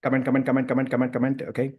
Comment. Okay.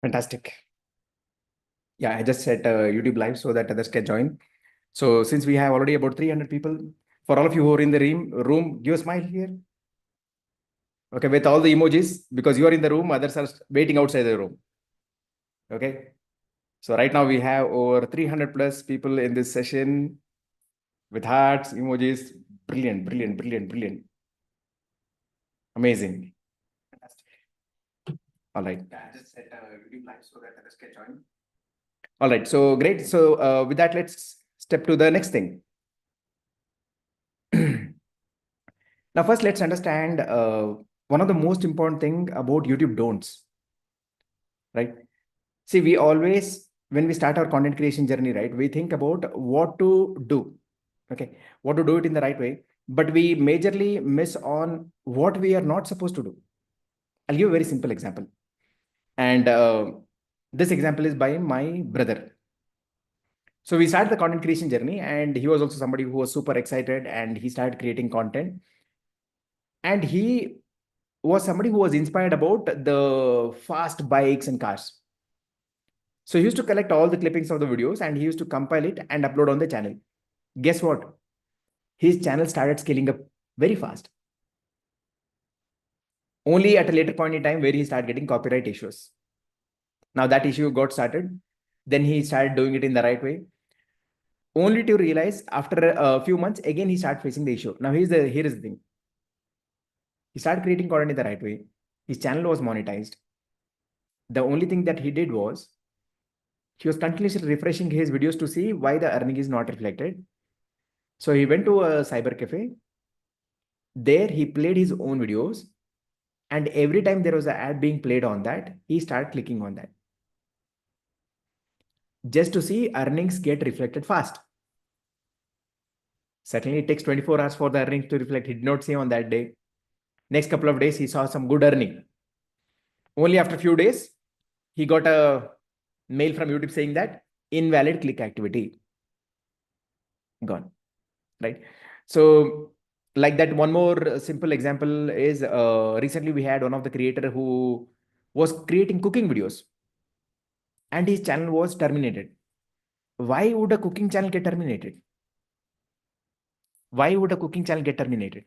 Fantastic. Yeah, I just set YouTube live so that others can join. So since we have already about 300 people, for all of you who are in the room, give a smile here. Okay, with all the emojis, because you are in the room, others are waiting outside the room. Okay. So right now we have over 300 plus people in this session with hearts, emojis. Brilliant. Amazing. Fantastic. All right. Yeah, I just set YouTube live so that others can join. All right. So great. So with that, let's step to the next thing. Now, first, let's understand one of the most important thing about YouTube don'ts, right? See, we always, when we start our content creation journey, right, we think about what to do, okay, what to do it in the right way, but we majorly miss on what we are not supposed to do. I'll give a very simple example. And this example is by my brother. So we started the content creation journey, and he was also somebody who was super excited, and he started creating content. And he was somebody who was inspired about the fast bikes and cars. So he used to collect all the clippings of the videos and he used to compile it and upload on the channel. Guess what? His channel started scaling up very fast. Only at a later point in time where he started getting copyright issues. Now that issue got started. Then he started doing it in the right way. Only to realize after a few months, again, he started facing the issue. Now here is the thing. He started creating content in the right way. His channel was monetized. The only thing that he did was he was continuously refreshing his videos to see why the earning is not reflected. So he went to a cyber cafe. There he played his own videos. And every time there was an ad being played on that, he started clicking on that. Just to see earnings get reflected fast. Certainly it takes 24 hours for the earnings to reflect. He did not see on that day. Next couple of days, he saw some good earning. Only after a few days, he got a mail from YouTube saying that invalid click activity. Gone. Right. So like that, one more simple example is recently we had one of the creator who was creating cooking videos and his channel was terminated. Why would a cooking channel get terminated? Why would a cooking channel get terminated?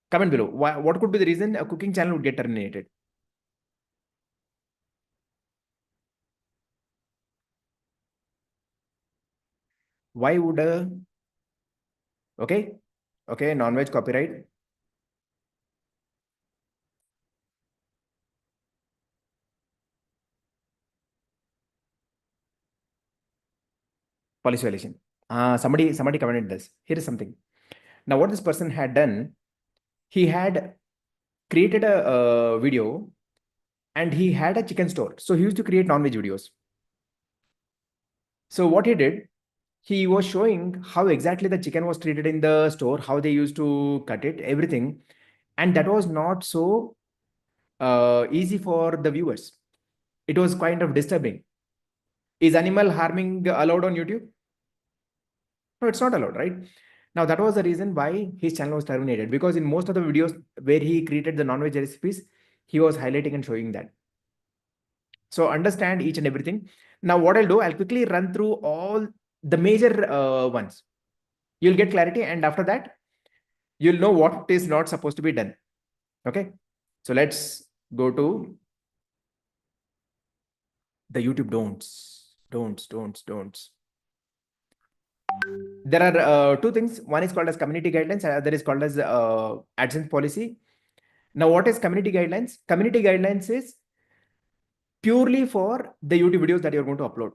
Comment below. What could be the reason a cooking channel would get terminated? Why would a, okay, non-veg copyright. Policy violation. Somebody commented this. Here is something. Now, what this person had done, he had created a video and he had a chicken store. So he used to create non-veg videos. So what he did, he was showing how exactly the chicken was treated in the store, how they used to cut it, everything. And that was not so easy for the viewers. It was kind of disturbing. Is animal harming allowed on YouTube? No, it's not allowed, right? Now, that was the reason why his channel was terminated, because in most of the videos where he created the non-veg recipes, he was highlighting and showing that. So understand each and everything. Now, what I'll do, I'll quickly run through all the major ones. You'll get clarity. And after that, you'll know what is not supposed to be done. Okay. So let's go to the YouTube don'ts. There are two things. One is called as community guidelines, and other is called as AdSense policy. Now, what is community guidelines? Community guidelines is purely for the YouTube videos that you're going to upload.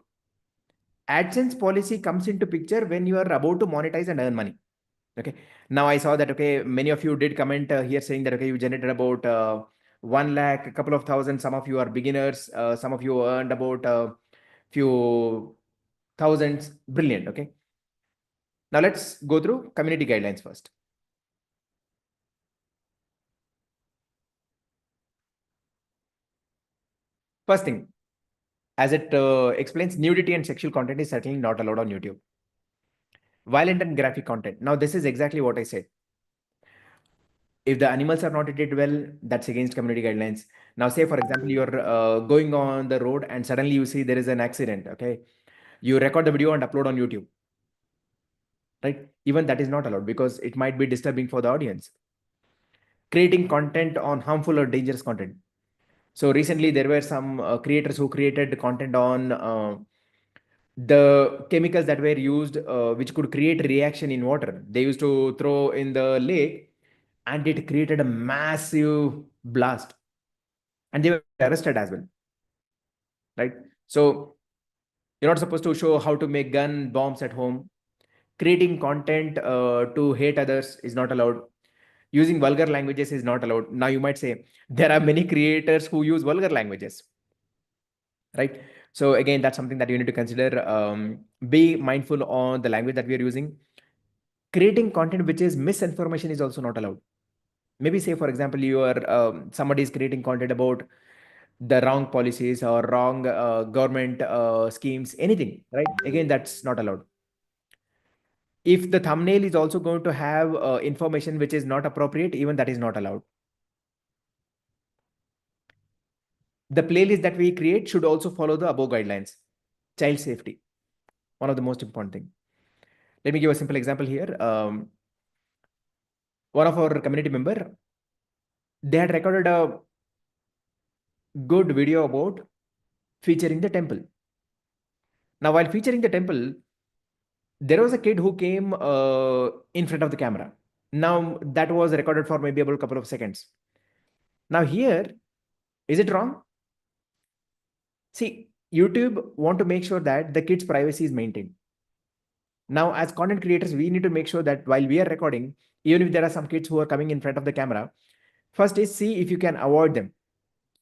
AdSense policy comes into picture when you are about to monetize and earn money. Okay. Now I saw that, okay, many of you did comment here saying that, okay, you generated about 1 lakh, a couple of thousand. Some of you are beginners. Some of you earned about a few thousands. Brilliant. Okay. Now let's go through community guidelines first. First thing, as it explains, nudity and sexual content is certainly not allowed on YouTube. Violent and graphic content. Now, this is exactly what I said. If the animals are not treated well, that's against community guidelines. Now, say, for example, you're going on the road and suddenly you see there is an accident. Okay. You record the video and upload on YouTube. Right. Even that is not allowed because it might be disturbing for the audience. Creating content on harmful or dangerous content. So recently there were some creators who created content on the chemicals that were used, which could create reaction in water. They used to throw in the lake and it created a massive blast. And they were arrested as well. Right. So you're not supposed to show how to make gun bombs at home. Creating content to hate others is not allowed. Using vulgar languages is not allowed. Now you might say there are many creators who use vulgar languages, right? So again, that's something that you need to consider. Be mindful on the language that we are using. Creating content which is misinformation is also not allowed. Maybe say, for example, you are somebody is creating content about the wrong policies or wrong government schemes, anything, right? Again, that's not allowed. If the thumbnail is also going to have information which is not appropriate, even that is not allowed. The playlist that we create should also follow the above guidelines. Child safety, one of the most important thing. Let me give a simple example here. One of our community member, they had recorded a good video about featuring the temple. Now, while featuring the temple, there was a kid who came in front of the camera. Now, that was recorded for maybe about a couple of seconds. Now, here, is it wrong? See, YouTube want to make sure that the kid's privacy is maintained. Now, as content creators, we need to make sure that while we are recording, even if there are some kids who are coming in front of the camera, first is see if you can avoid them.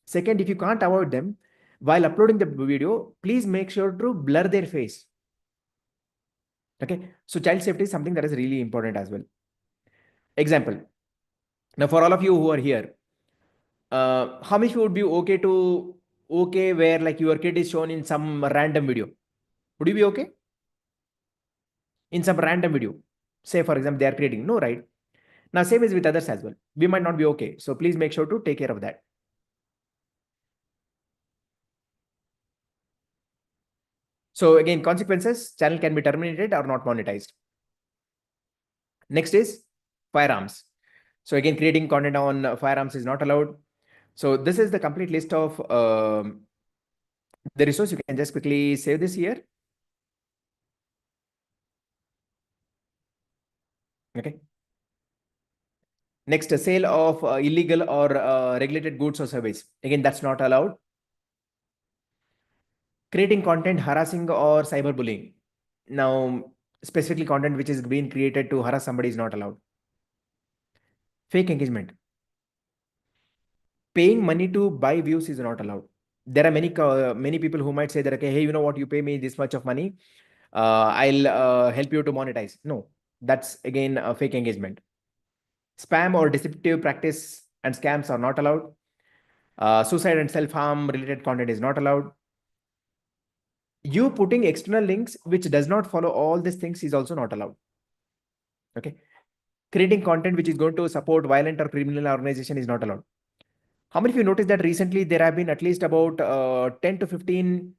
Second, if you can't avoid them, while uploading the video, please make sure to blur their face. Okay. So child safety is something that is really important as well. Example. Now, for all of you who are here, how many of you would be okay where like your kid is shown in some random video? Would you be okay? In some random video, say for example, they are creating, no, right? Now, same is with others as well. We might not be okay. So please make sure to take care of that. So again, consequences, channel can be terminated or not monetized. Next is firearms. So again, creating content on firearms is not allowed. So this is the complete list of the resource. You can just quickly save this here. Okay. Next, a sale of illegal or regulated goods or service. Again, that's not allowed. Creating content harassing or cyberbullying. Now, specifically content which is being created to harass somebody is not allowed. Fake engagement. Paying money to buy views is not allowed. There are many people who might say that, okay, hey, you know what, you pay me this much of money, I'll help you to monetize. No, that's again a fake engagement. Spam or deceptive practice and scams are not allowed. Suicide and self-harm related content is not allowed. You putting external links which does not follow all these things is also not allowed. Okay. Creating content which is going to support violent or criminal organization is not allowed. How many of you noticed that recently there have been at least about 10 to 15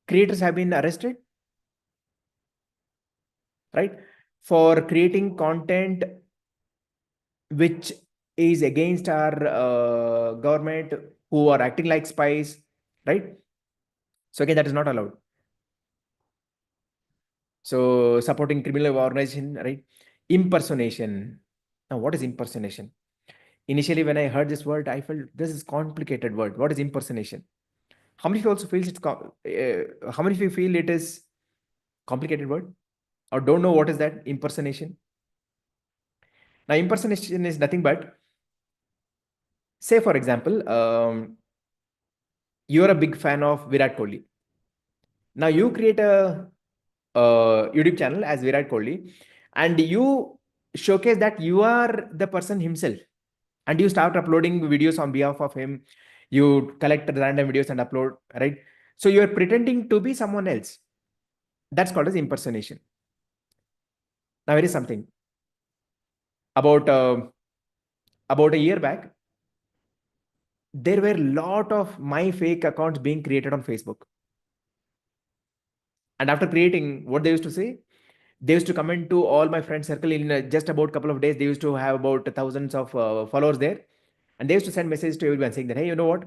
creators have been arrested, right? For creating content which is against our government, who are acting like spies, right? So again, that is not allowed. So supporting criminal organization, right? Impersonation. Now, what is impersonation? Initially, when I heard this word, I felt this is complicated word. What is impersonation? How many of you also feels how many of you feel it is complicated word, or don't know what is that impersonation? Now, impersonation is nothing but, say, for example, you are a big fan of Virat Kohli. Now, you create a YouTube channel as Virat Kohli, and you showcase that you are the person himself, and you start uploading videos on behalf of him. You collect random videos and upload, right? So you are pretending to be someone else. That's called as impersonation. Now, here is something about a year back. There were a lot of my fake accounts being created on Facebook. And after creating, what they used to say, they used to comment to all my friend circle in just about a couple of days. They used to have about thousands of followers there. And they used to send messages to everyone saying that, hey, you know what?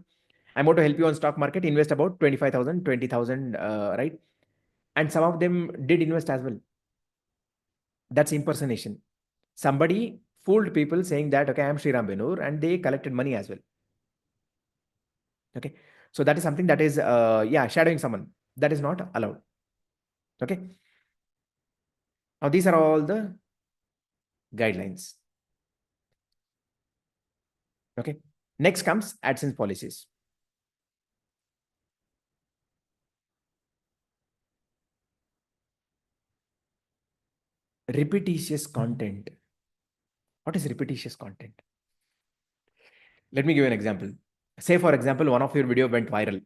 I'm going to help you on stock market, invest about 25,000, 20,000, right? And some of them did invest as well. That's impersonation. Somebody fooled people saying that, okay, I'm Sriram Benur, and they collected money as well. Okay. So that is something that is, yeah, shadowing someone. That is not allowed. Okay. Now, these are all the guidelines. Okay. Next comes AdSense policies. Repetitious content. What is repetitious content? Let me give you an example. Say, for example, one of your video went viral.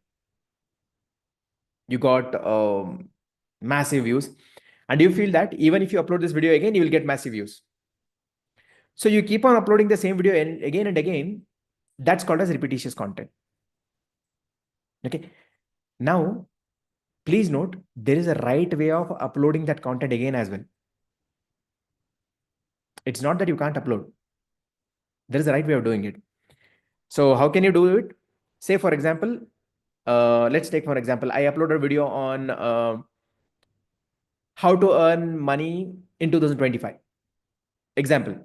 You got massive views, and you feel that even if you upload this video again, you will get massive views. So you keep on uploading the same video again and again. That's called as repetitious content. Okay. Now, please note, there is a right way of uploading that content again as well. It's not that you can't upload. There is a right way of doing it. So how can you do it? Say, for example, let's take, for example, I uploaded a video on how to earn money in 2025. Example.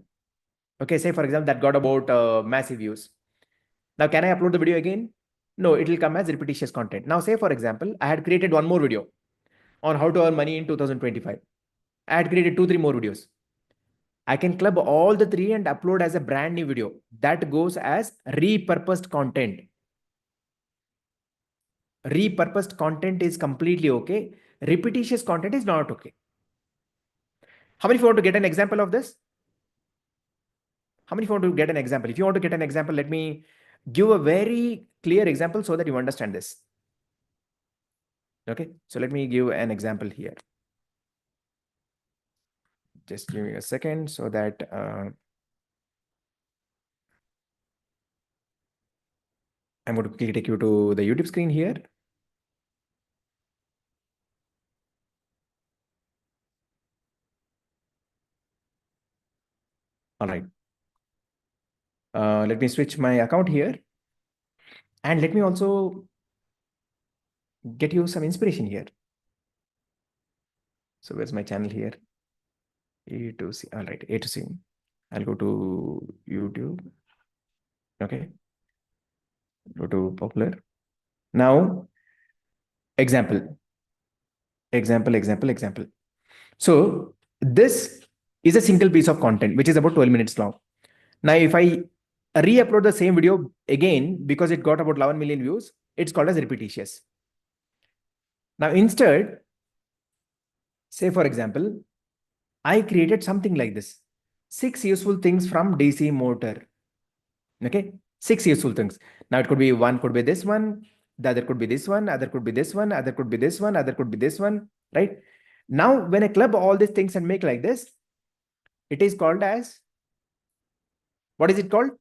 Okay, say, for example, that got about massive views. Now, can I upload the video again? No, it will come as repetitious content. Now, say, for example, I had created one more video on how to earn money in 2025. I had created 2, 3 more videos. I can club all the 3 and upload as a brand new video. That goes as repurposed content. Repurposed content is completely okay. Repetitious content is not okay. How many of you want to get an example of this? How many of you want to get an example? If you want to get an example, let me give a very clear example so that you understand this. Okay, so let me give an example here. Just give me a second so that I'm going to quickly take you to the YouTube screen here. All right. Let me switch my account here. And let me also get you some inspiration here. So where's my channel here? A to C. All right, A to C. I'll go to YouTube. Okay. Go to popular. Now, example. So this is a single piece of content, which is about 12 minutes long. Now, if I re-upload the same video again, because it got about 11 million views, it's called as repetitious. Now, instead, say, for example, I created something like this: 6 useful things from DC motor. Okay, 6 useful things. Now, it could be one, could be this one, the other could be this one, other could be this one, other could be this one, other could be this one, right? Now, when I club all these things and make like this, it is called as, what is it called?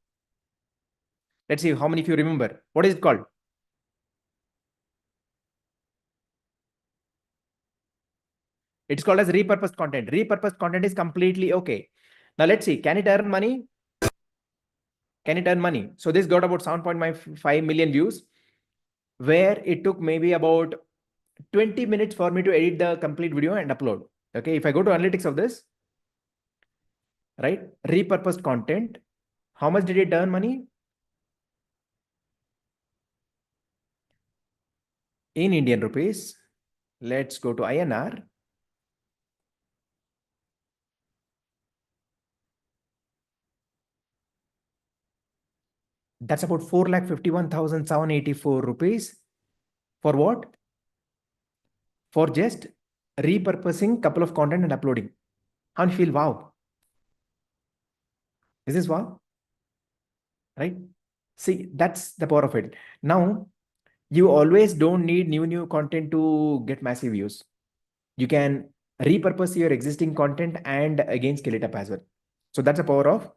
Let's see how many of you remember. What is it called? It's called as repurposed content. Repurposed content is completely okay. Now let's see, can it earn money? Can it earn money? So this got about 7.5 million views, where it took maybe about 20 minutes for me to edit the complete video and upload. Okay, if I go to analytics of this, right, repurposed content, how much did it earn money? In Indian rupees, let's go to INR. That's about 4,51,784 rupees. For what? For just repurposing couple of content and uploading. How do you feel? Wow. Is this wow? Right? See, that's the power of it. Now, you always don't need new content to get massive views. You can repurpose your existing content and again scale it up as well. So that's the power of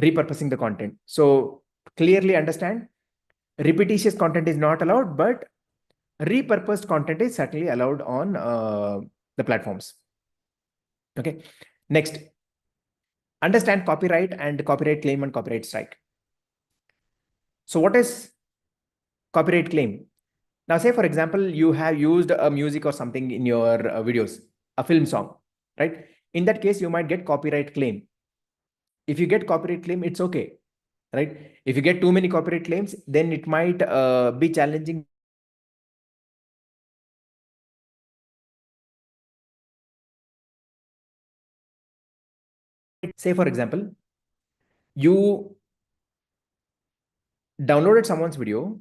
repurposing the content. So clearly understand, repetitious content is not allowed, but repurposed content is certainly allowed on the platforms. Okay. Next, understand copyright and copyright claim and copyright strike. So what is copyright claim? Now, say for example, you have used a music or something in your videos, a film song, right? In that case, you might get copyright claim. If you get copyright claim, it's okay, right? If you get too many copyright claims, then it might be challenging. Say for example, you downloaded someone's video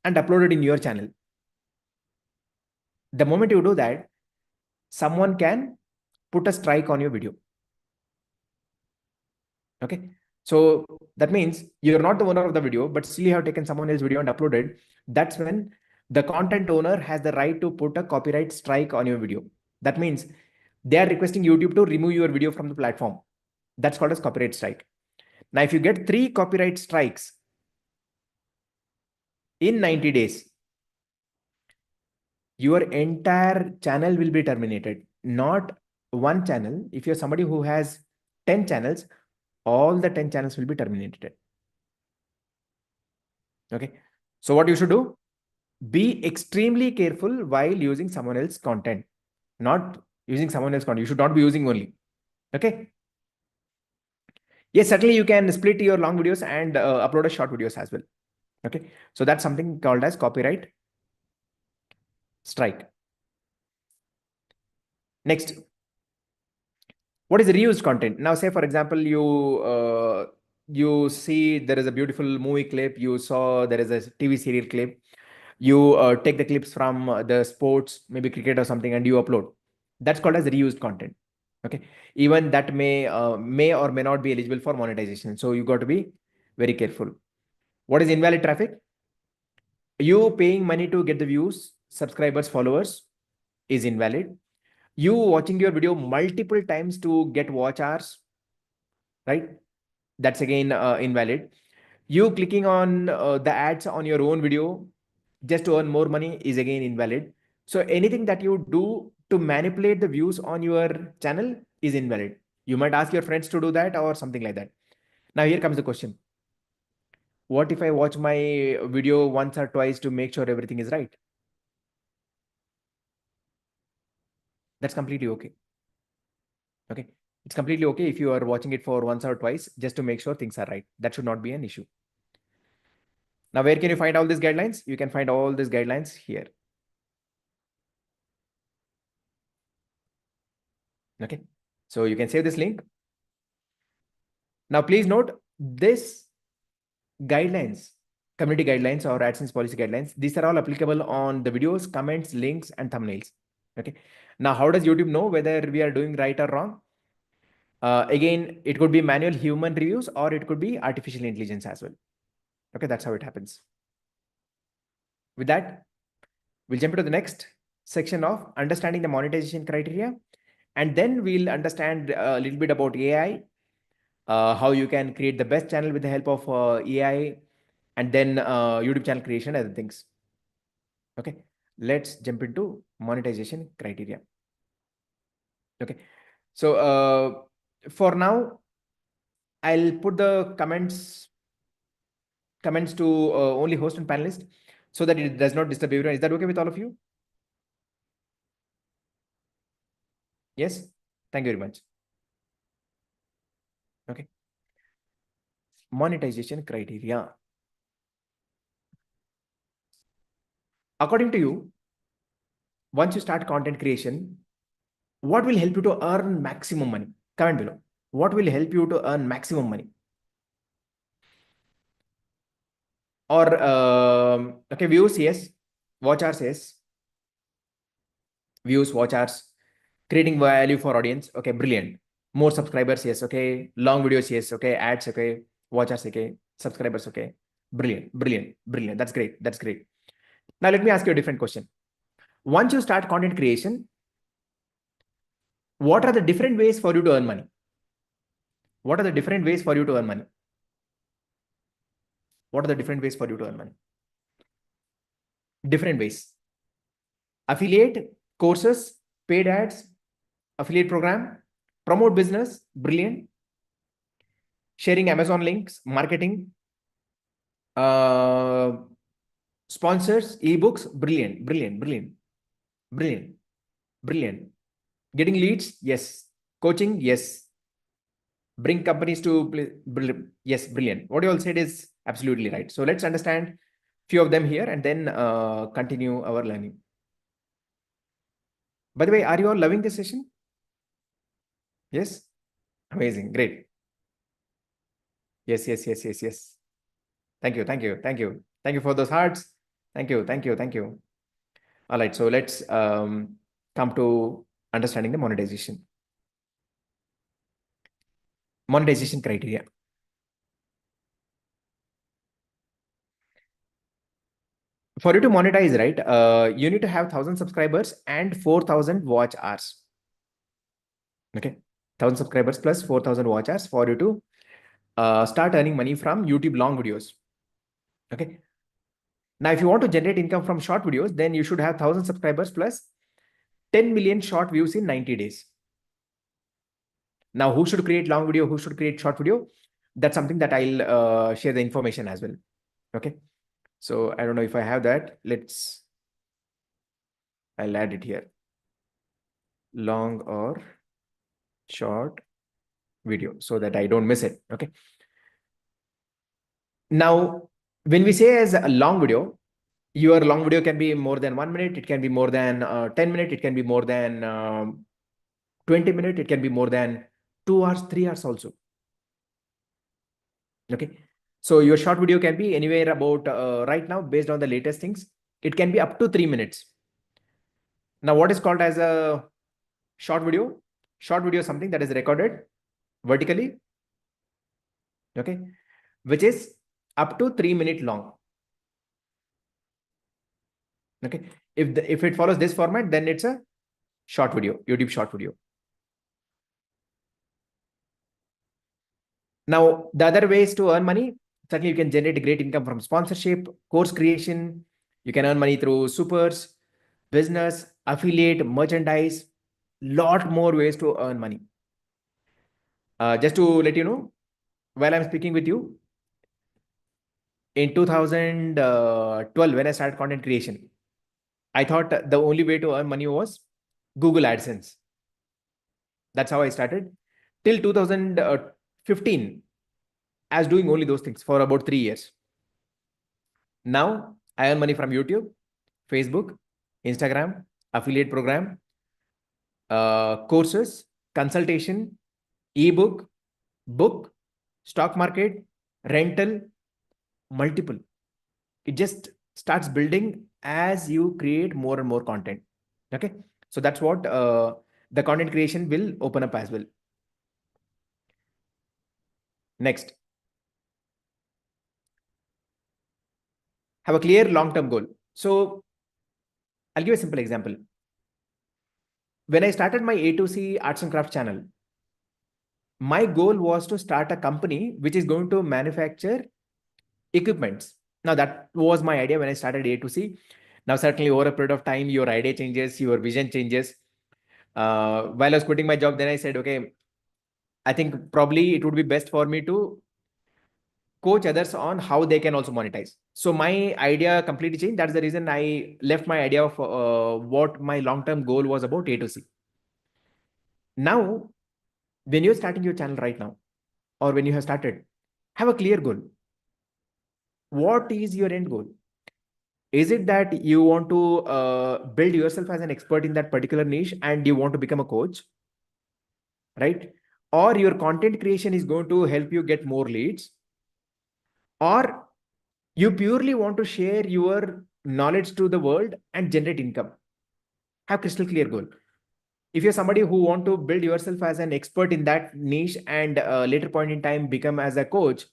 and uploaded in your channel. The moment you do that, someone can put a strike on your video. Okay. So that means you're not the owner of the video, but still you have taken someone else's video and uploaded. That's when the content owner has the right to put a copyright strike on your video. That means they are requesting YouTube to remove your video from the platform. That's called as copyright strike. Now, if you get 3 copyright strikes in 90 days, your entire channel will be terminated. Not one channel. If you're somebody who has 10 channels, all the 10 channels will be terminated. Okay. So what you should do? Be extremely careful while using someone else's content. Not using someone else's content. You should not be using only. Okay. Yes, certainly you can split your long videos and upload a short videos as well. Okay. So that's something called as copyright strike. Next, what is reused content? Now, say for example, you see there is a beautiful movie clip. You saw there is a TV serial clip. You take the clips from the sports, maybe cricket or something, and you upload. That's called as reused content. Okay. Even that may or may not be eligible for monetization. So you got to be very careful. What is invalid traffic? You paying money to get the views, subscribers, followers is invalid. You watching your video multiple times to get watch hours, right? That's again invalid. You clicking on the ads on your own video just to earn more money is again invalid. So anything that you do to manipulate the views on your channel is invalid. You might ask your friends to do that or something like that. Now here comes the question. What if I watch my video once or twice to make sure everything is right? That's completely okay. Okay. It's completely okay if you are watching it for once or twice just to make sure things are right. That should not be an issue. Now, where can you find all these guidelines? You can find all these guidelines here. Okay. So you can save this link. Now, please note this guidelines, community guidelines or AdSense policy guidelines, these are all applicable on the videos, comments, links, and thumbnails. Okay. Now, how does YouTube know whether we are doing right or wrong? Again, it could be manual human reviews or it could be artificial intelligence as well. Okay, that's how it happens. With that, we'll jump into the next section of understanding the monetization criteria. And then we'll understand a little bit about AI, how you can create the best channel with the help of AI, and then YouTube channel creation and other things. Okay, let's jump into monetization criteria. Okay, so for now, I'll put the comments to only host and panelist so that it does not disturb everyone. Is that okay with all of you? Yes. Thank you very much. Okay. Monetization criteria. According to you, once you start content creation, what will help you to earn maximum money? Comment below. What will help you to earn maximum money? Or okay, views, yes. Watch hours, yes. Views, watch hours, creating value for audience. Okay, brilliant. More subscribers, yes. Okay. Long videos, yes. Okay. Ads, okay. Watch hours, okay. Subscribers, okay. Brilliant, brilliant, brilliant. That's great. That's great. Now let me ask you a different question. Once you start content creation, what are the different ways for you to earn money? What are the different ways for you to earn money? What are the different ways for you to earn money? Different ways. Affiliate, courses, paid ads, affiliate program, promote business, brilliant. Sharing Amazon links, marketing, uh, sponsors, ebooks, brilliant, brilliant, brilliant, brilliant, brilliant. Getting leads, yes. Coaching, yes. Bring companies to yes, brilliant. What you all said is absolutely right. So let's understand few of them here and then continue our learning. By the way, are you all loving this session? Yes. Amazing. Great. Yes, yes, yes, yes, yes. Thank you. Thank you. Thank you. Thank you for those hearts. Thank you. Thank you. Thank you. All right. So let's come to understanding the monetization. Monetization criteria. For you to monetize, right, you need to have 1,000 subscribers and 4,000 watch hours. Okay. 1,000 subscribers plus 4,000 watch hours for you to start earning money from YouTube long videos. Okay. Now, if you want to generate income from short videos, then you should have 1,000 subscribers plus 10 million short views in 90 days. Now, who should create long video? Who should create short video? That's something that I'll share the information as well. Okay. So I don't know if I have that. I'll add it here. Long or short video so that I don't miss it. Okay. Now, when we say as a long video, your long video can be more than 1 minute. It can be more than 10 minutes. It can be more than 20 minutes. It can be more than 2 hours, 3 hours also. Okay. So your short video can be anywhere about right now, based on the latest things, it can be up to 3 minutes. Now, what is called as a short video? Short video is something that is recorded vertically, okay, which is up to 3 minutes long. Okay. If it follows this format, then it's a short video, YouTube short video. Now, the other ways to earn money, certainly you can generate great income from sponsorship, course creation. You can earn money through supers, business, affiliate, merchandise, lot more ways to earn money. Just to let you know, while I'm speaking with you, in 2012, when I started content creation, I thought the only way to earn money was Google AdSense. That's how I started. Till 2015, I was doing only those things for about 3 years. Now, I earn money from YouTube, Facebook, Instagram, affiliate program, courses, consultation, ebook, book, stock market, rental, multiple. It just starts building as you create more and more content. Okay. So that's what the content creation will open up as well. Next. Have a clear long-term goal. So I'll give a simple example. When I started my A2C arts and craft channel, my goal was to start a company which is going to manufacture equipments. Now, that was my idea when I started A2C. Now, certainly over a period of time, your idea changes, your vision changes. While I was quitting my job, then I said, okay, I think probably it would be best for me to coach others on how they can also monetize. So my idea completely changed. That's the reason I left my idea of what my long-term goal was about A to C. Now, when you're starting your channel right now, or when you have started, have a clear goal. What is your end goal? Is it that you want to build yourself as an expert in that particular niche and you want to become a coach, right? Or your content creation is going to help you get more leads, or you purely want to share your knowledge to the world and generate income. Have crystal clear goal. If you're somebody who want to build yourself as an expert in that niche and later point in time become as a coach,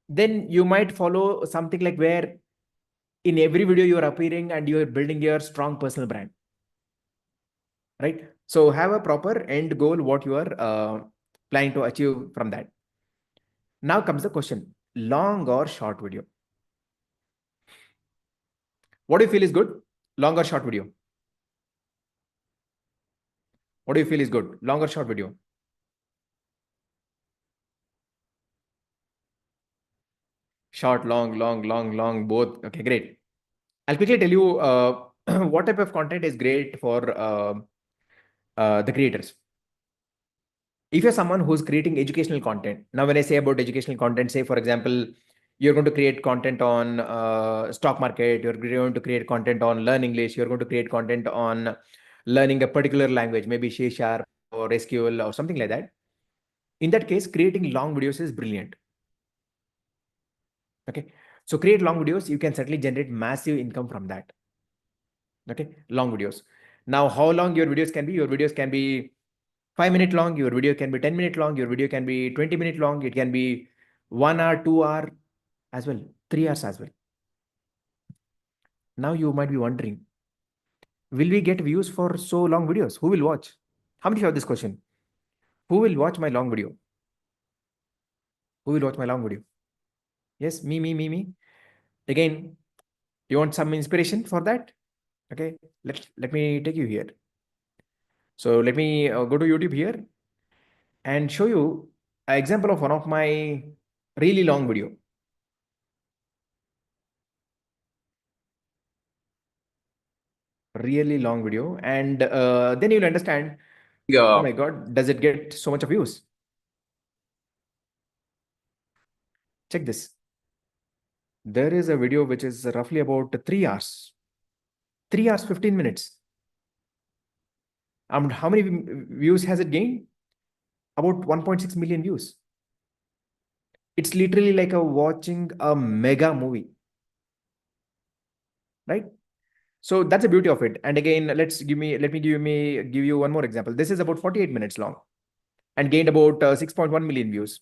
then you might follow something like where in every video you're appearing and you're building your strong personal brand, right? So have a proper end goal, what you are planning to achieve from that. Now comes the question, long or short video? What do you feel is good? Long or short video? What do you feel is good? Long or short video? Short, long, both. Okay, great. I'll quickly tell you what type of content is great for the creators. If you're someone who's creating educational content, now when I say about educational content, say for example, you're going to create content on stock market, you're going to create content on learn English, you're going to create content on learning a particular language, maybe C Sharp or SQL or something like that. In that case, creating long videos is brilliant. Okay, so create long videos, you can certainly generate massive income from that. Okay, long videos. Now, how long your videos can be? Your videos can be 5 minutes long, your video can be 10 minutes long, your video can be 20 minutes long, it can be 1 hour, 2 hour as well, 3 hours as well. Now you might be wondering, will we get views for so long videos? Who will watch? How many of you have this question? Who will watch my long video? Who will watch my long video? Yes, me. Again, you want some inspiration for that? Okay, let me take you here. So let me go to YouTube here and show you an example of one of my really long video. Really long video, and then you'll understand, oh my god, does it get so much of views? Check this. There is a video which is roughly about 3 hours, 3 hours 15 minutes. How many views has it gained? About 1.6 million views. It's literally like watching a mega movie, right? So that's the beauty of it. And again, let me give you one more example. This is about 48 minutes long and gained about 6.1 million views.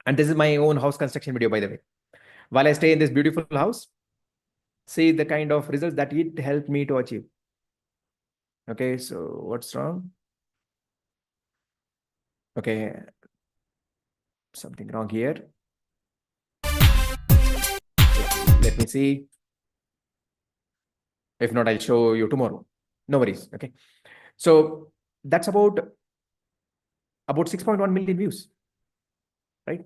And this is my own house construction video, by the way. While I stay in this beautiful house, see the kind of results that it helped me to achieve. Okay, so what's wrong? Okay, something wrong here. Let me see. If not, I'll show you tomorrow. No worries. Okay, so that's about 6.1 million views, right?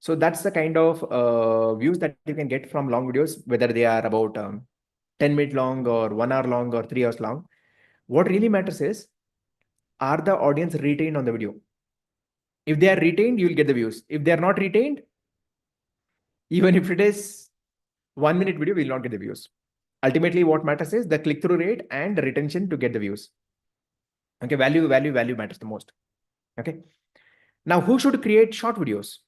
So that's the kind of views that you can get from long videos, whether they are about 10 minutes long or 1 hour long or 3 hours long. What really matters is, are the audience retained on the video? If they are retained, you will get the views. If they are not retained, even if it is 1 minute video, we will not get the views. Ultimately, what matters is the click-through rate and the retention to get the views. Okay, value matters the most. Okay. Now, who should create short videos?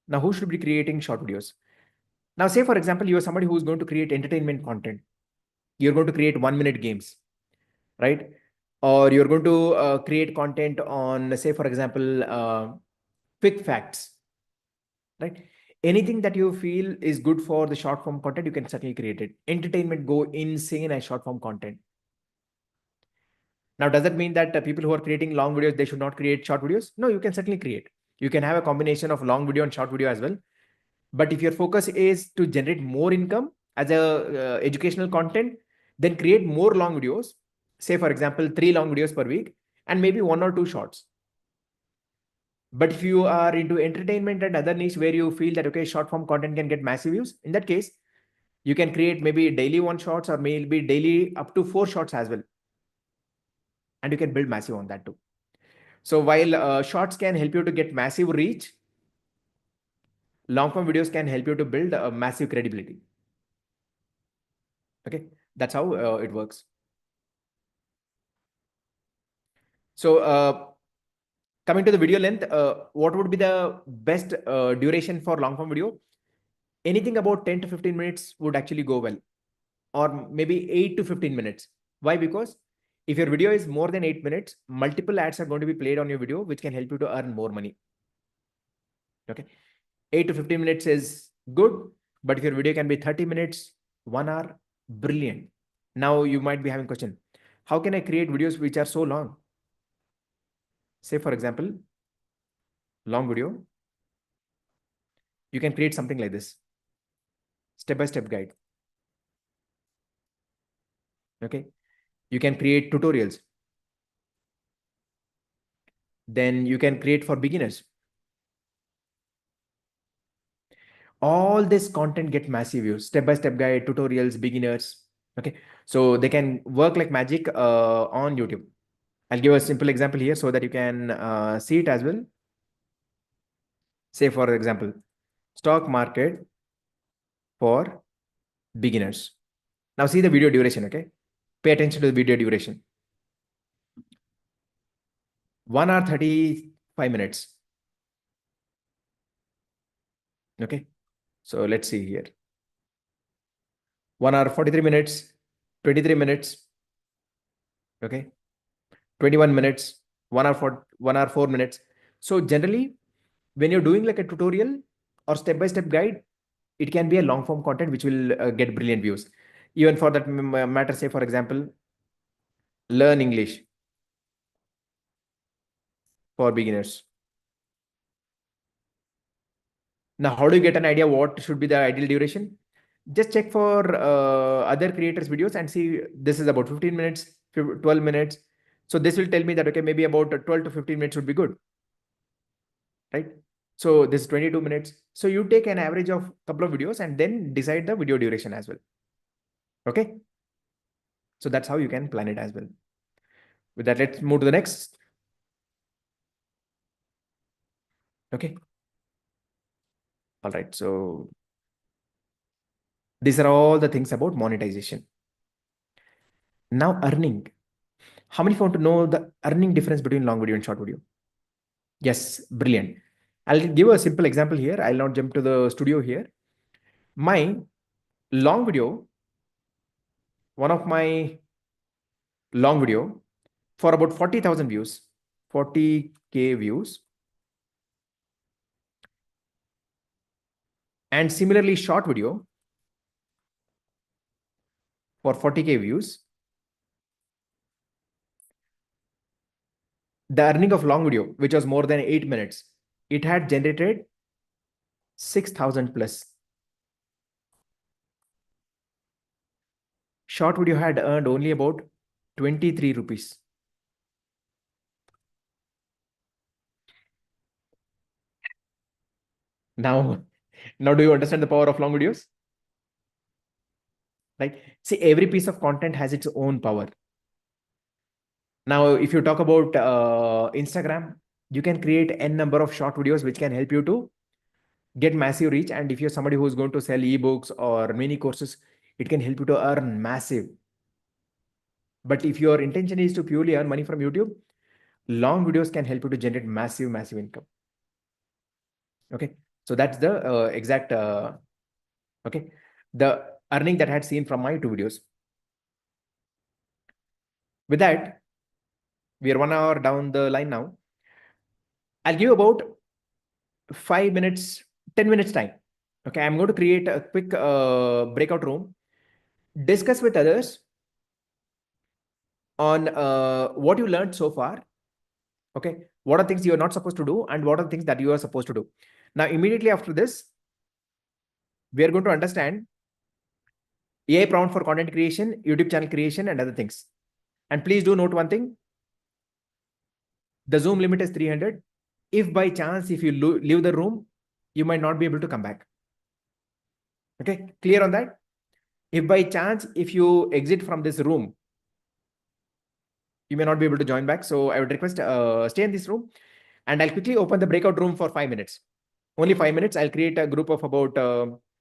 Now, who should be creating short videos? Now, say, for example, you are somebody who is going to create entertainment content. You're going to create 1 minute games, right? Or you're going to create content on, say, for example, quick facts, right? Anything that you feel is good for the short form content, you can certainly create it. Entertainment go insane as short form content. Now, does that mean that people who are creating long videos, they should not create short videos? No, you can certainly create. You can have a combination of long video and short video as well. But if your focus is to generate more income as a educational content, then create more long videos. Say, for example, 3 long videos per week. and maybe 1 or 2 shorts. But if you are into entertainment and other niche where you feel that, okay, short form content can get massive views, in that case, you can create maybe daily 1 shorts or maybe daily up to 4 shorts as well. And you can build massive on that too. So while shorts can help you to get massive reach, long form videos can help you to build a massive credibility. Okay, that's how it works. So coming to the video length, what would be the best duration for long form video? Anything about 10 to 15 minutes would actually go well, or maybe 8 to 15 minutes. Why? Because if your video is more than 8 minutes, multiple ads are going to be played on your video, which can help you to earn more money. Okay, 8 to 15 minutes is good, but if your video can be 30 minutes, 1 hour, brilliant. Now you might be having a question, how can I create videos which are so long? Say for example, long video, you can create something like this, step-by-step guide. Okay, you can create tutorials. Then you can create for beginners. All this content get massive views, step-by-step guide, tutorials, beginners. Okay, so they can work like magic on YouTube. I'll give a simple example here so that you can see it as well. Say for example, stock market for beginners. Now see the video duration. Okay, pay attention to the video duration. 1 hour 35 minutes. Okay, so let's see here. 1 hour 43 minutes, 23 minutes. Okay, 21 minutes, 1 hour 4 minutes. So generally, when you're doing like a tutorial or step-by-step guide, it can be a long form content which will get brilliant views. Even for that matter, say for example, learn English for beginners. Now, how do you get an idea what should be the ideal duration? Just check for other creators' videos and see this is about 15 minutes, 12 minutes. So this will tell me that, okay, maybe about 12 to 15 minutes would be good, right? So this is 22 minutes. So you take an average of a couple of videos and then decide the video duration as well. Okay. So that's how you can plan it as well. With that, let's move to the next. Okay. All right. So these are all the things about monetization. Now earning. How many want to know the earning difference between long video and short video? Yes, brilliant. I'll give a simple example here. I'll not jump to the studio here. My long video, one of my long video for about 40,000 views, 40K views. And similarly, short video for 40K views. The earning of long video, which was more than 8 minutes, it had generated 6,000 plus. Short video had earned only about 23 rupees. Now, do you understand the power of long videos? Right? See, every piece of content has its own power. Now, if you talk about Instagram, you can create n number of short videos which can help you to get massive reach. And if you're somebody who's going to sell ebooks or mini courses, it can help you to earn massive. But if your intention is to purely earn money from YouTube, long videos can help you to generate massive income. Okay, so that's the exact okay, the earning that I had seen from my 2 videos. With that, we are 1 hour down the line now. I'll give about 5 minutes, 10 minutes time. Okay, I'm going to create a quick breakout room, discuss with others on what you learned so far. Okay, what are things you are not supposed to do and what are things that you are supposed to do. Now, immediately after this, we are going to understand AI prompt for content creation, YouTube channel creation, and other things. And please do note one thing. The Zoom limit is 300. If by chance, if you leave the room, you might not be able to come back. Okay, clear on that? If by chance, if you exit from this room, you may not be able to join back. So I would request stay in this room, and I'll quickly open the breakout room for 5 minutes. Only 5 minutes. I'll create a group of about,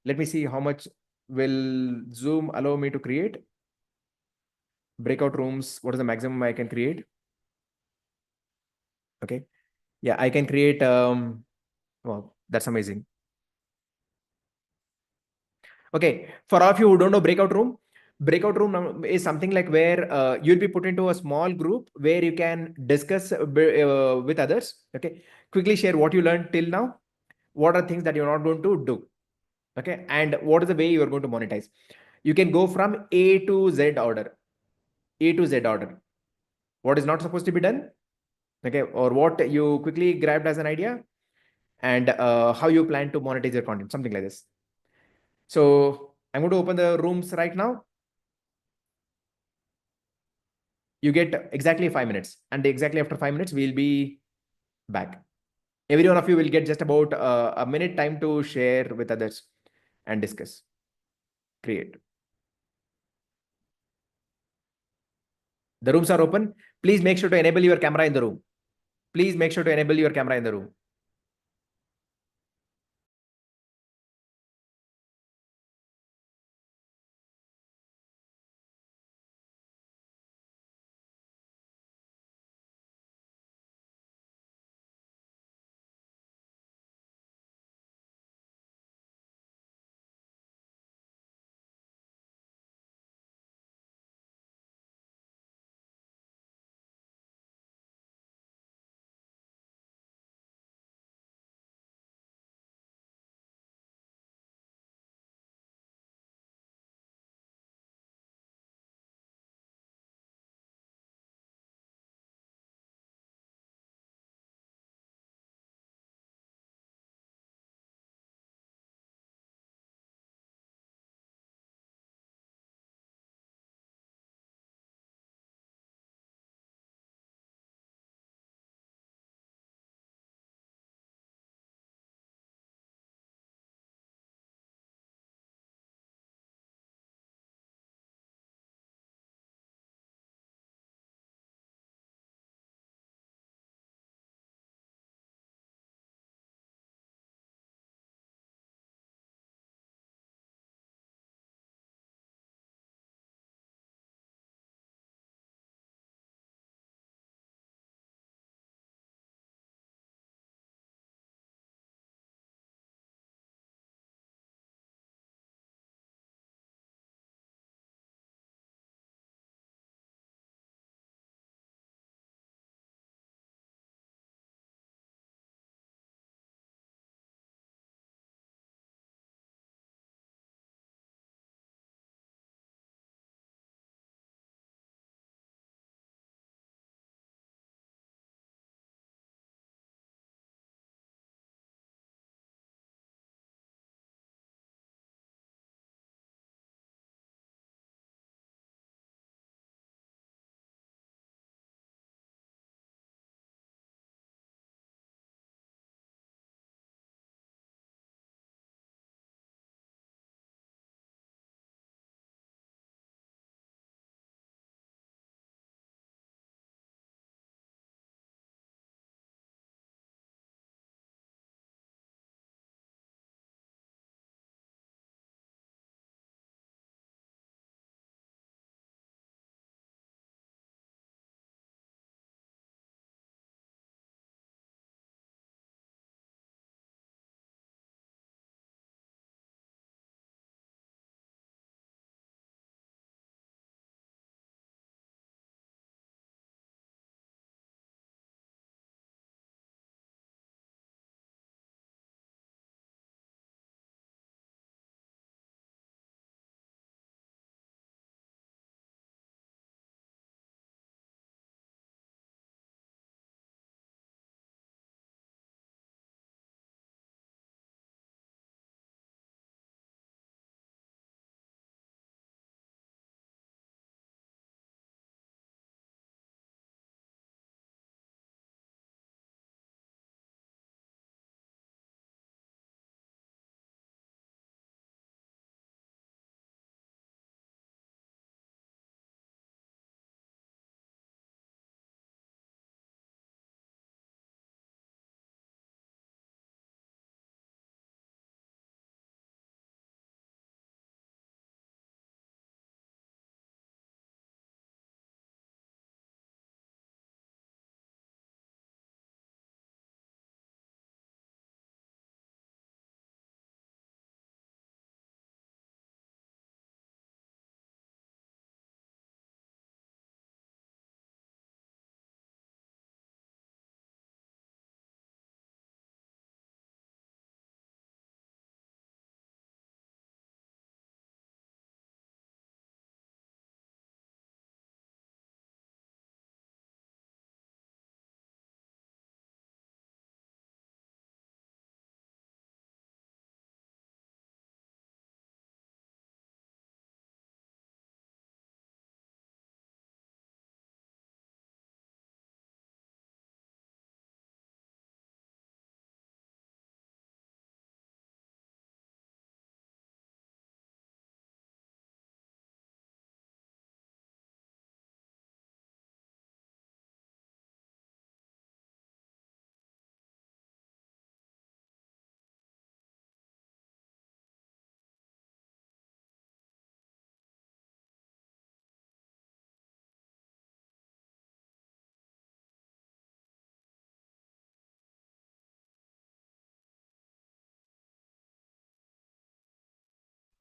let me see how much will Zoom allow me to create. Breakout rooms, what is the maximum I can create? Okay. Yeah, I can create, wow, that's amazing. Okay, for all of you who don't know breakout room is something like where you'll be put into a small group where you can discuss with others. Okay, quickly share what you learned till now. What are things that you're not going to do? Okay, and what is the way you are going to monetize? You can go from A to Z order. A to Z order. What is not supposed to be done? Okay, or what you quickly grabbed as an idea, and how you plan to monetize your content, something like this. So I'm going to open the rooms right now. You get exactly 5 minutes, and exactly after 5 minutes, we'll be back. Every one of you will get just about a minute time to share with others and discuss, create. The rooms are open. Please make sure to enable your camera in the room. Please make sure to enable your camera in the room.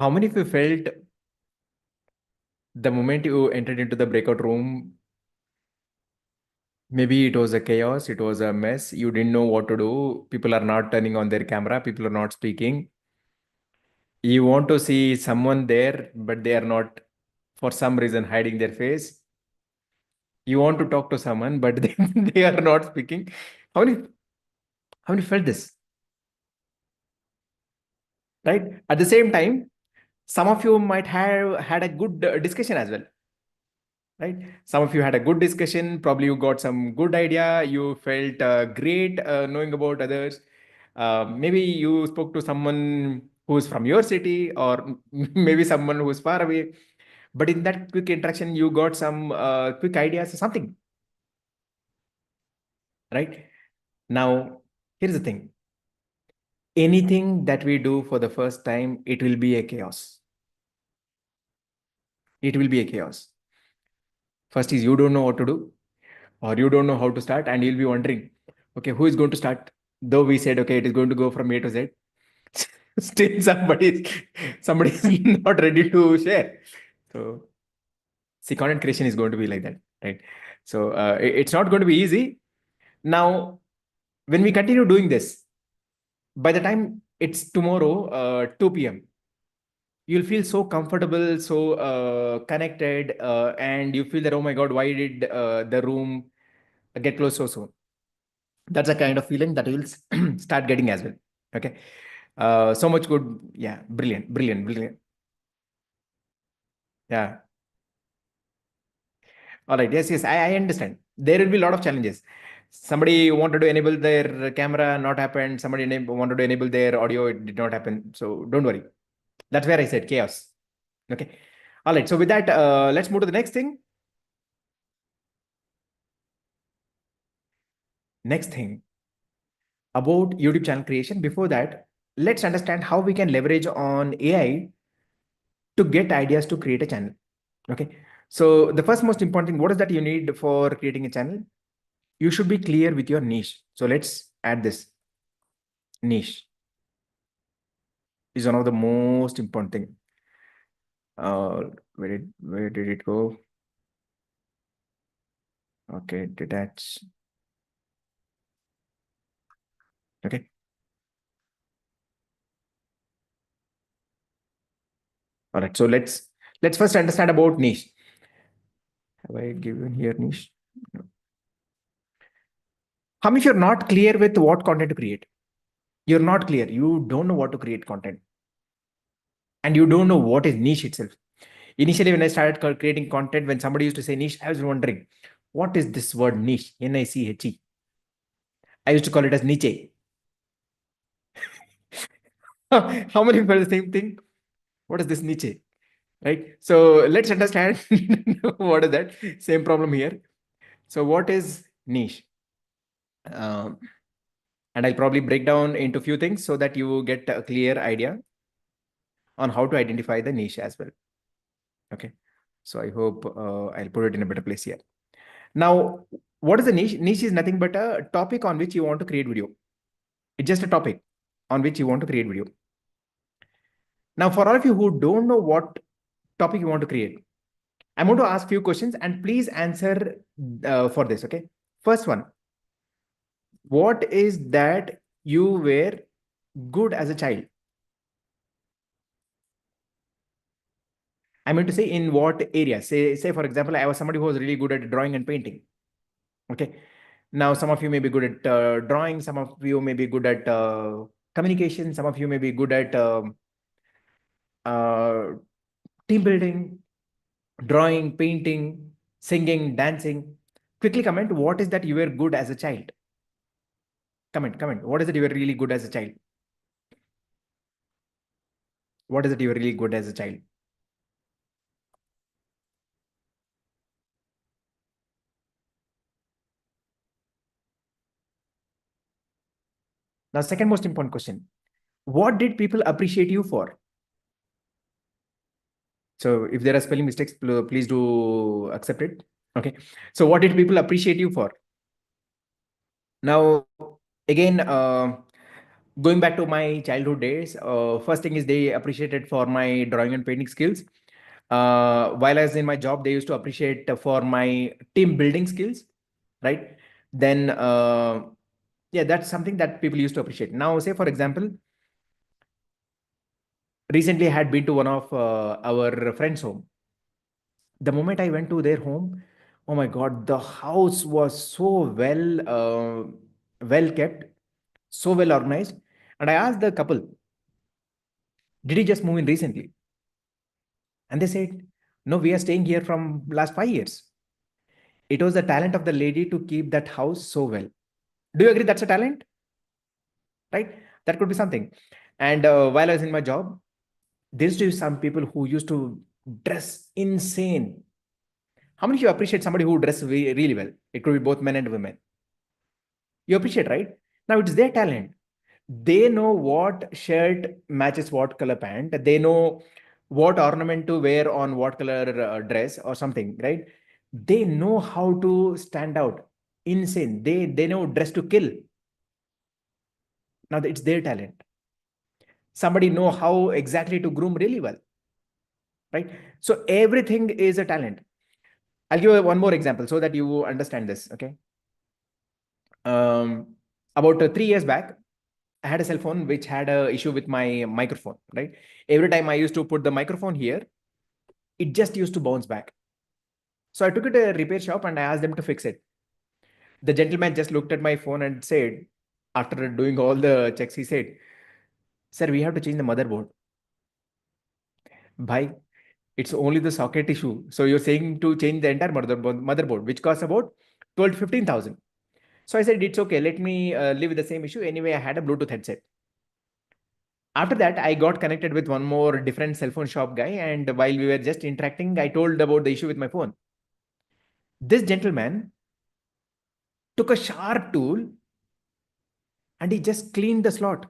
How many of you felt the moment you entered into the breakout room, maybe it was a chaos, it was a mess, you didn't know what to do, people are not turning on their camera, people are not speaking. You want to see someone there, but they are not, for some reason, hiding their face. You want to talk to someone, but they are not speaking. How many, how many felt this? Right? At the same time, some of you might have had a good discussion as well. Right? Some of you had a good discussion. Probably you got some good idea. You felt great knowing about others. Maybe you spoke to someone who's from your city, or maybe someone who's far away. But in that quick interaction, you got some quick ideas or something. Right? Now, here's the thing. Anything that we do for the first time, it will be a chaos. It will be a chaos. First is you don't know what to do, or you don't know how to start, and you'll be wondering, okay, who is going to start? Though we said, okay, it is going to go from A to Z, still somebody is not ready to share. So, see, content creation is going to be like that, right? So it's not going to be easy. Now, when we continue doing this, by the time it's tomorrow, 2 p.m., you'll feel so comfortable, so connected, and you feel that, oh my God, why did the room get closed so soon? That's a kind of feeling that you will start getting as well. Okay. So much good. Yeah. Brilliant. Brilliant. Brilliant. Yeah. All right. Yes. Yes. I understand. There will be a lot of challenges. Somebody wanted to enable their camera, not happened. Somebody wanted to enable their audio, it did not happen. So don't worry. That's where I said chaos. Okay. All right. So with that, let's move to the next thing. Next thing about YouTube channel creation. Before that, let's understand how we can leverage on AI to get ideas to create a channel. Okay. So the first most important thing, what is that you need for creating a channel? You should be clear with your niche. So let's add this. Niche is one of the most important thing. Where did it go? Okay, detach. Okay. All right. So let's first understand about niche. Have I given here niche? No. How many if you're not clear with what content to create? You're not clear. You don't know what to create content. And you don't know what is niche itself. Initially, when I started creating content, when somebody used to say niche, I was wondering, what is this word niche? Niche. I used to call it as niche. How many felt the same thing? What is this niche? Right? So let's understand what is that. Same problem here. So what is niche? Um, and I'll probably break down into few things so that you get a clear idea on how to identify the niche as well. Okay. So I hope I'll put it in a better place here. Now, what is the niche? Niche is nothing but a topic on which you want to create video. It's just a topic on which you want to create video. Now, for all of you who don't know what topic you want to create, I'm going to ask few questions and please answer for this. Okay. First one, what is that you were good as a child? I mean to say in what area? Say for example, I was somebody who was really good at drawing and painting. Okay. Now, some of you may be good at drawing. Some of you may be good at communication. Some of you may be good at uh, team building, drawing, painting, singing, dancing. Quickly comment, what is that you were good as a child? Comment. What is it you were really good as a child? What is it you were really good as a child? Now, second most important question. What did people appreciate you for? So if there are spelling mistakes, please do accept it. Okay. So what did people appreciate you for? Now, again, Going back to my childhood days, first thing is they appreciated for my drawing and painting skills. While I was in my job, they used to appreciate for my team building skills, right? Then, yeah, that's something that people used to appreciate. Now, say for example, recently I had been to one of our friends' home. The moment I went to their home, oh my God, the house was so well kept, so well organized. And I asked the couple, did he just move in recently? And they said, no, we are staying here from last 5 years. It was the talent of the lady to keep that house so well. Do you agree that's a talent? Right? That could be something. And while I was in my job, there used to be some people who used to dress insane. How many of you appreciate somebody who dress really well? It could be both men and women. You appreciate, right? Now it's their talent. They know what shirt matches what color pant. They know what ornament to wear on what color dress or something, right? They know how to stand out. Insane. They know dress to kill. Now it's their talent. Somebody know how exactly to groom really well, right? So everything is a talent. I'll give you one more example so that you understand this. Okay. About 3 years back, I had a cell phone which had a issue with my microphone, right? Every time I used to put the microphone here, it just used to bounce back. So I took it to a repair shop and I asked them to fix it. The gentleman just looked at my phone and said, after doing all the checks, he said, sir, we have to change the motherboard. Bhai, it's only the socket issue. So you're saying to change the entire motherboard, which costs about 12 to 15,000. So I said, it's okay. Let me live with the same issue. Anyway, I had a Bluetooth headset. After that, I got connected with one more different cell phone shop guy. And while we were just interacting, I told about the issue with my phone. This gentleman took a sharp tool and he just cleaned the slot.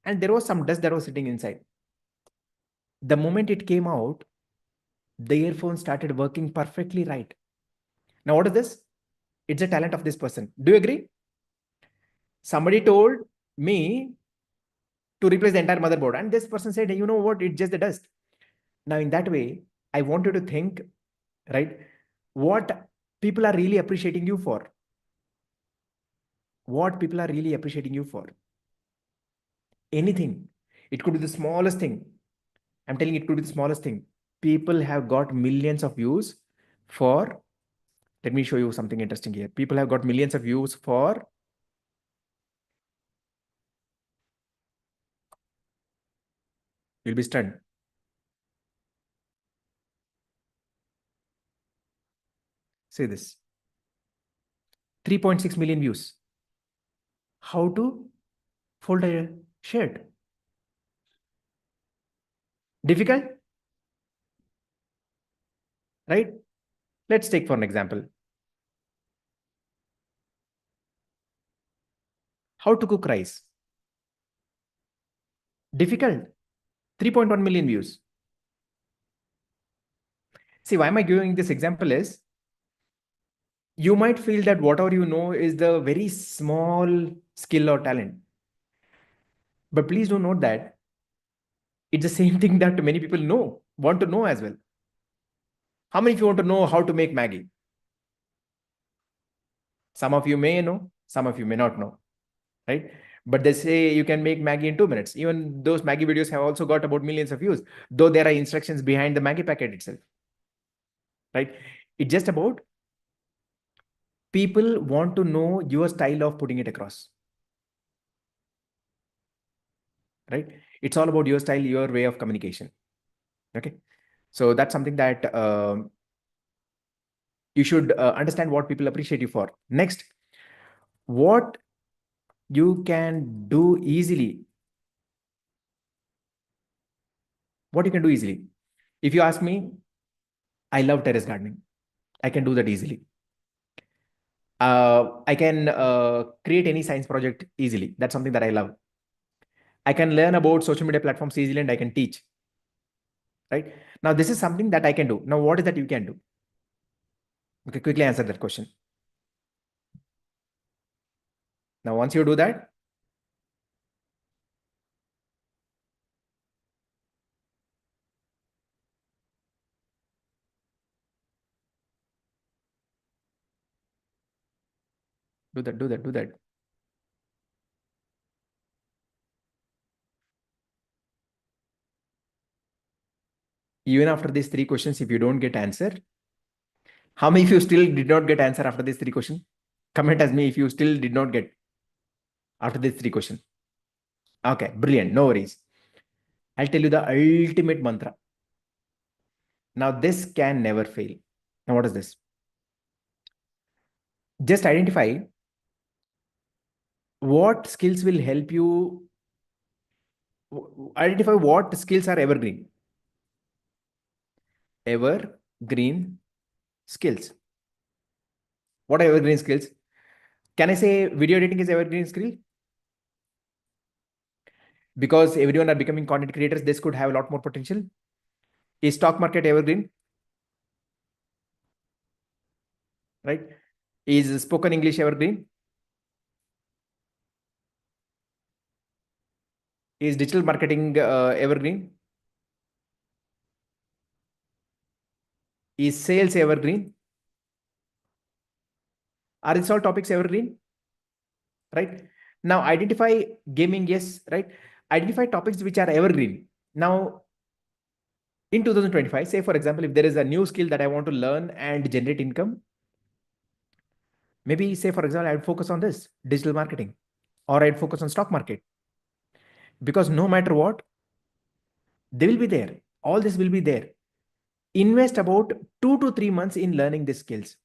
And there was some dust that was sitting inside. The moment it came out, the earphone started working perfectly right. Now, what is this? It's a talent of this person. Do you agree? Somebody told me to replace the entire motherboard. And this person said, you know what? It's just the dust. Now, in that way, I want you to think, right? What people are really appreciating you for. What people are really appreciating you for. Anything. It could be the smallest thing. I'm telling you, it could be the smallest thing. People have got millions of views for, let me show you something interesting here. People have got millions of views for, you'll be stunned. Say this. 3.6 million views. How to fold a shirt. Difficult, right? Let's take for an example. How to cook rice. Difficult. 3.1 million views. See, why am I giving this example is, you might feel that whatever you know is the very small skill or talent. But please do note that it's the same thing that many people want to know as well. How many of you want to know how to make Maggie? Some of you may know, some of you may not know, right? But they say you can make Maggie in 2 minutes. Even those Maggie videos have also got about millions of views, though there are instructions behind the Maggie packet itself, right? It's just about people want to know your style of putting it across, right? It's all about your style, your way of communication. Okay. So that's something that you should understand what people appreciate you for. Next, what you can do easily. What you can do easily. If you ask me, I love terrace gardening. I can do that easily. I can create any science project easily. That's something that I love. I can learn about social media platforms easily and I can teach. Right? Now, this is something that I can do. Now, what is that you can do? Okay, quickly answer that question. Now, once you do that, do that. Even after these three questions, if you don't get answer, how many of you still did not get answer after these three questions? Comment as me if you still did not get after these three questions. Okay, brilliant. No worries. I'll tell you the ultimate mantra. Now, this can never fail. Now, what is this? Just identify what skills will help you. Identify what skills are evergreen. Evergreen skills. What are evergreen skills? Can I say video editing is evergreen skill? Because everyone are becoming content creators, this could have a lot more potential. Is stock market evergreen? Right? Is spoken English evergreen? Is digital marketing evergreen? Is sales evergreen? Are these all topics evergreen? Right? Now identify gaming, yes, right? Identify topics which are evergreen. Now, in 2025, say for example, if there is a new skill that I want to learn and generate income, maybe say for example, I would focus on this digital marketing, or I'd focus on stock market, because no matter what, they will be there. All this will be there. Invest about 2 to 3 months in learning these skills.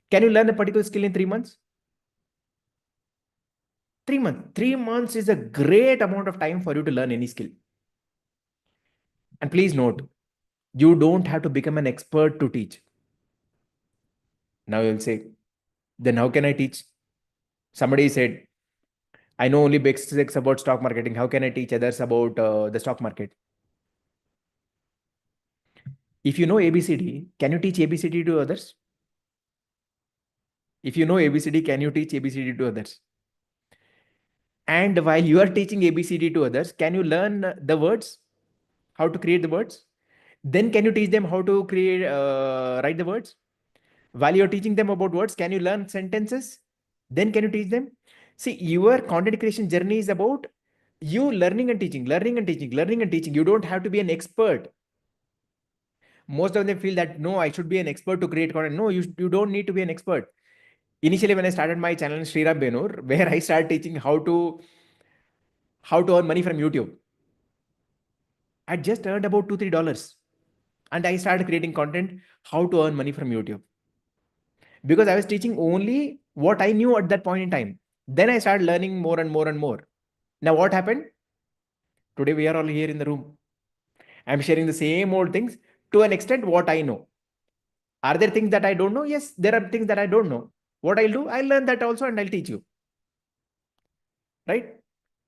Can you learn a particular skill in 3 months? 3 months. 3 months is a great amount of time for you to learn any skill. And please note, you don't have to become an expert to teach. Now you'll say, then how can I teach? Somebody said, I know only basics about stock marketing. How can I teach others about the stock market? If you know ABCD, can you teach ABCD to others? If you know ABCD, can you teach ABCD to others? And while you are teaching ABCD to others, can you learn the words? How to create the words? Then can you teach them how to create, write the words? While you're teaching them about words, can you learn sentences? Then can you teach them? See, your content creation journey is about you learning and teaching, learning and teaching, learning and teaching. You don't have to be an expert. Most of them feel that, no, I should be an expert to create content. No, you don't need to be an expert. Initially, when I started my channel, Sriram Benur, where I started teaching how to earn money from YouTube, I just earned about $2-3. And I started creating content, how to earn money from YouTube. Because I was teaching only what I knew at that point in time. Then I started learning more and more and more. Now, what happened? Today, we are all here in the room. I'm sharing the same old things to an extent what I know. Are there things that I don't know? Yes, there are things that I don't know. What I'll do, I'll learn that also and I'll teach you. Right?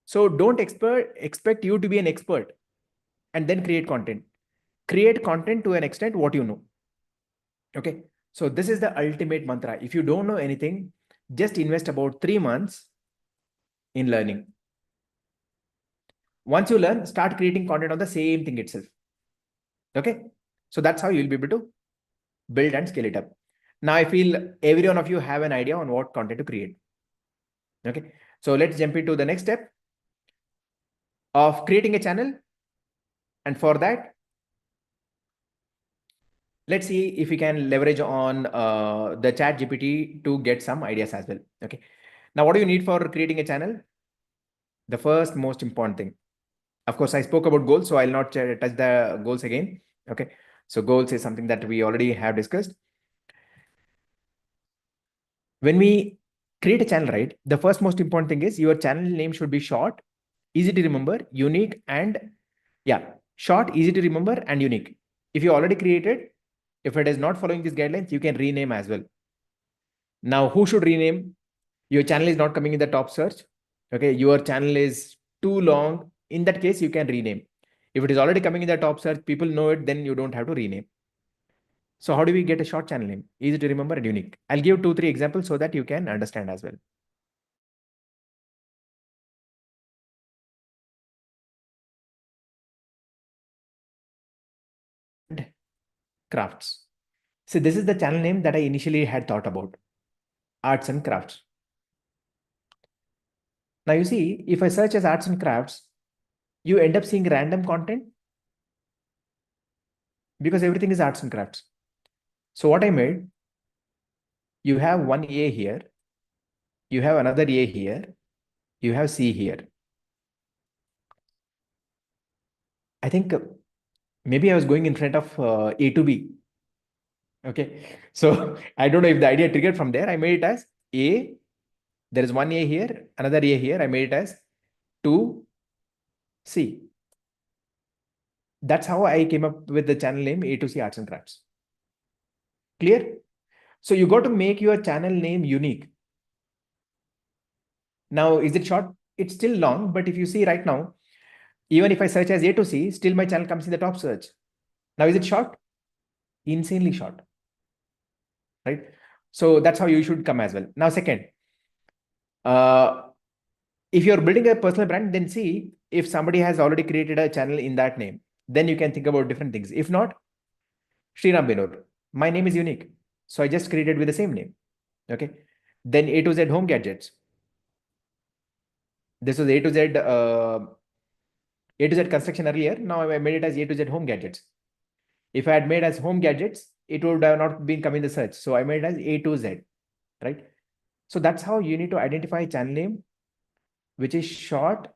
So don't expect you to be an expert and then create content. Create content to an extent what you know. Okay. So this is the ultimate mantra. If you don't know anything, just invest about 3 months in learning. Once you learn, start creating content on the same thing itself. Okay. So that's how you'll be able to build and scale it up. Now I feel every one of you have an idea on what content to create. Okay. So let's jump into the next step of creating a channel. And for that, let's see if we can leverage on the chat GPT to get some ideas as well. Okay. Now, what do you need for creating a channel? The first most important thing. Of course, I spoke about goals, so I'll not touch the goals again. Okay. So goals is something that we already have discussed. When we create a channel, right, the first most important thing is your channel name should be short, easy to remember, unique, and short, easy to remember, and unique. If you already created, if it is not following these guidelines, you can rename as well. Now, who should rename? Your channel is not coming in the top search. Okay, your channel is too long. In that case, you can rename. If it is already coming in the top search, people know it, then you don't have to rename. So how do we get a short channel name? Easy to remember and unique. I'll give 2-3 examples so that you can understand as well. crafts. So this is the channel name that I initially had thought about, arts and crafts. Now you see, if I search as arts and crafts, you end up seeing random content because everything is arts and crafts. So what I made, you have one A here, you have another A here, you have C here. I think maybe I was going in front of A to B. Okay. So I don't know if the idea triggered from there. I made it as A. There is one A here, another A here. I made it as 2C. That's how I came up with the channel name A to C Arts and Crafts. Clear? So you got to make your channel name unique. Now, is it short? It's still long, but if you see right now, even if I search as A to C, still my channel comes in the top search. Now, is it short? Insanely short, right? So that's how you should come as well. Now, second, if you're building a personal brand, then see if somebody has already created a channel in that name, then you can think about different things. If not, Sriram Benur, my name is unique. So I just created with the same name. Okay. Then A to Z home gadgets. This was A to Z construction earlier. Now I made it as A to Z home gadgets. If I had made as home gadgets, it would have not been coming in the search. So I made it as A to Z, right? So that's how you need to identify channel name, which is short,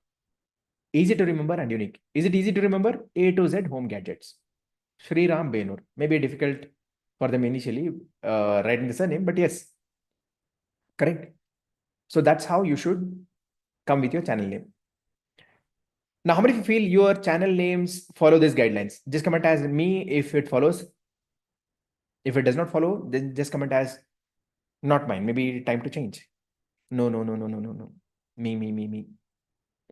easy to remember and unique. Is it easy to remember? A to Z home gadgets. Sriram Benur. Maybe difficult for them initially writing the surname, but yes, correct. So that's how you should come with your channel name. Now, how many of you feel your channel names follow these guidelines? Just comment as me if it follows. If it does not follow, then just comment as not mine. Maybe time to change. No, no, no, no, no, no, no. Me.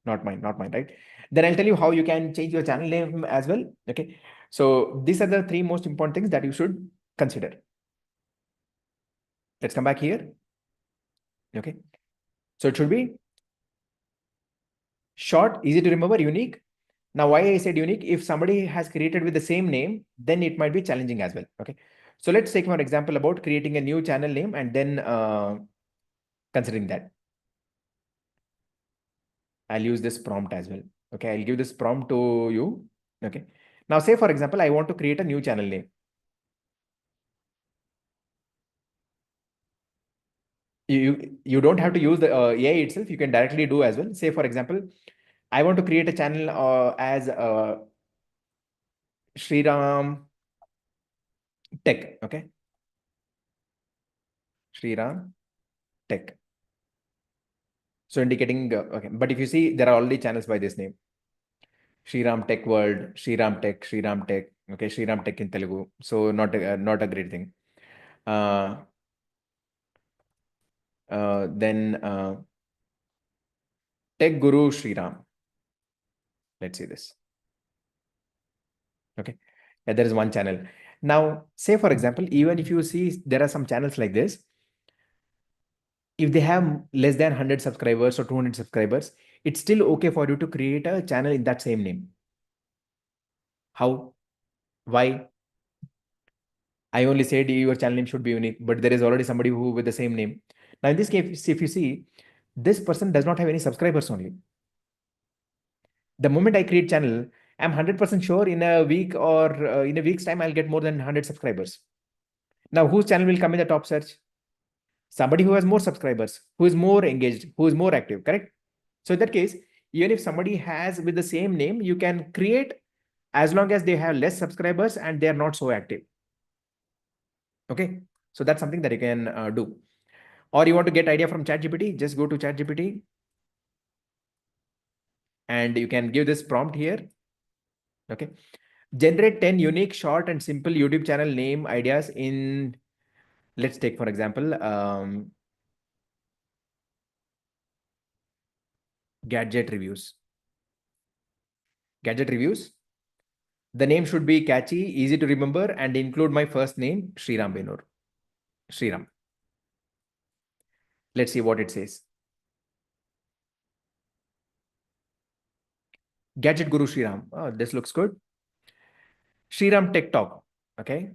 Not mine, not mine, right? Then I'll tell you how you can change your channel name as well. Okay. So these are the three most important things that you should consider. Let's come back here. Okay. So it should be short, easy to remember, unique. Now, why I said unique, if somebody has created with the same name, then it might be challenging as well. Okay. So let's take one example about creating a new channel name and then considering that. I'll use this prompt as well. Okay. I'll give this prompt to you. Okay. Now, say, for example, I want to create a new channel name. You don't have to use the AI itself. You can directly do as well. Say, for example, I want to create a channel as Sriram Tech. Okay. Sriram Tech. So indicating, okay. But if you see, there are already channels by this name. Sriram Tech World, Sriram Tech, Sriram Tech. Okay. Sriram Tech in Telugu. So not a great thing. Then Tech Guru Sriram. Let's see this. Okay. Yeah, there is one channel. Now, say for example, even if you see there are some channels like this, if they have less than 100 subscribers or 200 subscribers, it's still okay for you to create a channel in that same name. How? Why? I only said your channel name should be unique, but there is already somebody who with the same name. Now, in this case, if you see, this person does not have any subscribers only. The moment I create channel, I'm 100% sure in a week or in a week's time, I'll get more than 100 subscribers. Now, whose channel will come in the top search? Somebody who has more subscribers, who is more engaged, who is more active, correct? So in that case, even if somebody has with the same name, you can create as long as they have less subscribers and they are not so active. Okay. So that's something that you can do. Or you want to get idea from ChatGPT, just go to ChatGPT and you can give this prompt here. Okay. Generate 10 unique, short and simple YouTube channel name ideas in, let's take, for example, gadget reviews. Gadget reviews. The name should be catchy, easy to remember, and include my first name, Sriram Benur. Sriram. Let's see what it says. Gadget Guru Sriram. Oh, this looks good. Sriram Tech Talk. Okay.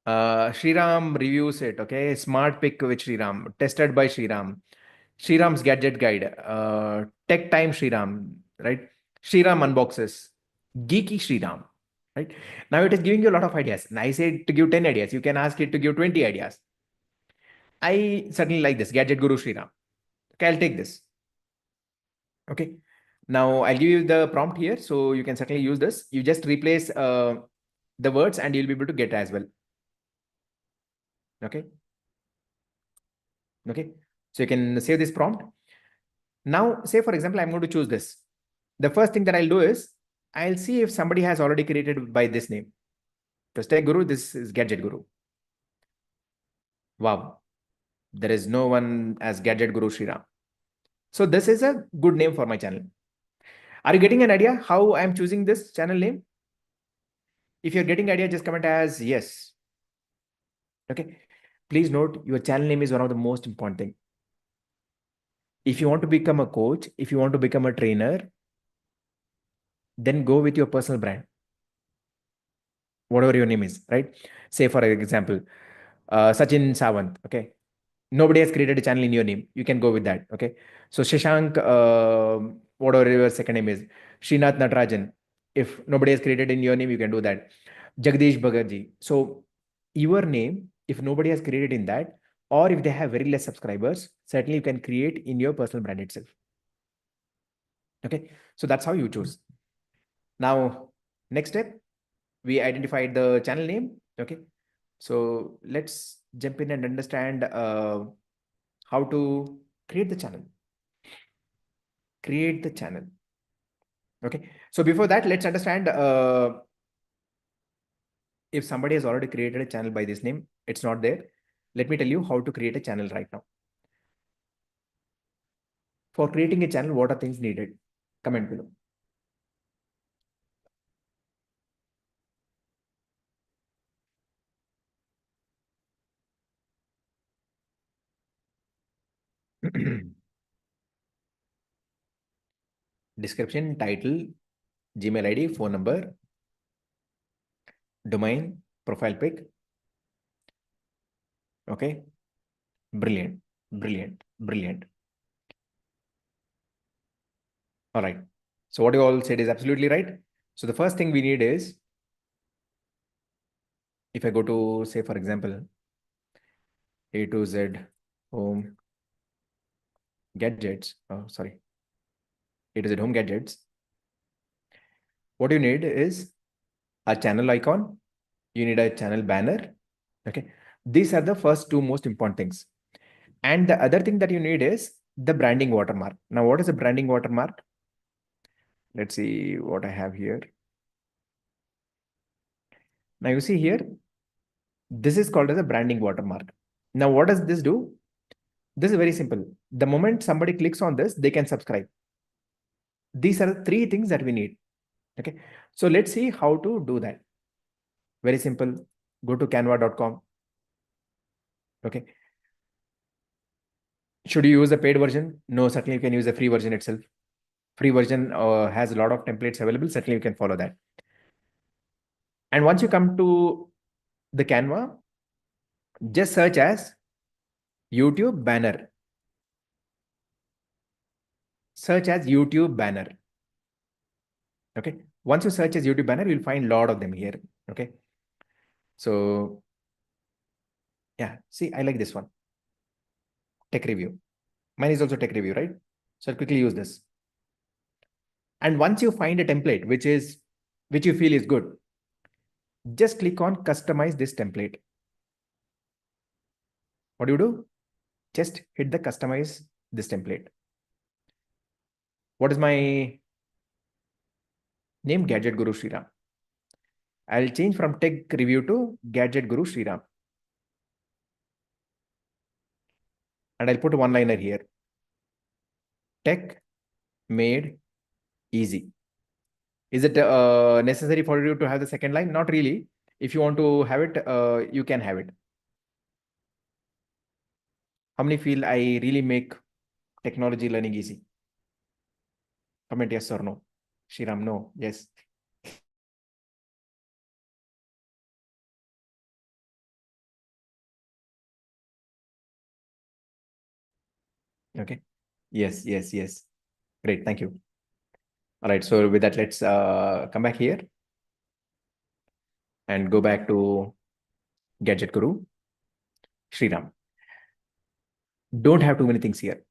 Sriram reviews it. Okay, smart pick with Sriram, tested by Sriram. Sriram's gadget guide. Tech time Sriram. Right. Sriram unboxes. Geeky Sriram. Right. Now it is giving you a lot of ideas. And I said to give 10 ideas. You can ask it to give 20 ideas. I certainly like this gadget guru Sriram. Okay, I'll take this. Okay. Now I'll give you the prompt here, so you can certainly use this. You just replace the words and you'll be able to get as well. Okay. Okay. So you can save this prompt. Now, say for example, I'm going to choose this. The first thing that I'll do is I'll see if somebody has already created by this name. So Tech Guru, this is Gadget Guru. Wow. There is no one as Gadget Guru Sriram. So this is a good name for my channel. Are you getting an idea how I'm choosing this channel name? If you're getting idea, just comment as yes. Okay. Please note your channel name is one of the most important thing. If you want to become a coach, if you want to become a trainer, then go with your personal brand. Whatever your name is, right? Say for example, Sachin Sawant. Okay. Nobody has created a channel in your name. You can go with that. Okay. So Shashank, whatever your second name is, Srinath Natarajan. If nobody has created in your name, you can do that. Jagdish Bhagatji. So your name, if nobody has created in that, or if they have very less subscribers, certainly you can create in your personal brand itself. Okay. So that's how you choose. Now, next step, we identified the channel name. Okay. So let's jump in and understand how to create the channel. Create the channel. Okay. So before that, let's understand if somebody has already created a channel by this name, it's not there. Let me tell you how to create a channel right now. For creating a channel, what are things needed? Comment below. Description, title, Gmail ID, phone number, domain, profile pic. Okay. Brilliant. Brilliant. Brilliant. All right. So what you all said is absolutely right. So the first thing we need is, if I go to, say, for example, A to Z home gadgets. Oh, sorry. A to Z home gadgets. What you need is a channel icon. You need a channel banner. Okay. These are the first two most important things. And the other thing that you need is the branding watermark. Now, what is a branding watermark? Let's see what I have here. Now you see here, this is called as a branding watermark. Now, what does this do? This is very simple. The moment somebody clicks on this, they can subscribe. These are the three things that we need. Okay. So let's see how to do that. Very simple. Go to canva.com. Okay. Should you use a paid version? No, certainly you can use a free version itself. Free version has a lot of templates available. Certainly you can follow that. And once you come to the Canva, just search as YouTube banner. Search as YouTube banner. Okay. Once you search as YouTube banner, you'll find a lot of them here. Okay. So yeah, see, I like this one. Tech review. Mine is also tech review, right? So I'll quickly use this. And once you find a template, which you feel is good, just click on customize this template. What do? Just hit the customize this template. What is my name? Gadget Guru Sriram. I'll change from tech review to Gadget Guru Sriram. And I'll put one liner here. Tech made easy. Is it necessary for you to have the second line? Not really. If you want to have it, you can have it. How many feel I really make technology learning easy? Comment yes or no. Sriram, no. Yes. Okay. Yes, yes, yes. Great. Thank you. All right. So with that, let's come back here and go back to Gadget Guru, Sriram. Don't have too many things here.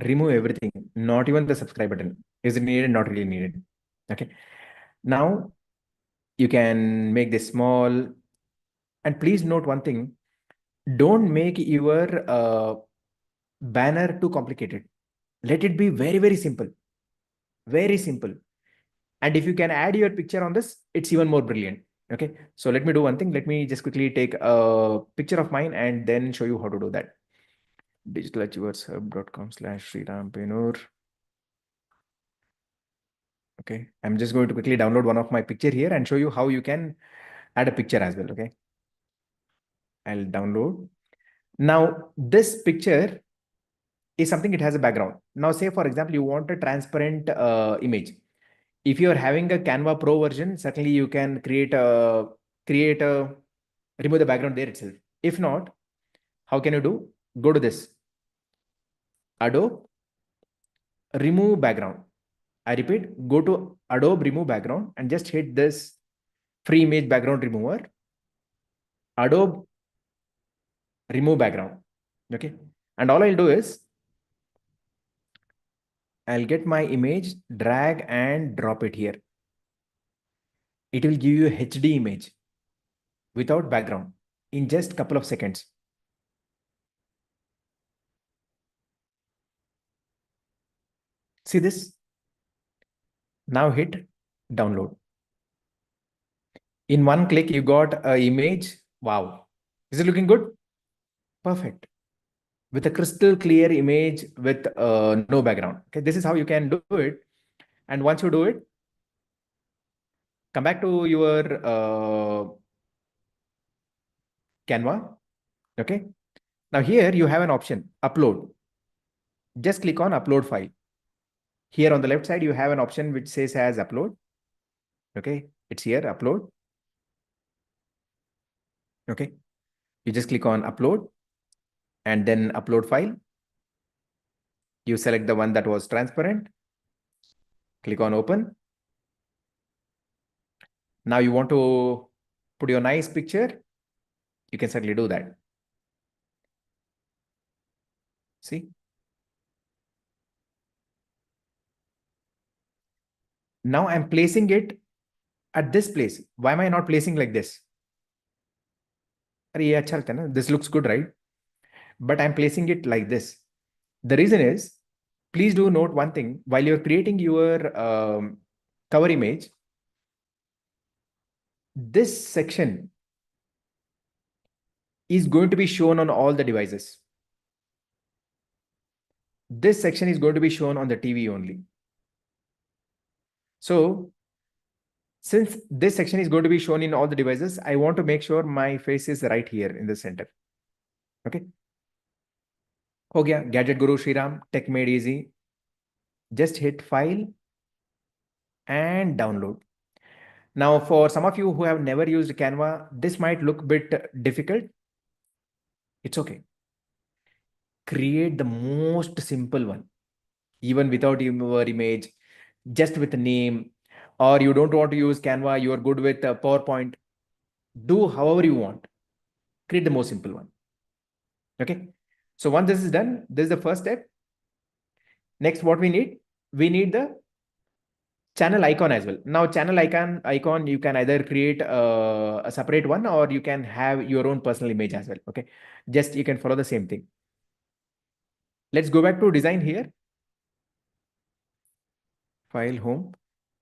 Remove everything, not even the subscribe button. Is it needed? Not really needed. Okay. Now you can make this small. And please note one thing. Don't make your banner too complicated. Let it be very, very simple. Very simple. And if you can add your picture on this, it's even more brilliant. Okay. So let me do one thing. Let me just quickly take a picture of mine and then show you how to do that. digitalachievers.com/Sriram Benur. Okay. I'm just going to quickly download one of my picture here and show you how you can add a picture as well. Okay. I'll download. Now, this picture is something, it has a background. Now, say, for example, you want a transparent image. If you're having a Canva Pro version, certainly you can remove the background there itself. If not, how can you do? Go to this Adobe, remove background. I repeat, go to Adobe, remove background, and just hit this free image background remover. Adobe, remove background. Okay. And all I'll do is I'll get my image, drag and drop it here. It will give you a HD image without background in just a couple of seconds. See this? Now hit download. In one click, you got an image. Wow. Is it looking good? Perfect. With a crystal clear image with no background. Okay, this is how you can do it. And once you do it, come back to your Canva. Okay. Now here you have an option, upload. Just click on upload file. Here on the left side, you have an option which says as upload. Okay. It's here, upload. Okay. You just click on upload and then upload file. You select the one that was transparent. Click on open. Now you want to put your nice picture. You can certainly do that. See? Now I'm placing it at this place. Why am I not placing like this? This looks good, right? But I'm placing it like this. The reason is, please do note one thing. While you're creating your cover image, this section is going to be shown on all the devices. This section is going to be shown on the TV only. So since this section is going to be shown in all the devices, I want to make sure my face is right here in the center. Okay. हो गया Gadget Guru Sriram, Tech Made Easy. Just hit file and download. Now, for some of you who have never used Canva, this might look a bit difficult. It's okay. Create the most simple one, even without your image, just with a name, or you don't want to use Canva, you are good with PowerPoint. Do however you want. Create the most simple one. Okay. So once this is done, this is the first step. Next, what we need? We need the channel icon as well. Now, channel icon, you can either create a separate one or you can have your own personal image as well. Okay. Just you can follow the same thing. Let's go back to design here. File, home.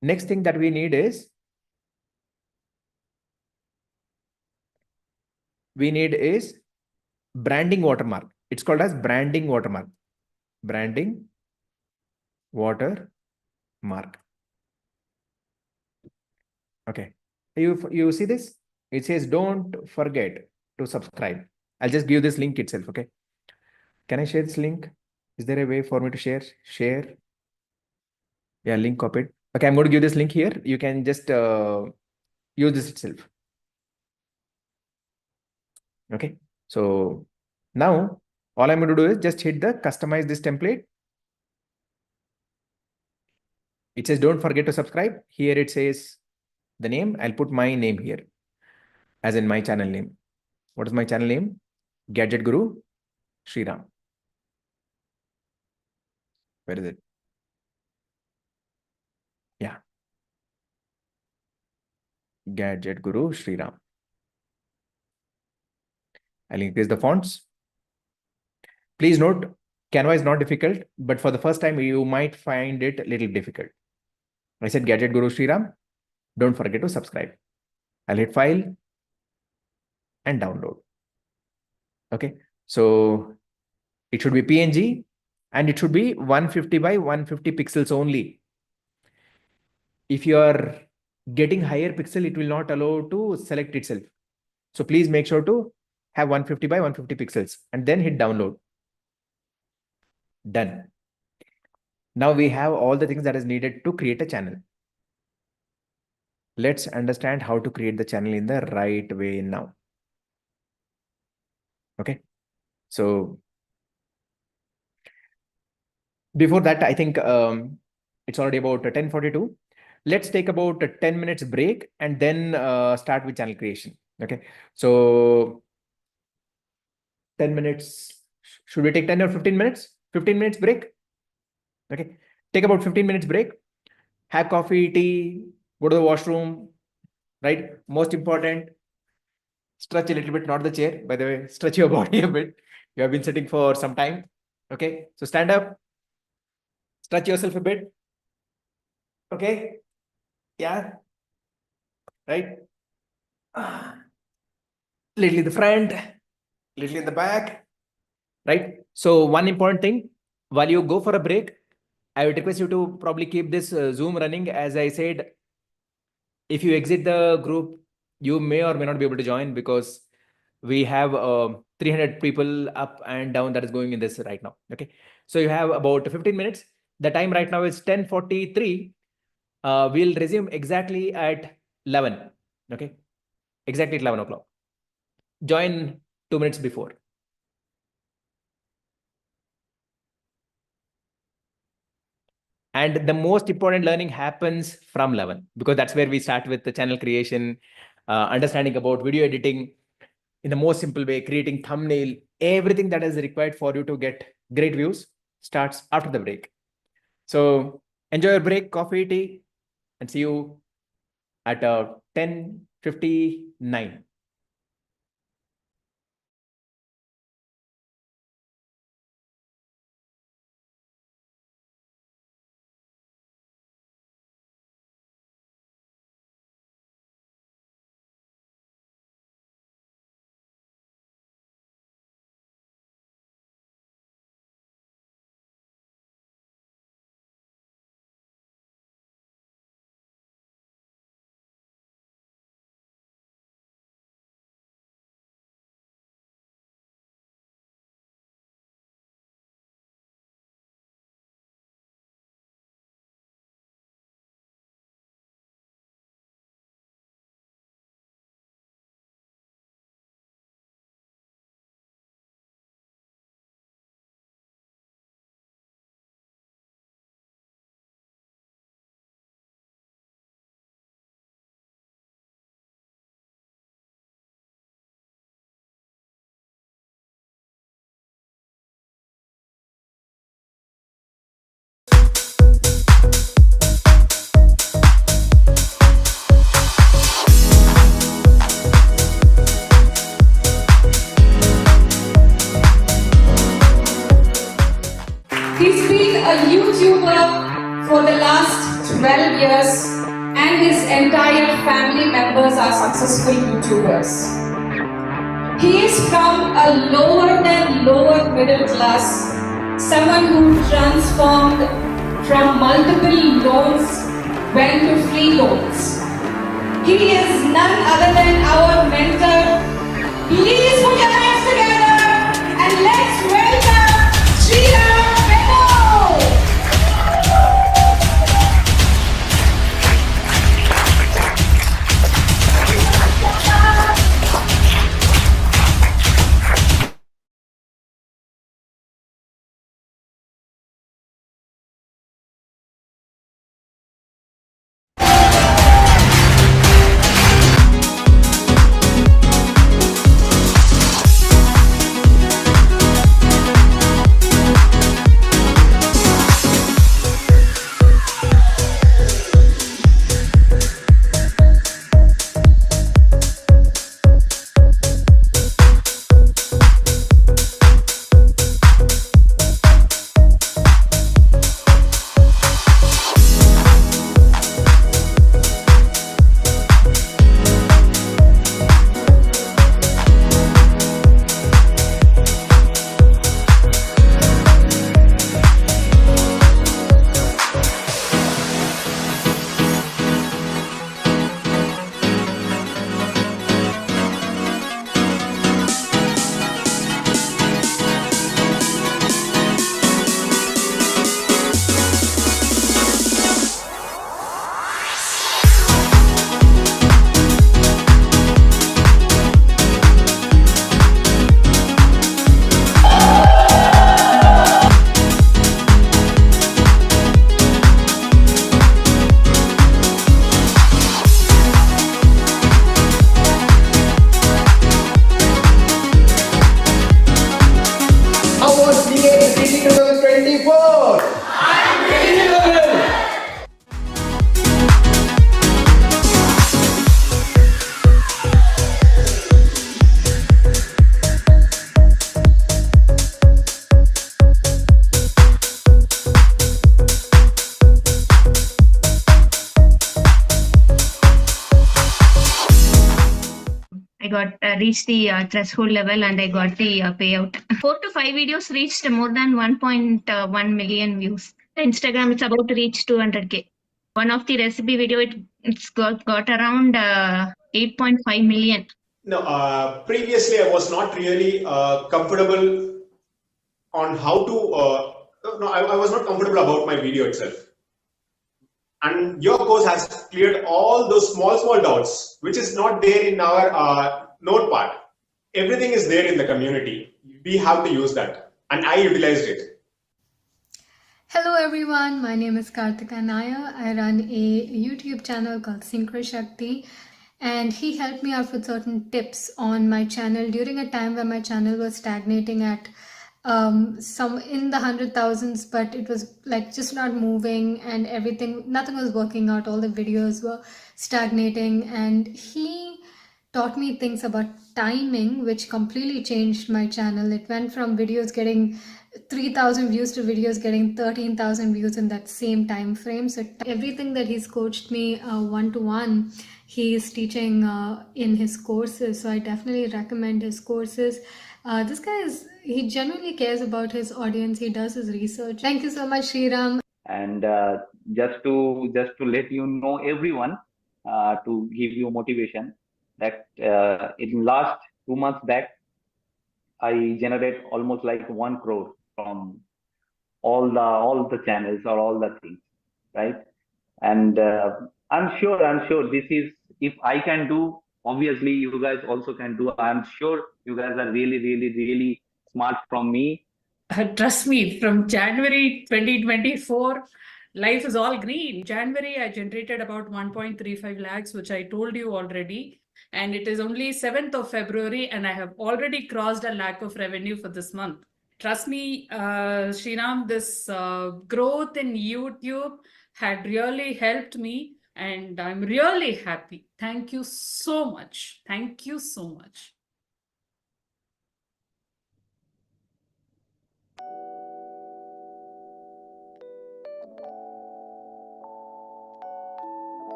Next thing that we need is branding watermark. It's called as branding watermark. Branding watermark. Okay. You see this? It says don't forget to subscribe. I'll just give this link itself. Okay. Can I share this link? Is there a way for me to share? Share. Yeah, link copied. Okay, I'm going to give this link here. You can just use this itself. Okay. So now All I'm going to do is just hit the customize this template. It says, don't forget to subscribe. Here it says the name. I'll put my name here as in my channel name. What is my channel name? Gadget Guru Sriram. Where is it? Yeah. Gadget Guru Sriram. I'll increase the fonts. Please note, Canva is not difficult, but for the first time, you might find it a little difficult. I said Gadget Guru Sriram. Don't forget to subscribe. I'll hit file and download. Okay. So it should be PNG and it should be 150 by 150 pixels only. If you are getting higher pixel, it will not allow to select itself. So please make sure to have 150 by 150 pixels and then hit download. Done. Now we have all the things that is needed to create a channel. Let's understand how to create the channel in the right way now. Okay. So before that, I think it's already about 10:42. Let's take about a 10 minutes break and then start with channel creation. Okay. So 10 minutes. Should we take 10 or 15 minutes? 15 minutes break. Okay. Take about 15 minutes break. Have coffee, tea, go to the washroom, right? Most important, stretch a little bit, not the chair. By the way, stretch your body a bit. You have been sitting for some time. Okay. So stand up, stretch yourself a bit. Okay. Yeah. Right. Little in the front, little in the back. Right. So one important thing, while you go for a break, I would request you to probably keep this Zoom running. As I said, if you exit the group, you may or may not be able to join because we have 300 people up and down that is going in this right now. Okay. So you have about 15 minutes. The time right now is 10:43. We'll resume exactly at 11. Okay. Exactly at 11 o'clock. Join 2 minutes before. And the most important learning happens from 11 because that's where we start with the channel creation, understanding about video editing in the most simple way, creating thumbnail, everything that is required for you to get great views starts after the break. So enjoy your break, coffee, tea, and see you at 10:59. He's been a YouTuber for the last 12 years and his entire family members are successful YouTubers. He is from a lower than lower middle class, someone who transformed from multiple loans went to free loans. He is none other than our mentor. Please put your hands together and let's welcome Sriram. got reached the threshold level and I got the payout. 4 to 5 videos reached more than 1.1 million views. Instagram, it's about to reach 200K. One of the recipe video, it's got around 8.5 million. No, previously I was not really comfortable on how to, no, I was not comfortable about my video itself. And your course has cleared all those small doubts, which is not there in our notepad. Everything is there in the community. We have to use that. And I utilized it. Hello everyone, my name is Kartika Naya. I run a YouTube channel called Synchro Shakti, and he helped me out with certain tips on my channel during a time where my channel was stagnating at some in the 100,000s, but it was like just not moving and everything, nothing was working out. All the videos were stagnating, and he taught me things about timing, which completely changed my channel. It went from videos getting 3,000 views to videos getting 13,000 views in that same time frame. So everything that he's coached me one-to-one, he's teaching in his courses. So I definitely recommend his courses. This guy he genuinely cares about his audience. He does his research. Thank you so much, Sriram. And just to let you know, everyone, to give you motivation, that in last 2 months back, I generate almost like 1 crore from all the channels or all the things, right? And I'm sure this is, if I can do, obviously you guys also can do. I'm sure you guys are really smart from me. Trust me, from January 2024, life is all green. January, I generated about 1.35 lakhs, which I told you already. And it is only 7th of February, and I have already crossed 1 lakh of revenue for this month. Trust me, Sriram, this growth in YouTube had really helped me, and I'm really happy. Thank you so much. Thank you so much.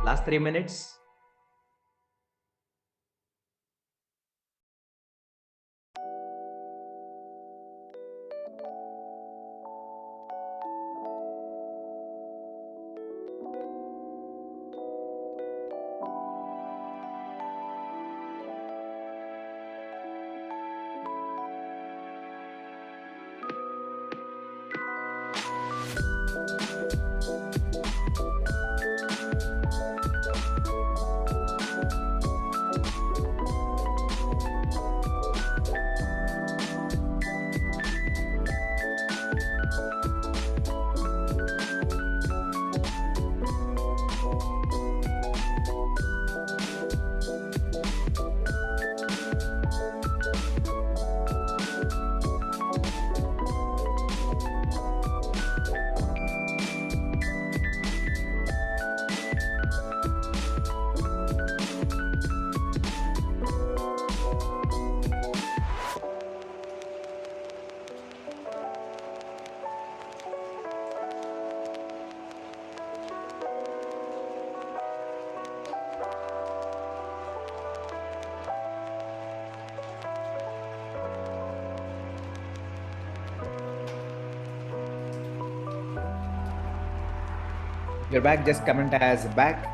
Last 3 minutes. You're back, just comment as back.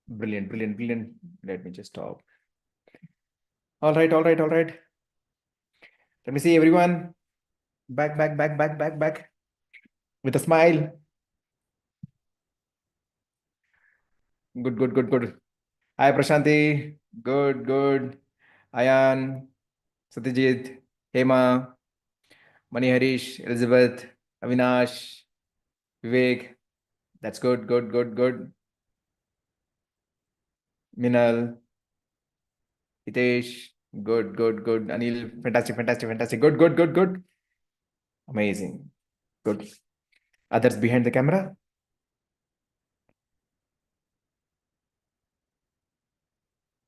Brilliant, brilliant, brilliant. Let me just stop. All right, all right, all right. Let me see everyone. Back, back, back, back, back, back. With a smile. Good, good, good, good. Hi, Prashanti. Good, good. Ayan, Satyajit, Hema, Mani Harish, Elizabeth, Avinash, Vivek. That's good, good, good, good. Minal, Hitesh, good, good, good. Anil, fantastic, fantastic, fantastic. Good, good, good, good. Amazing. Good. Others behind the camera?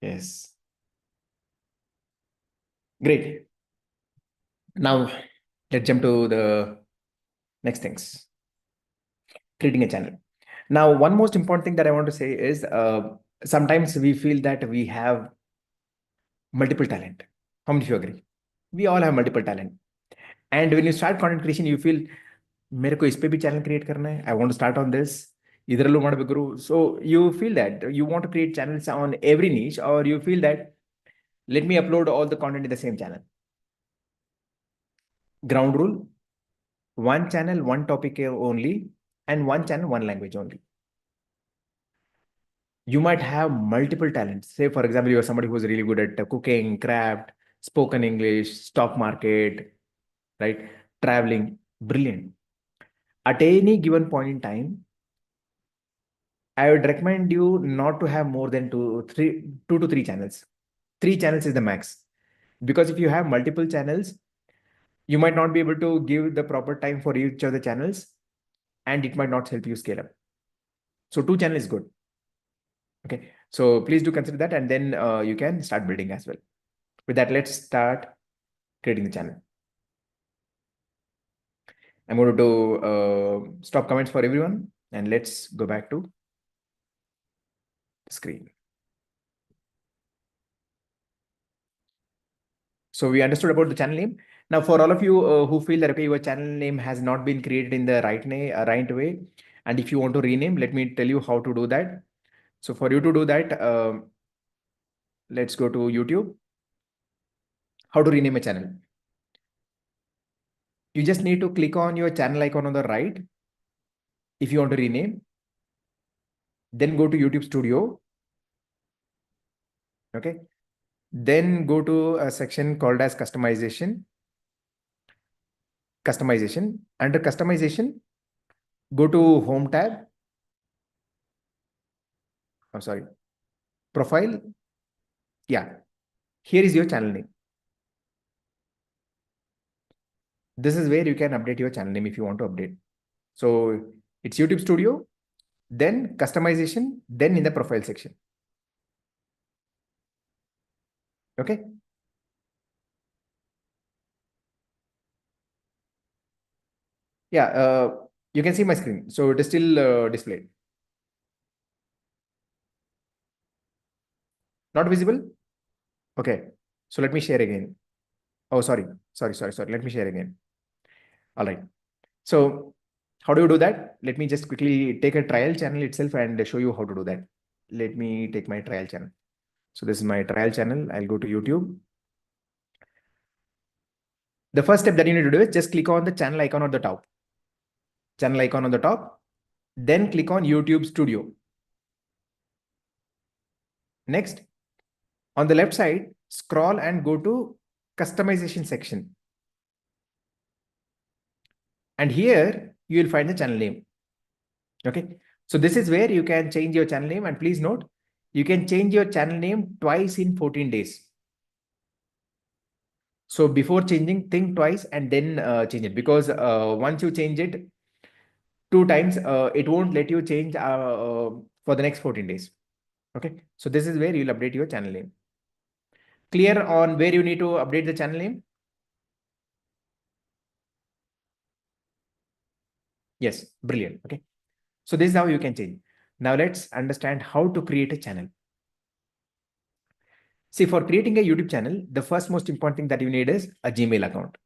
Yes. Great. Now let's jump to the next things. Creating a channel. Now, one most important thing that I want to say is sometimes we feel that we have multiple talent. How many of you agree? We all have multiple talent. And when you start content creation, you feel मेरे को इस पे भी channel create करना है. I want to start on this. ಇದರಲ್ಲೂ ಮಾಡಬೇಕು. So you feel that you want to create channels on every niche, or you feel that let me upload all the content in the same channel. Ground rule: one channel, one topic only, and one channel, one language only. You might have multiple talents. Say, for example, you are somebody who's really good at cooking, craft, spoken English, stock market, right? Traveling. Brilliant. At any given point in time, I would recommend you not to have more than two to three channels. 3 channels is the max. Because if you have multiple channels, you might not be able to give the proper time for each of the channels, and it might not help you scale up. So 2 channels is good. Okay. So please do consider that, and then you can start building as well. With that, let's start creating the channel. I'm going to do stop comments for everyone, and let's go back to the screen. So we understood about the channel name. Now, for all of you who feel that, okay, your channel name has not been created in the right way, and if you want to rename, let me tell you how to do that. So for you to do that, let's go to YouTube. How to rename a channel? You just need to click on your channel icon on the right. If you want to rename, then go to YouTube Studio. Okay. Then go to a section called as customization. Under customization, go to home tab. I'm sorry, profile. Yeah. Here is your channel name. This is where you can update your channel name if you want to update. So it's YouTube Studio, then customization, then in the profile section. Okay. Yeah, you can see my screen. So it is still displayed. Not visible? Okay. So let me share again. Oh, sorry. Let me share again. All right. So how do you do that? Let me just quickly take a trial channel itself and show you how to do that. Let me take my trial channel. So this is my trial channel. I'll go to YouTube. The first step that you need to do is just click on the channel icon on the top. Channel icon on the top. Then click on YouTube Studio. Next, on the left side, scroll and go to customization section. And here you will find the channel name. Okay. So this is where you can change your channel name. And please note, you can change your channel name twice in 14 days. So before changing, think twice and then change it, because once you change it 2 times, it won't let you change for the next 14 days. Okay. So this is where you'll update your channel name. Clear on where you need to update the channel name? Yes. Brilliant. Okay. So this is how you can change. Now let's understand how to create a channel. See, for creating a YouTube channel, the first most important thing that you need is a Gmail account.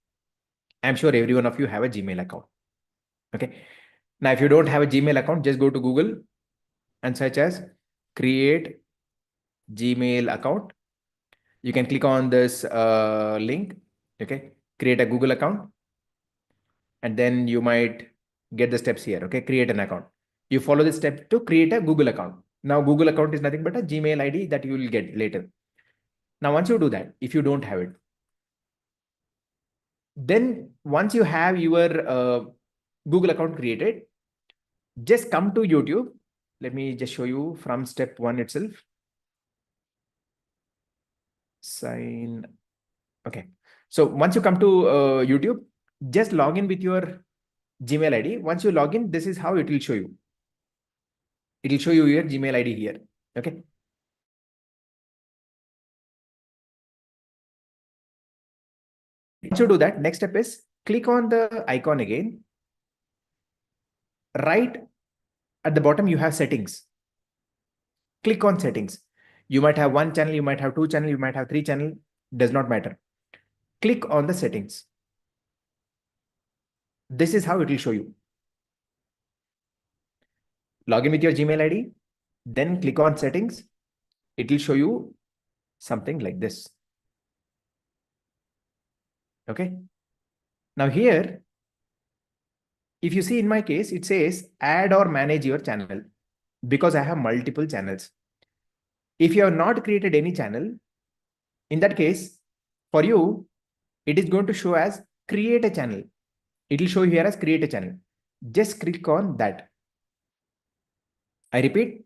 I'm sure every one of you have a Gmail account. Okay. Now, if you don't have a Gmail account, just go to Google and search as create Gmail account. You can click on this link. Okay. Create a Google account. And then you might get the steps here. Okay. Create an account. You follow this step to create a Google account. Now, Google account is nothing but a Gmail ID that you will get later. Now, once you do that, if you don't have it, then once you have your Google account created, just come to YouTube. Let me just show you from step 1 itself. Sign. Okay. So once you come to YouTube, just log in with your Gmail ID. Once you log in, this is how it will show you. It will show you your Gmail ID here. Okay. Once you do that, next step is click on the icon again. Right at the bottom, you have settings. Click on settings. You might have 1 channel, you might have 2 channel, you might have 3 channel, does not matter. Click on the settings. This is how it will show you. Log in with your Gmail ID, then click on settings. It will show you something like this. Okay. Now here, if you see in my case, it says add or manage your channel, because I have multiple channels. If you have not created any channel, in that case, for you, it is going to show as create a channel. It will show you here as create a channel. Just click on that. I repeat,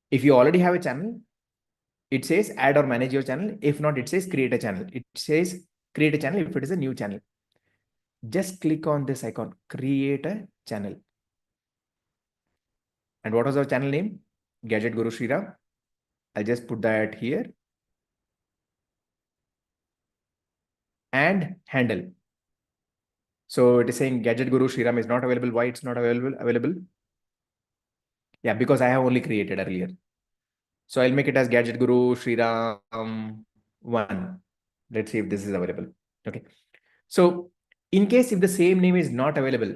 if you already have a channel, it says add or manage your channel. If not, it says create a channel. It says create a channel if it is a new channel. Just click on this icon, create a channel. And what was our channel name? Gadget Guru Sriram. I'll just put that here. And handle. So it is saying Gadget Guru Sriram is not available. Why it's not available? Yeah, because I have only created earlier. So I'll make it as Gadget Guru Sriram 1. Let's see if this is available. Okay. So in case if the same name is not available,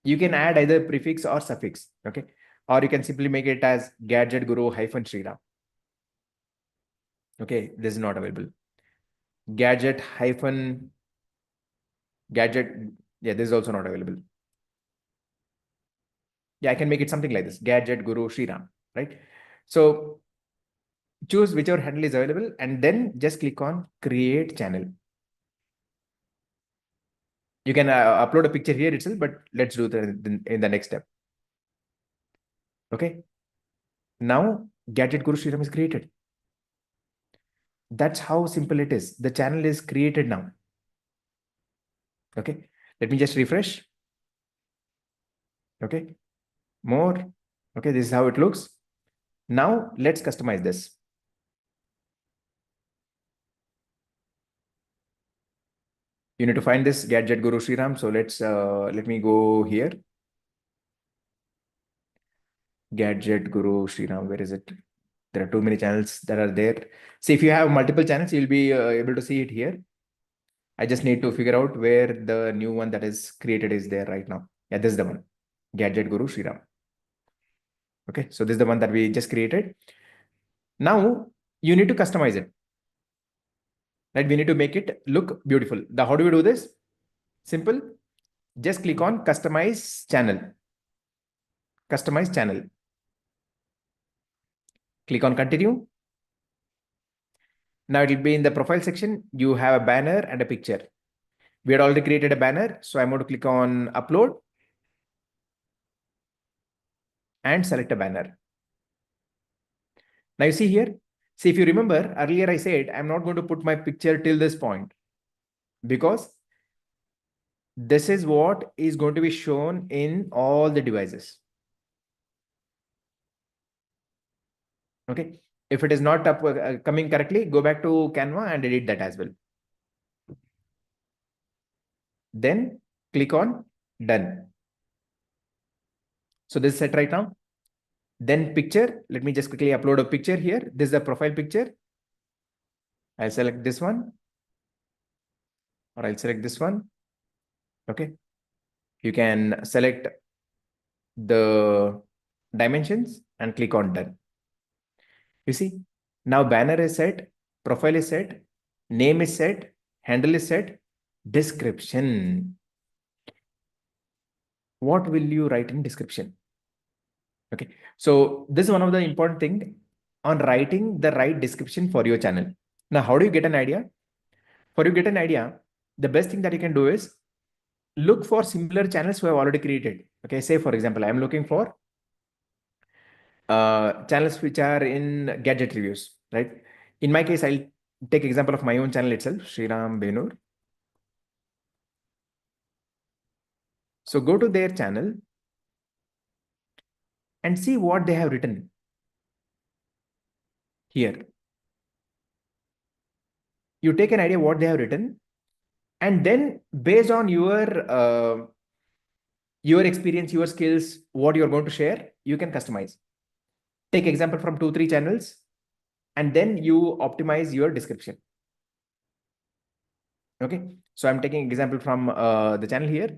you can add either prefix or suffix. Okay. Or you can simply make it as Gadget Guru -Sriram. Okay. This is not available. Gadget. Yeah, this is also not available. Yeah, I can make it something like this. Gadget Guru Sriram. Right. So choose whichever handle is available and then just click on create channel. You can upload a picture here itself, but let's do that in the next step. Okay. Now Gadget Guru Sriram is created. That's how simple it is. The channel is created now. Okay. Let me just refresh. Okay. More. Okay. This is how it looks. Now let's customize this. You need to find this Gadget Guru Sriram. So let me go here. Gadget Guru Sriram. Where is it? There are too many channels that are there. See, if you have multiple channels, you'll be able to see it here. I just need to figure out where the new one that is created is there right now. Yeah, this is the one. Gadget Guru Sriram. Okay, so this is the one that we just created. Now you need to customize it. Right? We need to make it look beautiful. How do we do this? Simple. Just click on customize channel. Customize channel. Click on continue. Now it will be in the profile section. You have a banner and a picture. We had already created a banner. So I'm going to click on upload and select a banner. Now you see here. See, if you remember earlier, I said I'm not going to put my picture till this point because this is what is going to be shown in all the devices. Okay. If it is not coming correctly, go back to Canva and edit that as well. Then click on done. So this is set right now. Then picture. Let me just quickly upload a picture here. This is the profile picture. I'll select this one. Or I'll select this one. Okay. You can select the dimensions and click on done. You see, now banner is set, profile is set, name is set, handle is set, description. What will you write in description? Okay, so this is one of the important thing on writing the right description for your channel. Now, how do you get an idea? For you get an idea, the best thing that you can do is look for similar channels who have already created. Okay, say for example, I'm looking for channels which are in gadget reviews, right? In my case, I'll take example of my own channel itself, Sriram Benur. So go to their channel and see what they have written here. You take an idea what they have written, and then based on your experience, your skills, what you're going to share, you can customize. Take example from 2-3 channels, and then you optimize your description. Okay, so I'm taking example from the channel here.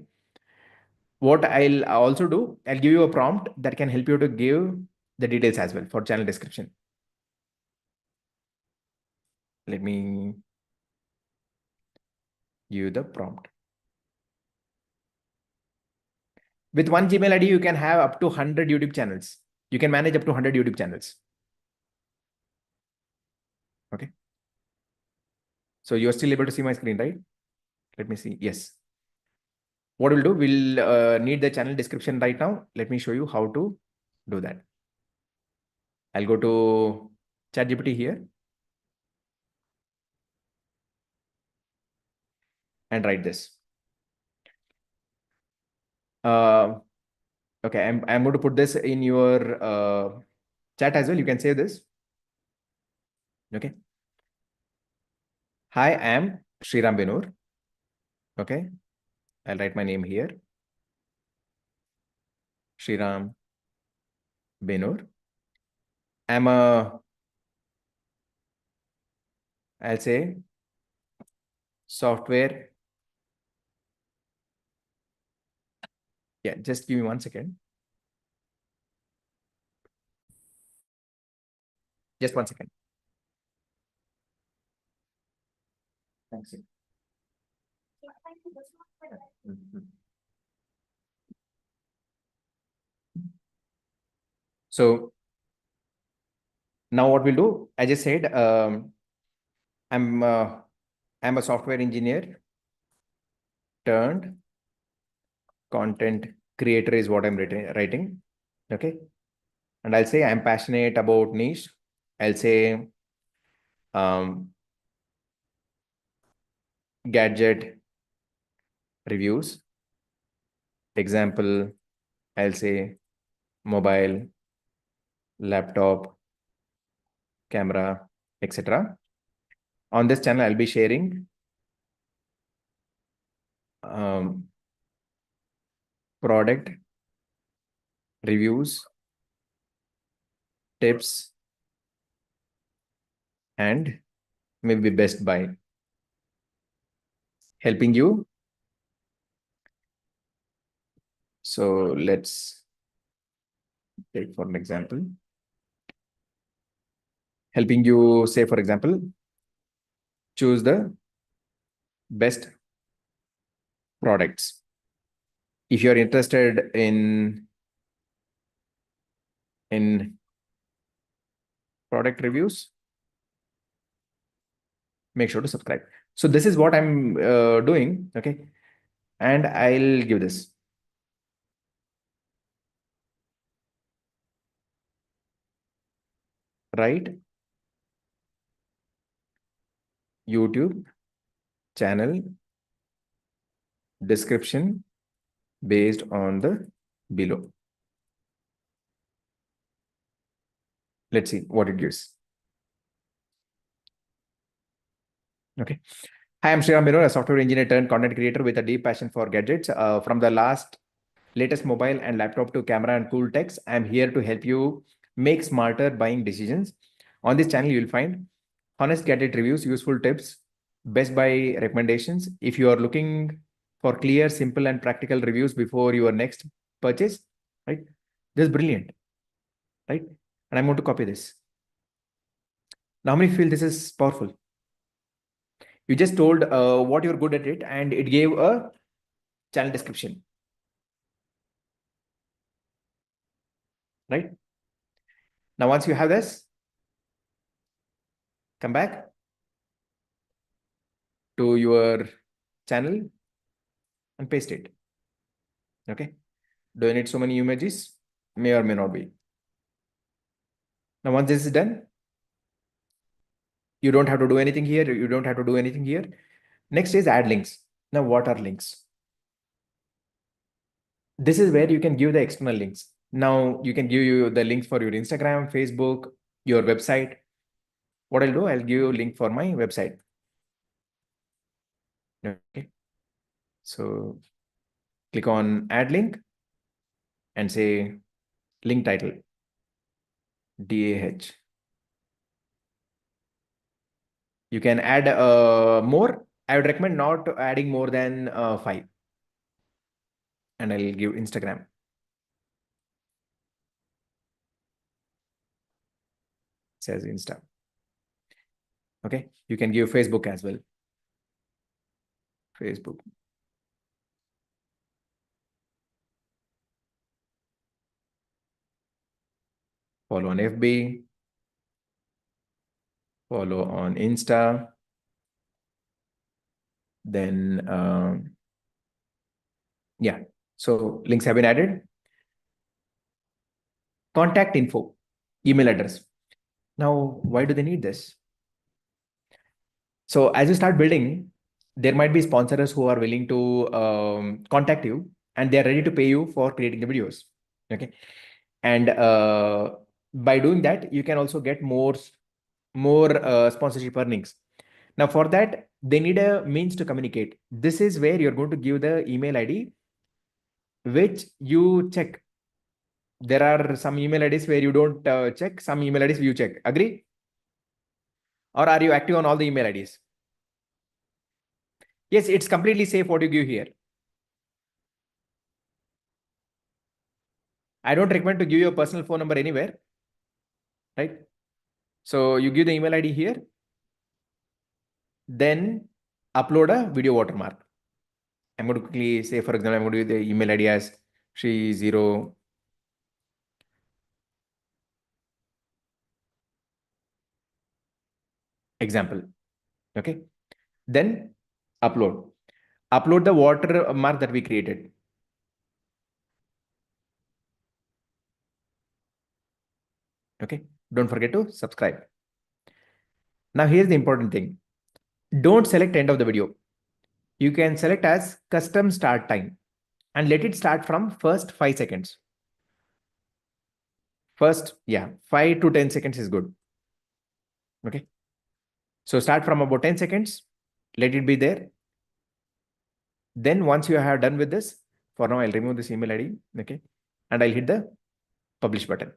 What I'll also do, I'll give you a prompt that can help you to give the details as well for channel description. Let me give you the prompt. With one Gmail ID, you can have up to 100 YouTube channels. You can manage up to 100 YouTube channels. Okay. So you're still able to see my screen, right? Let me see. Yes. What we'll do, we'll need the channel description right now. Let me show you how to do that. I'll go to ChatGPT here and write this. Okay, I'm going to put this in your chat as well. You can save this. Okay. Hi, I'm Sriram Benur. Okay. I'll write my name here. Sriram Benur. I'll say software. Yeah, just give me 1 second. Just 1 second. Thanks. So now what we'll do, I just said, I'm a software engineer turned content creator is what I'm writing. Okay. And I'll say I'm passionate about niche. I'll say gadget reviews. Example, I'll say mobile, laptop, camera, etc. On this channel, I'll be sharing product reviews, tips, and maybe best buy, helping you. So let's take for an example. Helping you, say, for example, choose the best products. If you're interested in product reviews, make sure to subscribe. So this is what I'm doing. Okay. And I'll give this. Right. YouTube channel description based on the below. Let's see what it gives. Okay. Hi, I'm Sriram Benur, a software engineer turned content creator with a deep passion for gadgets. From the latest mobile and laptop to camera and cool techs, I'm here to help you make smarter buying decisions. On this channel, you'll find honest gadget reviews, useful tips, best buy recommendations. If you are looking for clear, simple, and practical reviews before your next purchase, right? This is brilliant, right? And I'm going to copy this. Now, how many feel this is powerful? You just told what you're good at it, and it gave a channel description, right? Now, once you have this, come back to your channel and paste it. Okay. Do you need so many images? May or may not be. Now, once this is done, you don't have to do anything here. You don't have to do anything here. Next is add links. Now, what are links? This is where you can give the external links. Now, you can give you the links for your Instagram, Facebook, your website. What I'll do, I'll give you a link for my website. Okay. So click on add link and say link title, DAH. You can add more. I would recommend not adding more than 5. And I'll give Instagram. It says Insta. Okay. You can give Facebook as well. Facebook. Follow on FB. Follow on Insta. Then, yeah. So links have been added. Contact info, email address. Now, why do they need this? So as you start building, there might be sponsors who are willing to contact you, and they are ready to pay you for creating the videos. Okay. And by doing that, you can also get more sponsorship earnings. Now, for that, they need a means to communicate. This is where you're going to give the email ID, which you check. There are some email IDs where you don't check, some email IDs you check. Agree? Or are you active on all the email IDs? Yes, it's completely safe what you give here. I don't recommend to give your personal phone number anywhere, right? So you give the email ID here, then upload a video watermark. I'm going to quickly say, for example, I'm going to give the email ID as Sri0 example. Okay. Then upload the watermark that we created. Okay. Don't forget to subscribe. Now here's the important thing. Don't select end of the video. You can select as custom start time and let it start from first 5 seconds. First, yeah, 5 to 10 seconds is good. Okay. So start from about 10 seconds. Let it be there. Then once you have done with this, for now, I'll remove this email ID. Okay. And I'll hit the publish button.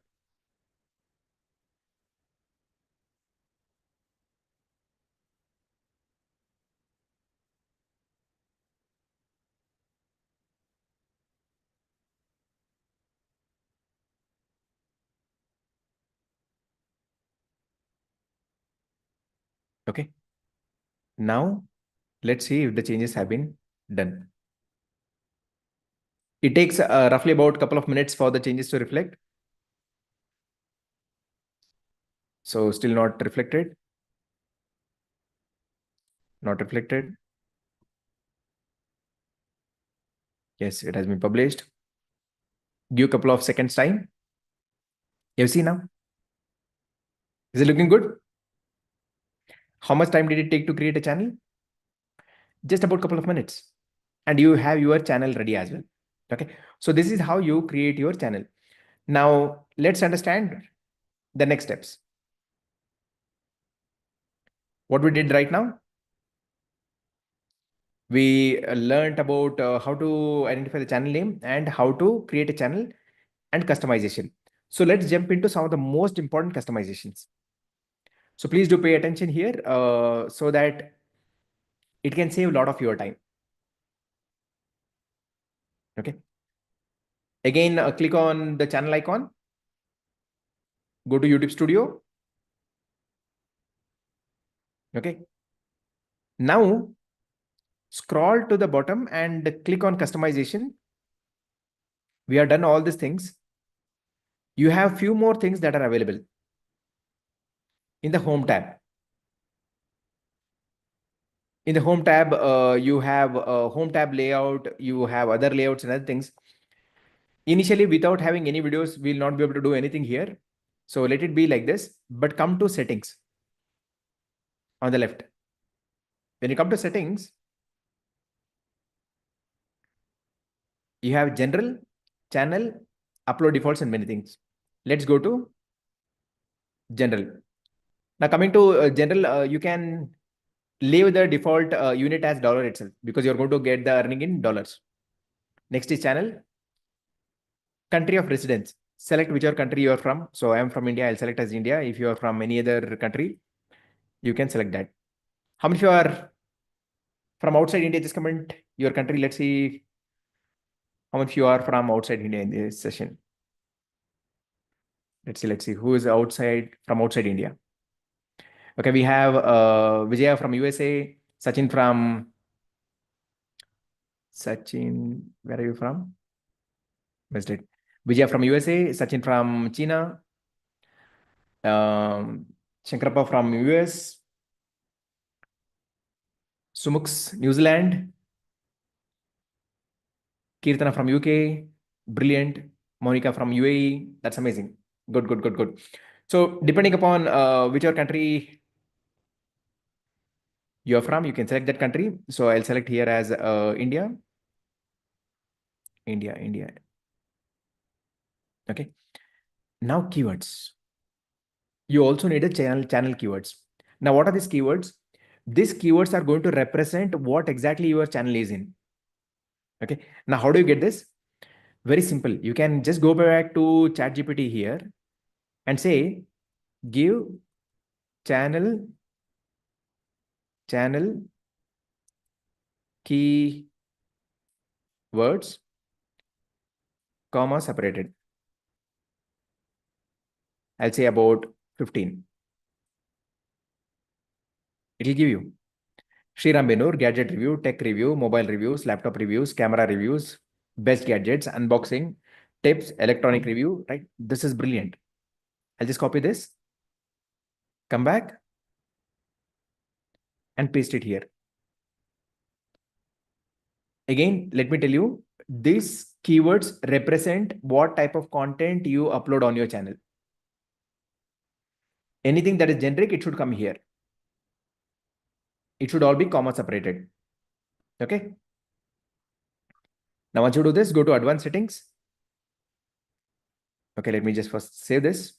Okay. Now let's see if the changes have been done. It takes roughly about a couple of minutes for the changes to reflect. So still not reflected. Not reflected. Yes, it has been published. Give a couple of seconds time. You see now? Is it looking good? How much time did it take to create a channel? Just about a couple of minutes. And you have your channel ready as well. Okay. So this is how you create your channel. Now let's understand the next steps. What we did right now, we learned about how to identify the channel name and how to create a channel and customization. So let's jump into some of the most important customizations. So please do pay attention here so that it can save a lot of your time. Okay. Again, click on the channel icon. Go to YouTube Studio. Okay. Now scroll to the bottom and click on customization. We have done all these things. You have few more things that are available in the home tab. In the home tab, you have a home tab layout, you have other layouts and other things. Initially, without having any videos, we'll not be able to do anything here. So let it be like this, but come to settings on the left. When you come to settings, you have general, channel, upload defaults and many things. Let's go to general. Now coming to general, you can leave the default unit as dollar itself because you're going to get the earning in dollars. Next is channel. Country of residence. Select whichever country you are from. So I am from India. I'll select as India. If you are from any other country, you can select that. How many of you are from outside India? Just comment your country. Let's see how much you are from outside India in this session. Let's see who is from outside India. Okay, we have Vijaya from USA, Sachin, where are you from? Missed it. Vijaya from USA, Sachin from China, Shankarappa from US, Sumux, New Zealand, Kirtana from UK, brilliant. Monica from UAE, that's amazing. Good. So depending upon whichever country you're from, you can select that country. So I'll select here as India. India. Okay. Now keywords. You also need a channel keywords. Now, what are these keywords? These keywords are going to represent what exactly your channel is in. Okay. Now, how do you get this? Very simple. You can just go back to ChatGPT here and say, give channel keywords, comma separated. I'll say about 15. It'll give you Sriram Benur, gadget review, tech review, mobile reviews, laptop reviews, camera reviews, best gadgets, unboxing, tips, electronic review, right? This is brilliant. I'll just copy this, come back and paste it here. Again, let me tell you, these keywords represent what type of content you upload on your channel. Anything that is generic, it should come here. It should all be comma separated. Okay. Now, once you do this, go to advanced settings. Okay, let me just first save this.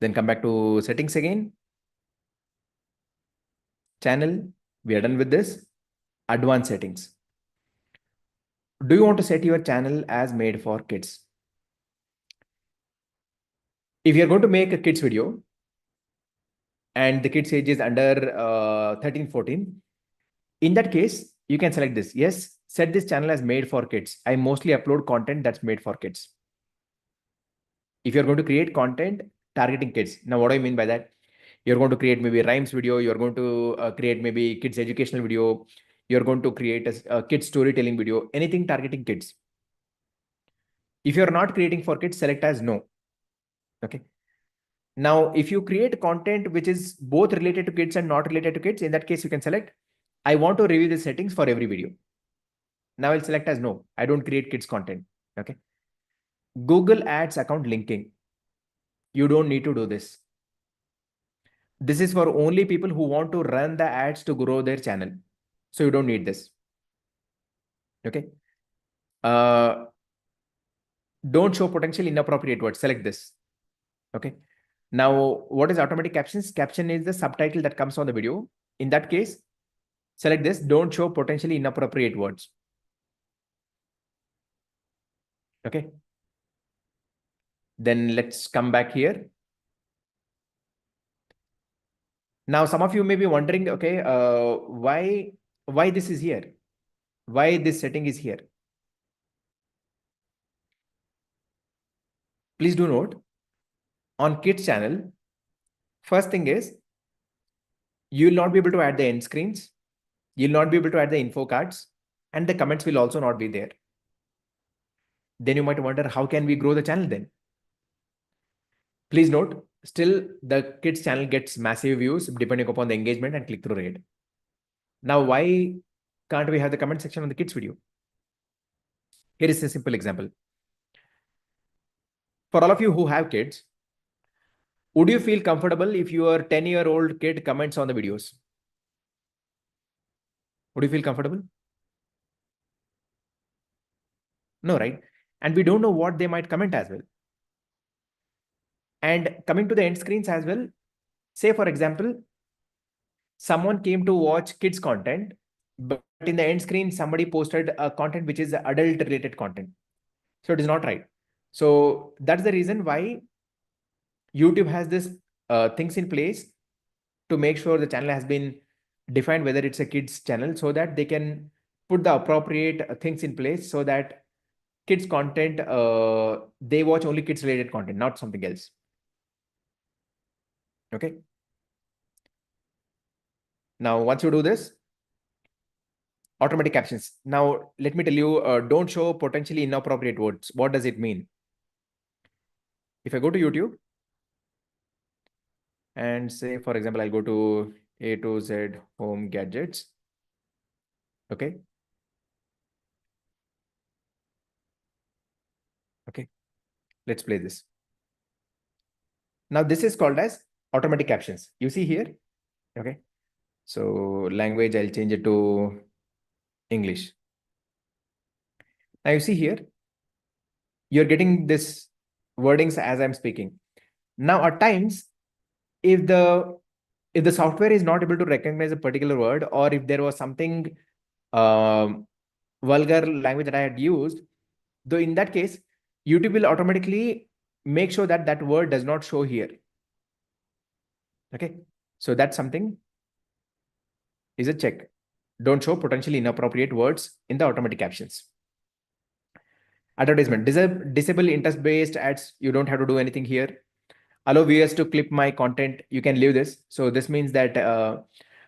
Then come back to settings again. Channel, we are done with this. Advanced settings. Do you want to set your channel as made for kids? If you're going to make a kids video and the kids age is under 13, 14, in that case, you can select this. Yes, set this channel as made for kids. I mostly upload content that's made for kids. If you're going to create content targeting kids, now what do I mean by that? You're going to create maybe rhymes video. You're going to create maybe kids educational video. You're going to create a kids storytelling video, anything targeting kids. If you're not creating for kids, select as no. Okay. Now, if you create content which is both related to kids and not related to kids, in that case, you can select, I want to review the settings for every video. Now I'll select as no, I don't create kids content. Okay. Google Ads account linking. You don't need to do this. This is for only people who want to run the ads to grow their channel. So you don't need this. Okay. Don't show potential inappropriate words. Select this. Okay. Now, what is automatic captions? Caption is the subtitle that comes on the video. In that case, select this. Don't show potentially inappropriate words. Okay. Then let's come back here. Now, some of you may be wondering, okay, why this is here? Why this setting is here? Please do note, on kids channel, first thing is, you will not be able to add the end screens. You'll not be able to add the info cards, and the comments will also not be there. Then you might wonder, how can we grow the channel then? Please note, still the kids channel gets massive views depending upon the engagement and click-through rate. Now, why can't we have the comment section on the kids video? Here is a simple example. For all of you who have kids, would you feel comfortable if your 10-year-old kid comments on the videos? Would you feel comfortable? No, right? And we don't know what they might comment as well. And coming to the end screens as well, say for example, someone came to watch kids content, but in the end screen, somebody posted a content which is adult related content. So it is not right. So that's the reason why YouTube has this things in place to make sure the channel has been defined whether it's a kids channel, so that they can put the appropriate things in place so that kids content, they watch only kids related content, not something else. Okay. Now, once you do this, automatic captions. Now, let me tell you, don't show potentially inappropriate words. What does it mean? If I go to YouTube and say, for example, I'll go to A to Z home gadgets. Okay. Okay. Let's play this. Now this is called as automatic captions. You see here, okay? So language, I'll change it to English. Now you see here, you're getting this wordings as I'm speaking. Now at times, if the software is not able to recognize a particular word, or if there was something vulgar language that I had used, though in that case, YouTube will automatically make sure that that word does not show here. Okay, so that's something is a check. Don't show potentially inappropriate words in the automatic captions. Advertisement, disable interest-based ads. You don't have to do anything here. Allow viewers to clip my content. You can leave this. So this means that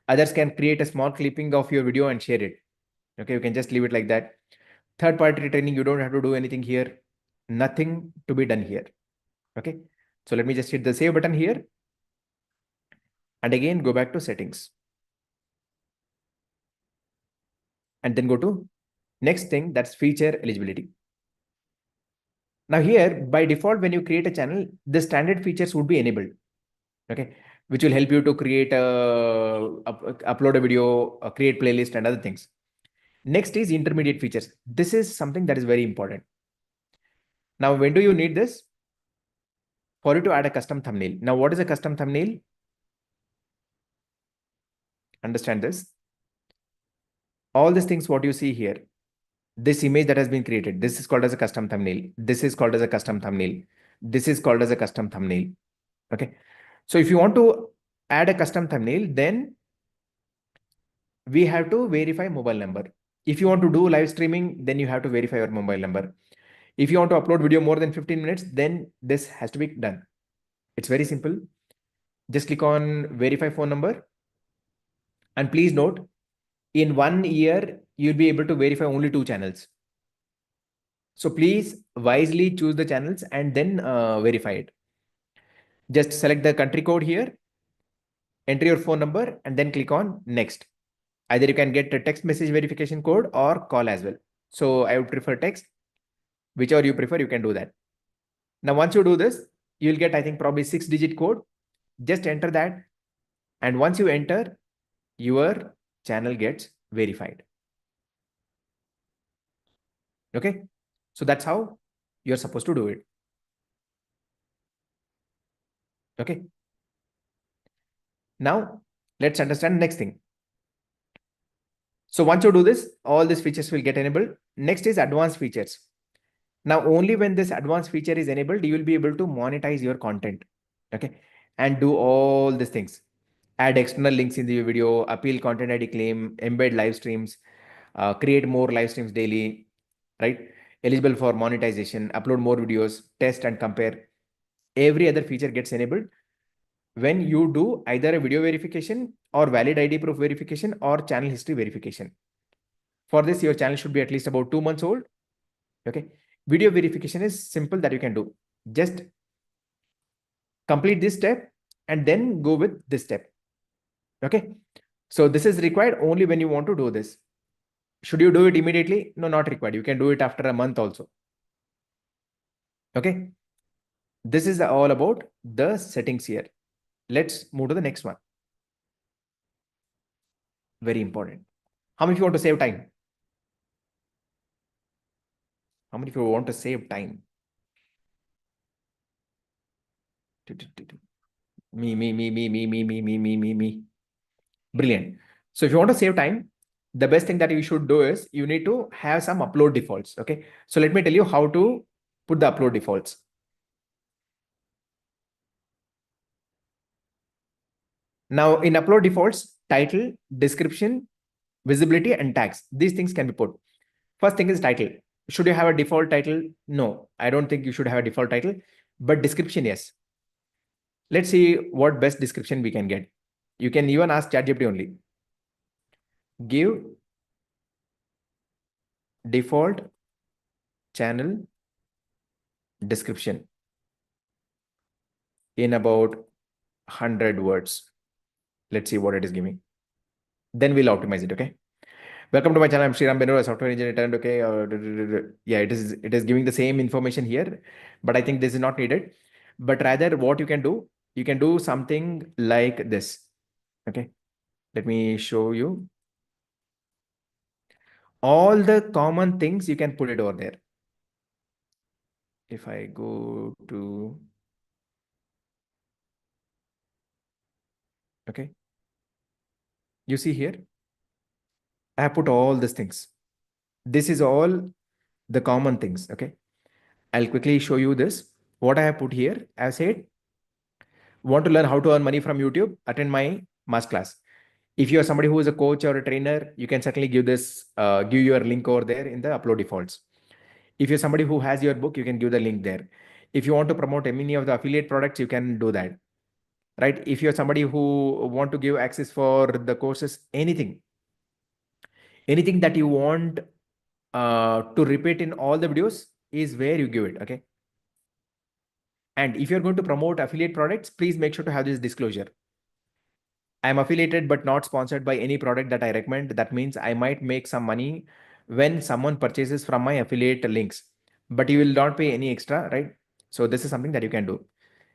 others can create a small clipping of your video and share it. Okay, you can just leave it like that. Third-party training, you don't have to do anything here. Nothing to be done here. Okay, so let me just hit the save button here. And again, go back to settings. And then go to next thing, that's feature eligibility. Now here, by default, when you create a channel, the standard features would be enabled, okay, which will help you to create upload a video, create playlist and other things. Next is intermediate features. This is something that is very important. Now, when do you need this? For you to add a custom thumbnail. Now, what is a custom thumbnail? Understand this. All these things, what you see here, this image that has been created, this is called as a custom thumbnail. This is called as a custom thumbnail. This is called as a custom thumbnail. Okay. So if you want to add a custom thumbnail, then we have to verify mobile number. If you want to do live streaming, then you have to verify your mobile number. If you want to upload video more than 15 minutes, then this has to be done. It's very simple. Just click on verify phone number. And please note, in 1 year, you'll be able to verify only 2 channels. So please wisely choose the channels and then verify it. Just select the country code here, enter your phone number, and then click on next. Either you can get a text message verification code or call as well. So I would prefer text. Whichever you prefer, you can do that. Now, once you do this, you'll get, I think, probably 6-digit code. Just enter that. And once you enter, your channel gets verified. Okay. So that's how you're supposed to do it. Okay. Now, let's understand next thing. So once you do this, all these features will get enabled. Next is advanced features. Now, only when this advanced feature is enabled, you will be able to monetize your content. Okay. And do all these things. Add external links in the video, appeal content ID claim, embed live streams, create more live streams daily, right? Eligible for monetization, upload more videos, test and compare. Every other feature gets enabled when you do either a video verification or valid ID proof verification or channel history verification. For this, your channel should be at least about 2 months old. Okay. Video verification is simple that you can do. Just complete this step and then go with this step. Okay. So this is required only when you want to do this. Should you do it immediately? No, not required. You can do it after a month also. Okay. This is all about the settings here. Let's move to the next one. Very important. How many of you want to save time? How many of you want to save time? Me. Brilliant. So if you want to save time, the best thing that you should do is you need to have some upload defaults. Okay. So let me tell you how to put the upload defaults. Now in upload defaults, title, description, visibility, and tags. These things can be put. First thing is title. Should you have a default title? No, I don't think you should have a default title, but description, yes. Let's see what best description we can get. You can even ask ChatGPT only. Give default channel description in about 100 words. Let's see what it is giving. Then we'll optimize it. Okay. Welcome to my channel. I'm Sriram, Benur, a software engineer talent. Okay. Yeah, it is giving the same information here, but I think this is not needed. but rather what you can do something like this. Okay, let me show you. All the common things you can put it over there. If I go to, okay, you see here, I have put all these things. This is all the common things. Okay, I'll quickly show you this. What I have put here, I've said, want to learn how to earn money from YouTube, attend my masterclass. If you are somebody who is a coach or a trainer, you can certainly give your link over there in the upload defaults. If you're somebody who has your book, you can give the link there. If you want to promote any of the affiliate products, you can do that, right? If you're somebody who want to give access for the courses, anything that you want to repeat in all the videos is where you give it. Okay. And if you're going to promote affiliate products, please make sure to have this disclosure. I'm affiliated but not sponsored by any product that I recommend. That means I might make some money when someone purchases from my affiliate links, but you will not pay any extra, right? So this is something that you can do.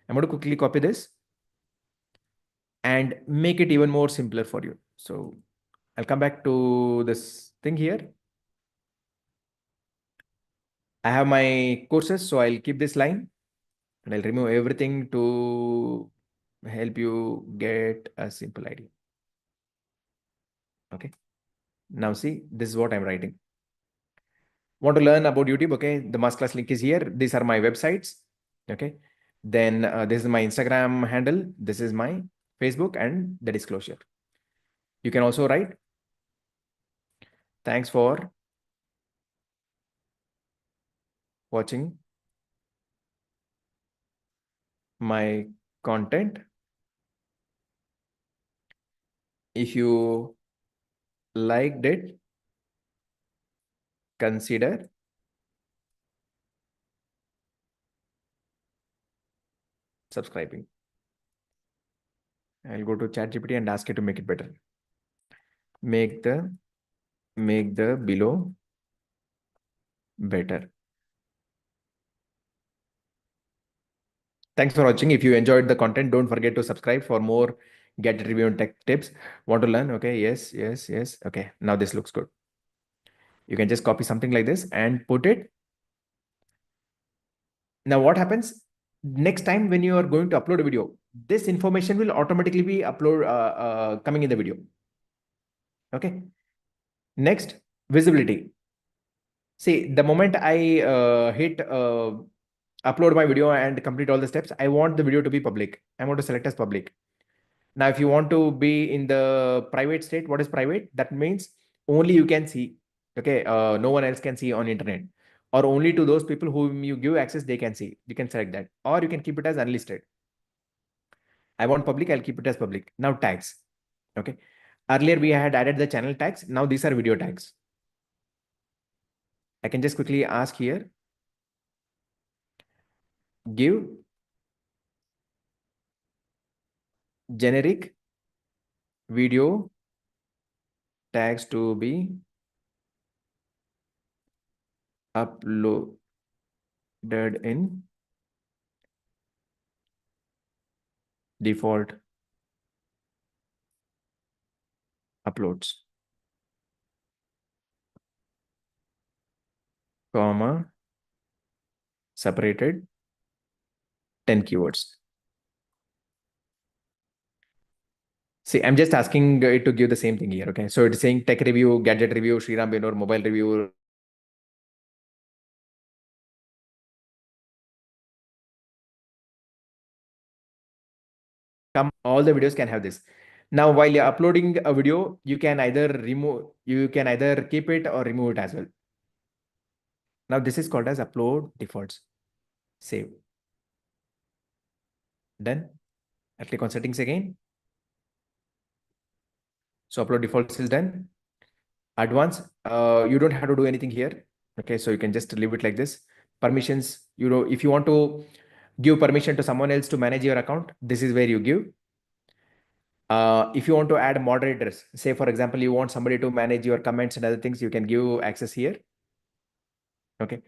I'm going to quickly copy this and make it even more simpler for you. So I'll come back to this thing here. I have my courses, so I'll keep this line and I'll remove everything to help you get a simple idea. Okay. Now see, this is what I'm writing. Want to learn about YouTube? Okay. The masterclass link is here. These are my websites. Okay. Then this is my Instagram handle. This is my Facebook and the disclosure. You can also write, thanks for watching my content. If you liked it, consider subscribing. I'll go to ChatGPT and ask it to make it better. Make the below better. Thanks for watching. If you enjoyed the content, don't forget to subscribe for more gadget review and tech tips. Want to learn? Okay. Yes. Okay. Now this looks good. You can just copy something like this and put it. Now what happens next time when you are going to upload a video, this information will automatically be coming in the video. Okay. Next, visibility. See, the moment I hit upload my video and complete all the steps, I want the video to be public. I want to select as public. Now, if you want to be in the private state, what is private? That means only you can see. Okay, no one else can see on internet, or only to those people whom you give access, they can see. You can select that, or you can keep it as unlisted. I want public, I'll keep it as public. Now tags. Okay. Earlier we had added the channel tags. Now these are video tags. I can just quickly ask here, give generic video tags to be uploaded in default uploads, comma, separated 10 keywords. See, I'm just asking it to give the same thing here. Okay. So it's saying tech review, gadget review, Sriram, Benur, mobile review. All the videos can have this. Now, while you're uploading a video, you can either keep it or remove it as well. Now, this is called as upload defaults. Save. Done. I click on settings again. So upload defaults is done. Advanced, you don't have to do anything here. Okay, so you can just leave it like this. Permissions, if you want to give permission to someone else to manage your account, this is where you give. If you want to add moderators, say for example, you want somebody to manage your comments and other things, you can give access here. Okay.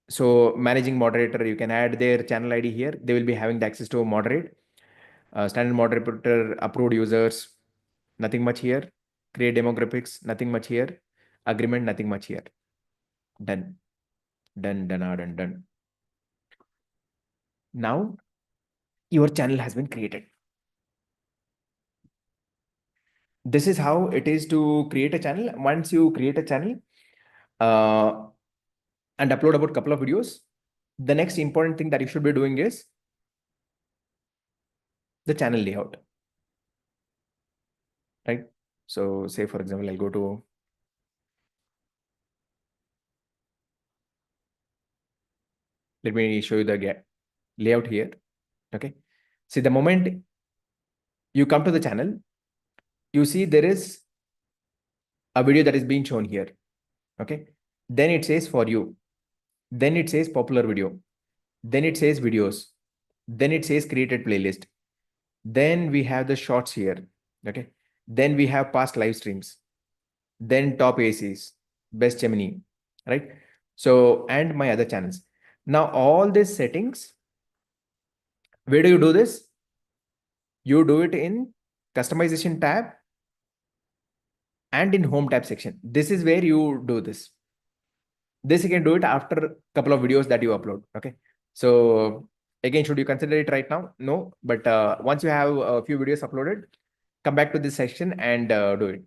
So managing moderator, you can add their channel ID here. They will be having the access to moderate. Standard moderator, approved users, nothing much here. Create demographics, nothing much here. Agreement, nothing much here. Done. Done, done, done, done. Now your channel has been created. This is how it is to create a channel. Once you create a channel and upload about a couple of videos, the next important thing that you should be doing is the channel layout, right? So say, for example, I'll go to, let me show you the layout here. Okay. See, the moment you come to the channel, you see there is a video that is being shown here. Okay. Then it says for you. Then it says popular video. Then it says videos. Then it says created playlist. Then we have the shorts here. Okay. Then we have past live streams. Then top ACs, best Gemini, right? So, and my other channels. Now, all these settings, where do you do this? You do it in customization tab and in home tab section. This is where you do this. This you can do it after a couple of videos that you upload. Okay. So again, should you consider it right now? No, but once you have a few videos uploaded, come back to this section and do it.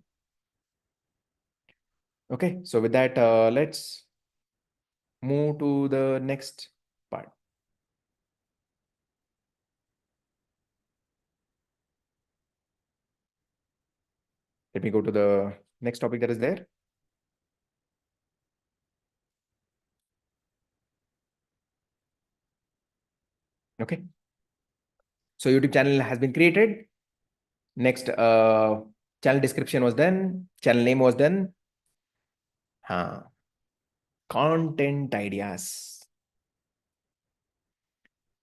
Okay. So with that, let's move to the next part. Let me go to the next topic that is there. Okay. So YouTube channel has been created. Next, channel description was done. Channel name was done. Content ideas.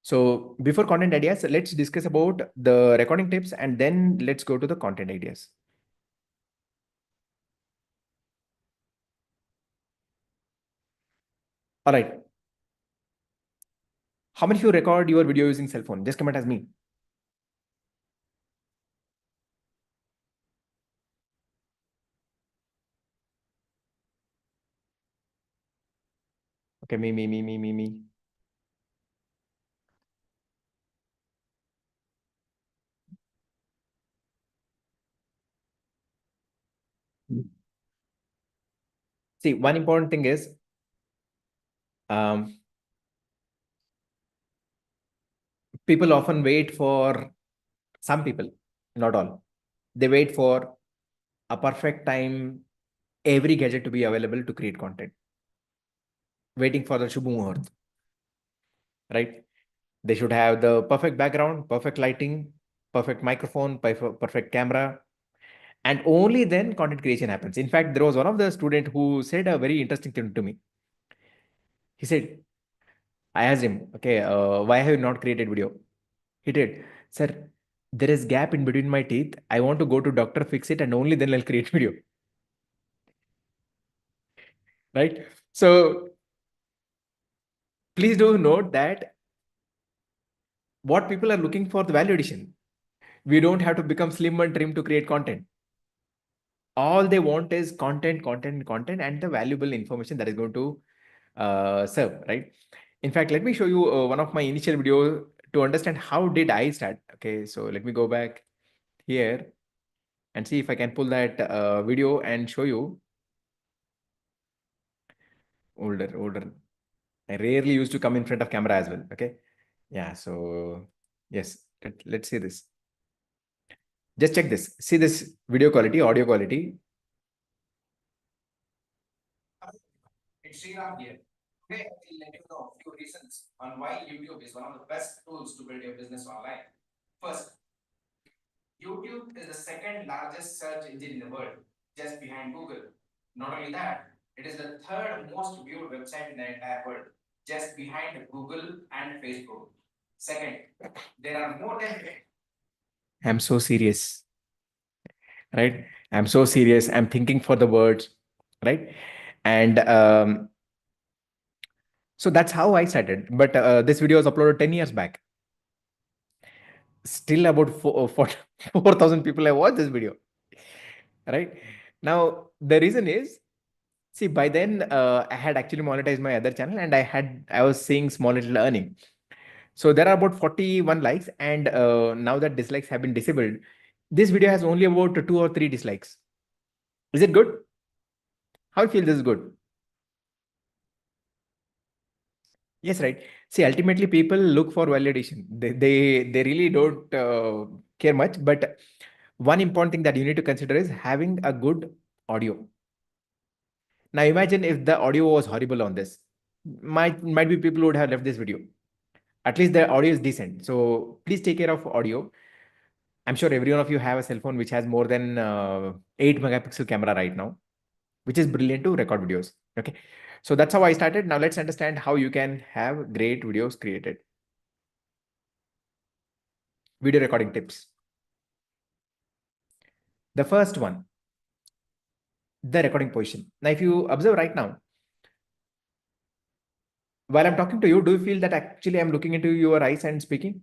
So before content ideas, let's discuss about the recording tips and then let's go to the content ideas. All right. How many of you record your video using cell phone? Just comment as me. Okay, me. See, one important thing is people often wait for, some people, not all, they wait for a perfect time, every gadget to be available to create content, waiting for the Shubh Muhurt, right? They should have the perfect background, perfect lighting, perfect microphone, perfect camera, and only then content creation happens. In fact, there was one of the student who said a very interesting thing to me. He said, I asked him, okay, why have you not created video? He did, sir, there is gap in between my teeth. I want to go to doctor, fix it, and only then I'll create video. Right? So please do note that what people are looking for the value addition. We don't have to become slim and trim to create content. All they want is content, and the valuable information that is going to serve, right? In fact, let me show you one of my initial video to understand how did I start. Okay, so let me go back here and see if I can pull that video and show you. Older. I rarely used to come in front of camera as well. Okay. Yeah. So yes, let's see this. Just check this. See this video quality, audio quality. It's Sriram here. Today, I will let you know a few reasons on why YouTube is one of the best tools to build your business online. First, YouTube is the second largest search engine in the world, just behind Google. Not only that, it is the third most viewed website in the entire world, just behind Google and Facebook. Second, there are more than... I'm so serious, right? I'm so serious. I'm thinking for the words, right? And So that's how I started. But this video was uploaded 10 years back. Still about 4,000 people have watched this video. Right? Now, the reason is, see, by then I had actually monetized my other channel and I was seeing small little earning. So there are about 41 likes, and now that dislikes have been disabled, this video has only about 2 or 3 dislikes. Is it good? How do you feel this is good? Yes, right. See, ultimately, people look for validation. They really don't care much. But one important thing that you need to consider is having a good audio. Now, imagine if the audio was horrible on this. Might be people would have left this video. At least the audio is decent. So please take care of audio. I'm sure every one of you have a cell phone which has more than 8 megapixel camera right now, which is brilliant to record videos. Okay. So that's how I started. Now let's understand how you can have great videos created. Video recording tips. The first one, the recording position. Now, if you observe right now, while I'm talking to you, do you feel that actually I'm looking into your eyes and speaking?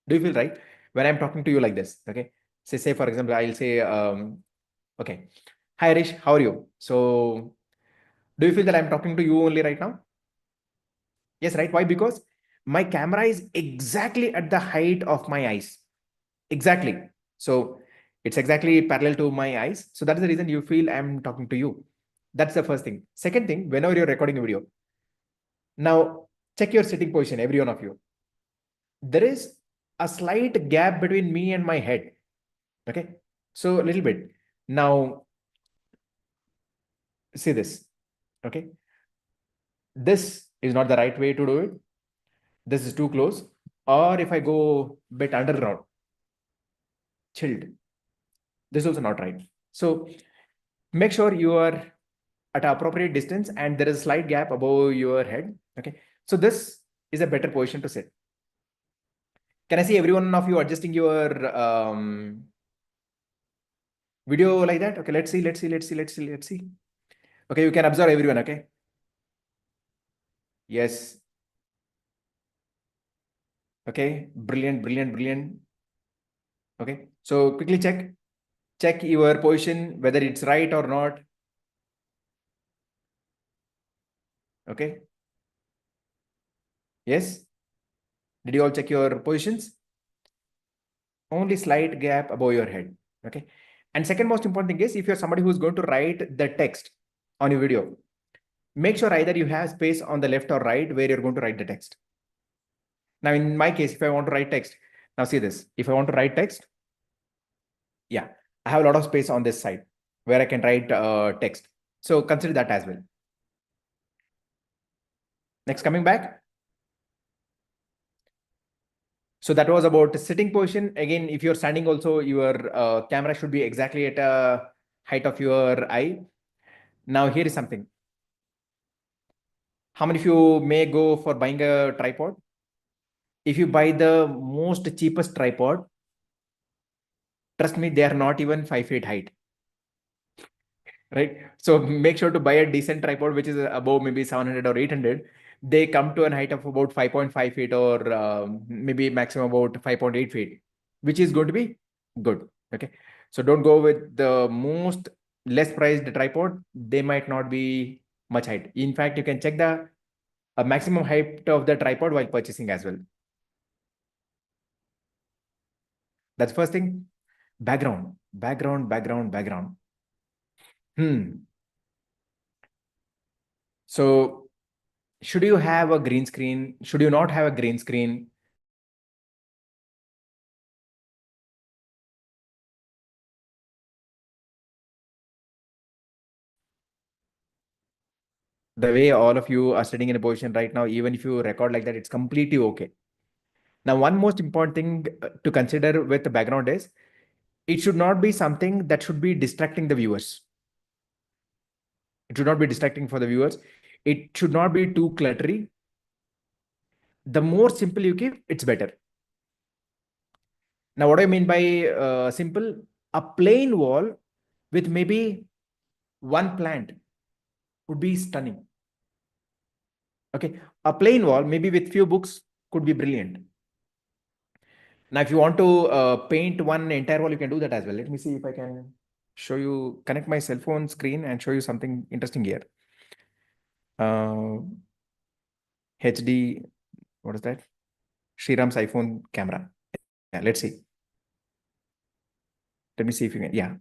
Do you feel right? When I'm talking to you like this, okay? Say for example, I'll say, okay, hi Rish, how are you? So do you feel that I'm talking to you only right now? Yes, right? Why? Because my camera is exactly at the height of my eyes. Exactly. So it's exactly parallel to my eyes. So that is the reason you feel I'm talking to you. That's the first thing. Second thing, whenever you're recording a video, now check your sitting position, every one of you. There is a slight gap between me and my head. Okay. So a little bit. Now, see this. Okay. This is not the right way to do it. This is too close. Or if I go a bit underground, chilled, this is also not right. So make sure you are at an appropriate distance and there is a slight gap above your head. Okay. So this is a better position to sit. Can I see every one of you adjusting your video like that? Okay, let's see. Okay, you can observe everyone, okay? Yes. Okay, brilliant. Okay, so quickly check your position, whether it's right or not. Okay. Yes. Did you all check your positions? Only slight gap above your head. Okay. And second most important thing is, if you're somebody who's going to write the text on your video, make sure either you have space on the left or right where you're going to write the text. Now, in my case, if I want to write text, now see this. If I want to write text, yeah, I have a lot of space on this side where I can write text. So consider that as well. Next, coming back. So that was about sitting position. Again, if you're standing also, your camera should be exactly at a height of your eye. Now, here is something. How many of you may go for buying a tripod? If you buy the most cheapest tripod, trust me, they are not even 5 feet height. Right? So make sure to buy a decent tripod, which is above maybe 700 or 800. They come to a height of about 5.5 feet or maybe maximum about 5.8 feet, which is going to be good. Okay. So don't go with the most less priced tripod. They might not be much height. In fact, you can check the maximum height of the tripod while purchasing as well. That's first thing. Background. So should you have a green screen? Should you not have a green screen? The way all of you are sitting in a position right now, even if you record like that, it's completely okay. Now, one most important thing to consider with the background is, it should not be something that should be distracting the viewers. It should not be distracting for the viewers. It should not be too cluttery. The more simple you keep, it's better. Now, what do I mean by simple? A plain wall with maybe one plant would be stunning. Okay, a plain wall, maybe with few books, could be brilliant. Now, if you want to paint one entire wall, you can do that as well. Let me see if I can show you, connect my cell phone screen and show you something interesting here. HD, what is that? Sriram's iPhone camera. Yeah, let's see. Let me see if you can. Yeah,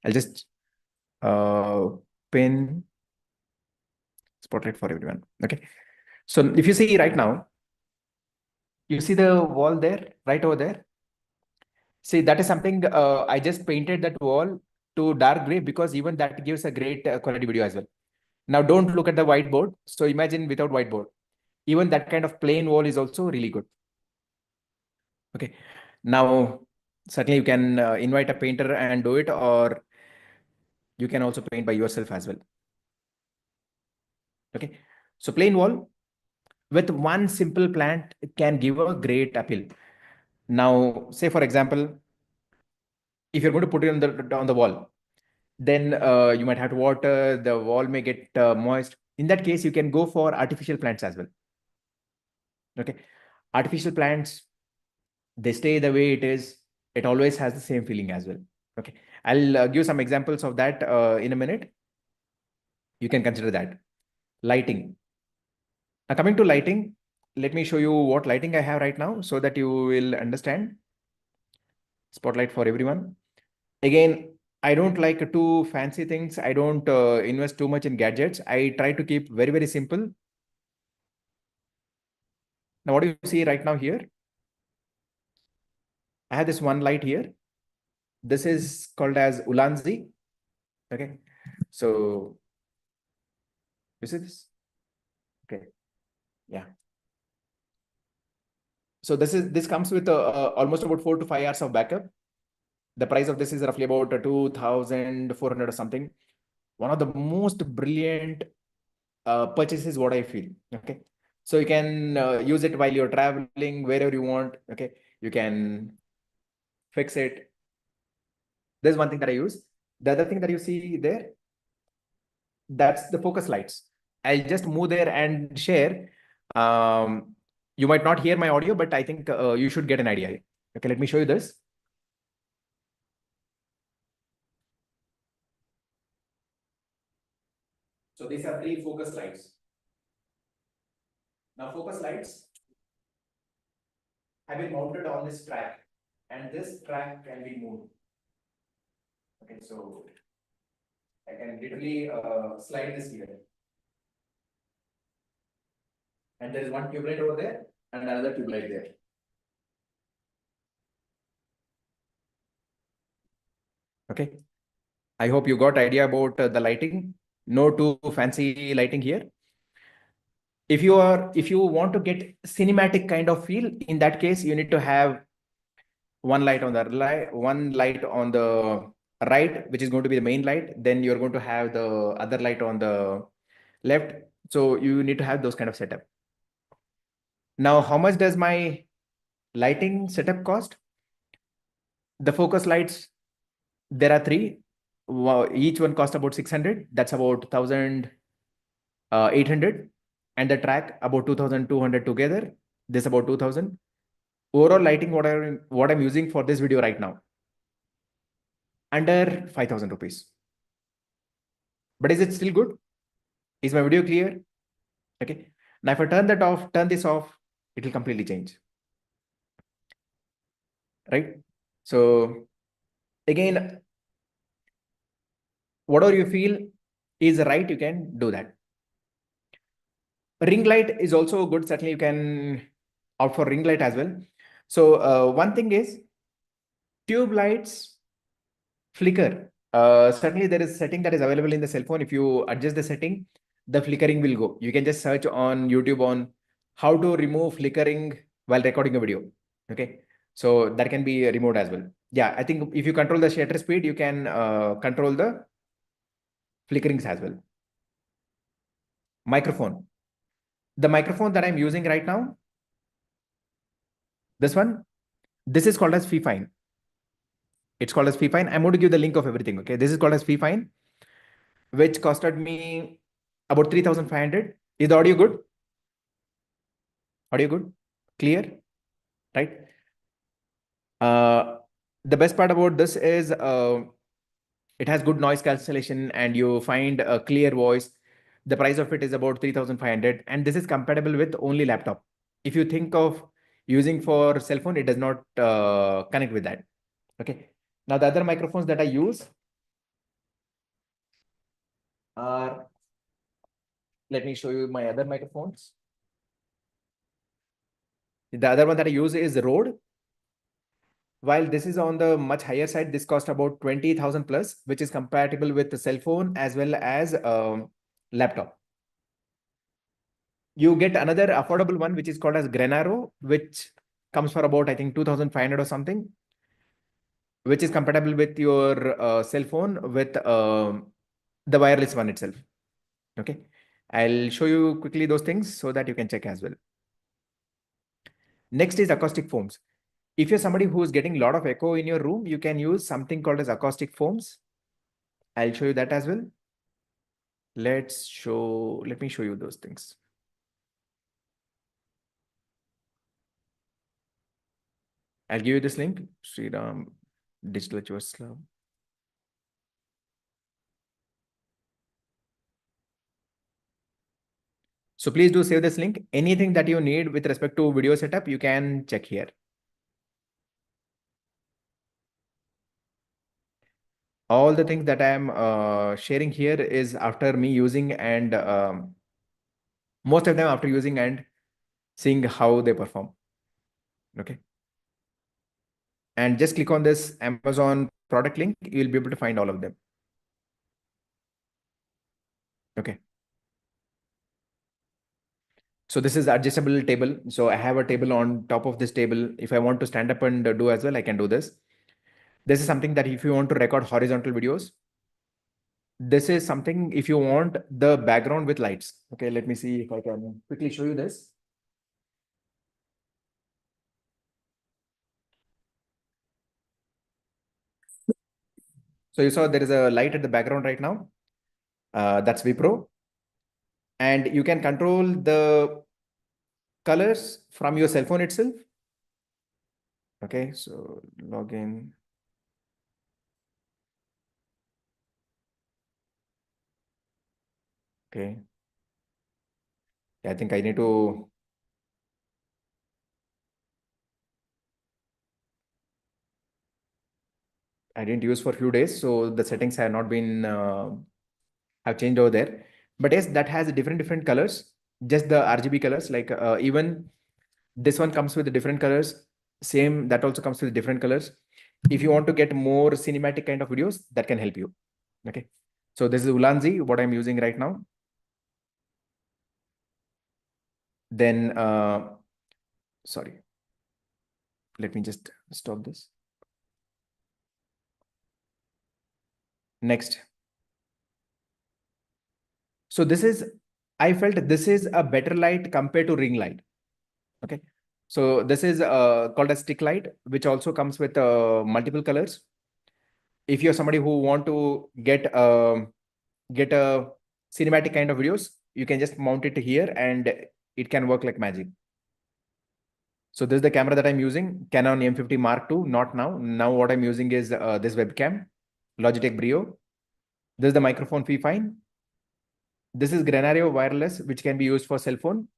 I'll just pin spotlight for everyone. Okay. So if you see right now, you see the wall there, right over there. See, that is something I just painted that wall to dark gray because even that gives a great quality video as well. Now, don't look at the whiteboard. So imagine without whiteboard, even that kind of plain wall is also really good. Okay. Now, certainly you can invite a painter and do it, or you can also paint by yourself as well. Okay. So plain wall with one simple plant can give a great appeal. Now, say for example, if you're going to put it on the wall, then you might have to water, the wall may get moist. In that case, you can go for artificial plants as well. Okay. Artificial plants, they stay the way it is. It always has the same feeling as well. Okay. I'll give some examples of that in a minute. You can consider that. Lighting. Now coming to lighting, let me show you what lighting I have right now so that you will understand. Spotlight for everyone. Again, I don't like too fancy things. I don't invest too much in gadgets. I try to keep very, very simple. Now, what do you see right now here? I have this one light here. This is called as Ulanzi. Okay. So, you see this? Okay. Yeah. So this comes with almost about 4 to 5 hours of backup. The price of this is roughly about 2,400 or something. One of the most brilliant purchases, what I feel. Okay. So you can use it while you're traveling, wherever you want. Okay. You can fix it. There's one thing that I use. The other thing that you see there, that's the focus lights. I'll just move there and share. You might not hear my audio, but I think you should get an idea. Okay, let me show you this. So these are 3 focus lights. Now focus lights have been mounted on this track, and this track can be moved. Okay, so I can literally slide this here. And there is one tube light over there and another tube light there. Okay. I hope you got idea about the lighting. No too fancy lighting here. If you want to get cinematic kind of feel, in that case, you need to have one light on the right, which is going to be the main light. Then you're going to have the other light on the left. So you need to have those kind of setup. Now, how much does my lighting setup cost? The focus lights, there are 3. Each one cost about 600. That's about 1,800. And the track about 2,200 together. This about 2,000. Overall lighting, what I'm using for this video right now, under 5,000 rupees. But is it still good? Is my video clear? Okay. Now, if I turn this off, it will completely change. Right? So again, whatever you feel is right, you can do that. Ring light is also good. Certainly you can opt for ring light as well. So one thing is tube lights flicker. Certainly there is a setting that is available in the cell phone. If you adjust the setting, the flickering will go. You can just search on YouTube on how to remove flickering while recording a video. Okay. So that can be removed as well. Yeah, I think if you control the shutter speed, you can control the flickerings as well. Microphone. The microphone that I'm using right now, this one, this is called as Fifine. It's called as Fifine. I'm going to give the link of everything. Okay. This is called as Fifine, which costed me about 3,500. Is the audio good? Audio good? Clear? Right? The best part about this is it has good noise cancellation and you find a clear voice. The price of it is about 3,500 and this is compatible with only laptop. If you think of using for cell phone, it does not connect with that. Okay. Now the other microphones that I use are, let me show you my other microphones. The other one that I use is Rode. While this is on the much higher side, this cost about 20,000 plus, which is compatible with the cell phone as well as laptop. You get another affordable one, which is called as Grenaro, which comes for about, I think, 2,500 or something, which is compatible with your cell phone with the wireless one itself. Okay. I'll show you quickly those things so that you can check as well. Next is acoustic foams. If you're somebody who's getting a lot of echo in your room, you can use something called as acoustic foams. I'll show you that as well. Let me show you those things. I'll give you this link, Sriram Digital Achievers Club. So please do save this link. Anything that you need with respect to video setup, you can check here. All the things that I am sharing here is after me using and most of them after using and seeing how they perform. Okay. And just click on this Amazon product link. You'll be able to find all of them. Okay. So this is adjustable table. So I have a table on top of this table. If I want to stand up and do as well, I can do this. This is something that if you want to record horizontal videos, this is something if you want the background with lights. Okay, let me see if I can quickly show you this. So you saw there is a light at the background right now. That's Vipro. And you can control the colors from your cell phone itself. Okay, so log in. Okay. Yeah, I think I need to. I didn't use for a few days, so the settings have not been have changed over there. But yes, that has different colors. Just the RGB colors, like even this one comes with different colors. Same, that also comes with different colors. If you want to get more cinematic kind of videos, that can help you. Okay. So this is Ulanzi, what I'm using right now. Then, sorry. Let me just stop this. Next. So this is, I felt this is a better light compared to ring light. Okay. So this is called a stick light, which also comes with multiple colors. If you're somebody who want to get a cinematic kind of videos, you can just mount it here and it can work like magic. So this is the camera that I'm using, Canon M50 Mark II, not now. Now what I'm using is this webcam, Logitech Brio. This is the microphone Fifine. This is Grenaro wireless, which can be used for cell phone.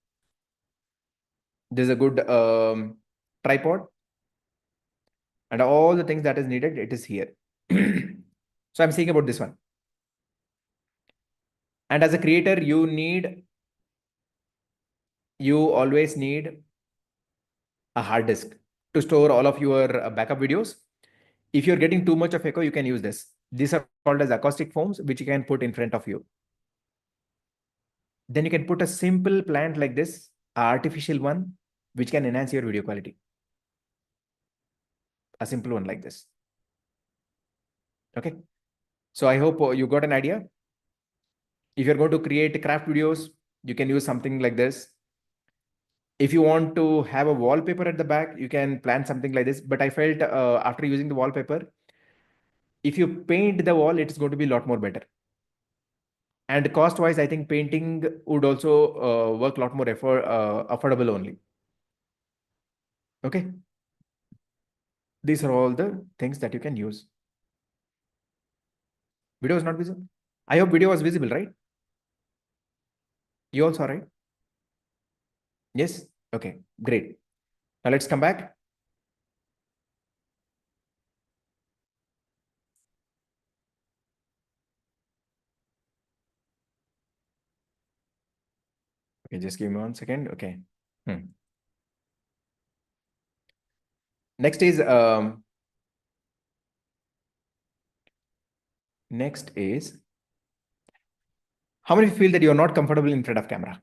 This is a good tripod. And all the things that is needed, it is here. So I'm saying about this one. And as a creator, you always need a hard disk to store all of your backup videos. If you're getting too much of echo, you can use this. These are called as acoustic foams, which you can put in front of you. Then you can put a simple plant like this, an artificial one, which can enhance your video quality. A simple one like this. Okay. So I hope you got an idea. If you're going to create craft videos, you can use something like this. If you want to have a wallpaper at the back, you can plan something like this. But I felt after using the wallpaper, if you paint the wall, it's going to be a lot more better. And cost wise, I think painting would also work a lot more affordable only. Okay. These are all the things that you can use. Video is not visible. I hope video was visible, right? You also, right? Yes. Okay, great. Now let's come back. Okay, just give me 1 second. Okay. Next is how many feel that you're not comfortable in front of camera?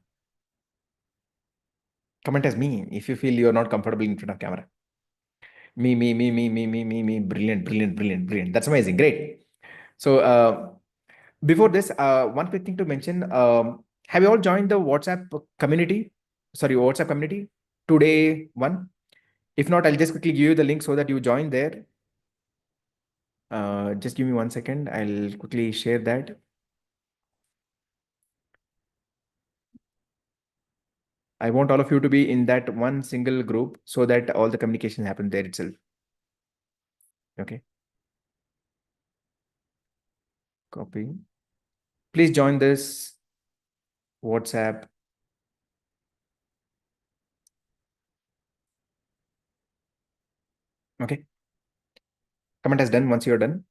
Comment as me if you feel you're not comfortable in front of camera. Me. Brilliant, brilliant, brilliant, brilliant. That's amazing. Great. So before this, one quick thing to mention. Have you all joined the WhatsApp community? Sorry, WhatsApp community today one. If not, I'll just quickly give you the link so that you join there. Just give me 1 second. I'll quickly share that. I want all of you to be in that one single group so that all the communication happens there itself. Okay. Copy. Please join this WhatsApp. Okay. Comment as done once you're done.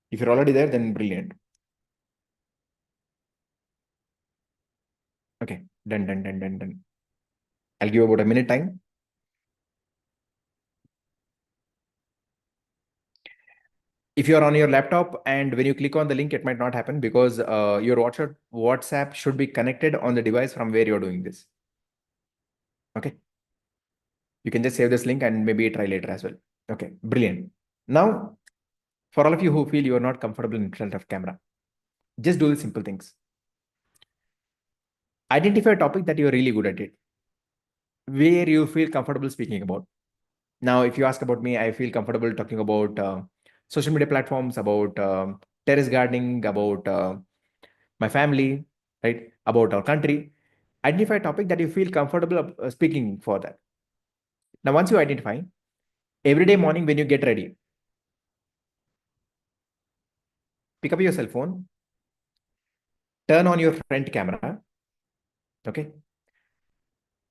If you're already there, then brilliant. Okay. Done. I'll give about a minute time. If you're on your laptop and when you click on the link, it might not happen because your WhatsApp should be connected on the device from where you're doing this. Okay. You can just save this link and maybe try later as well. Okay, brilliant. Now, for all of you who feel you're not comfortable in front of camera, just do the simple things. Identify a topic that you're really good at it, where you feel comfortable speaking about. Now, if you ask about me, I feel comfortable talking about social media platforms, about terrace gardening, about my family, right? About our country. Identify a topic that you feel comfortable speaking for that. Now, once you identify, every day morning when you get ready, pick up your cell phone, turn on your front camera. Okay.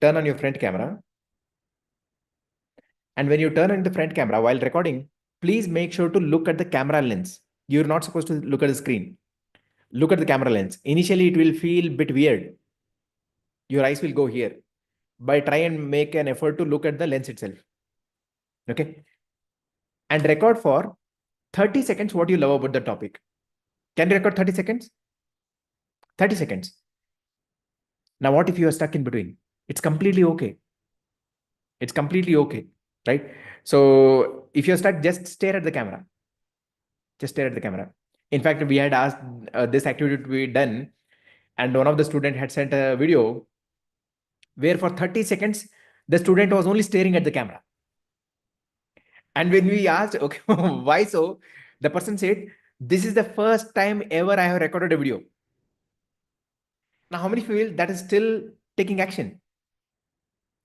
Turn on your front camera. And when you turn on the front camera while recording, please make sure to look at the camera lens. You're not supposed to look at the screen. Look at the camera lens. Initially, it will feel a bit weird. Your eyes will go here. But try and make an effort to look at the lens itself. Okay. And record for 30 seconds what you love about the topic. Can you record 30 seconds? 30 seconds. Now, what if you are stuck in between? It's completely okay. It's completely okay, right? So if you're stuck, just stare at the camera. Just stare at the camera. In fact, we had asked this activity to be done, and one of the student had sent a video where for 30 seconds, the student was only staring at the camera. And when we asked, okay, why so? The person said, this is the first time ever I have recorded a video. Now, how many feel that is still taking action?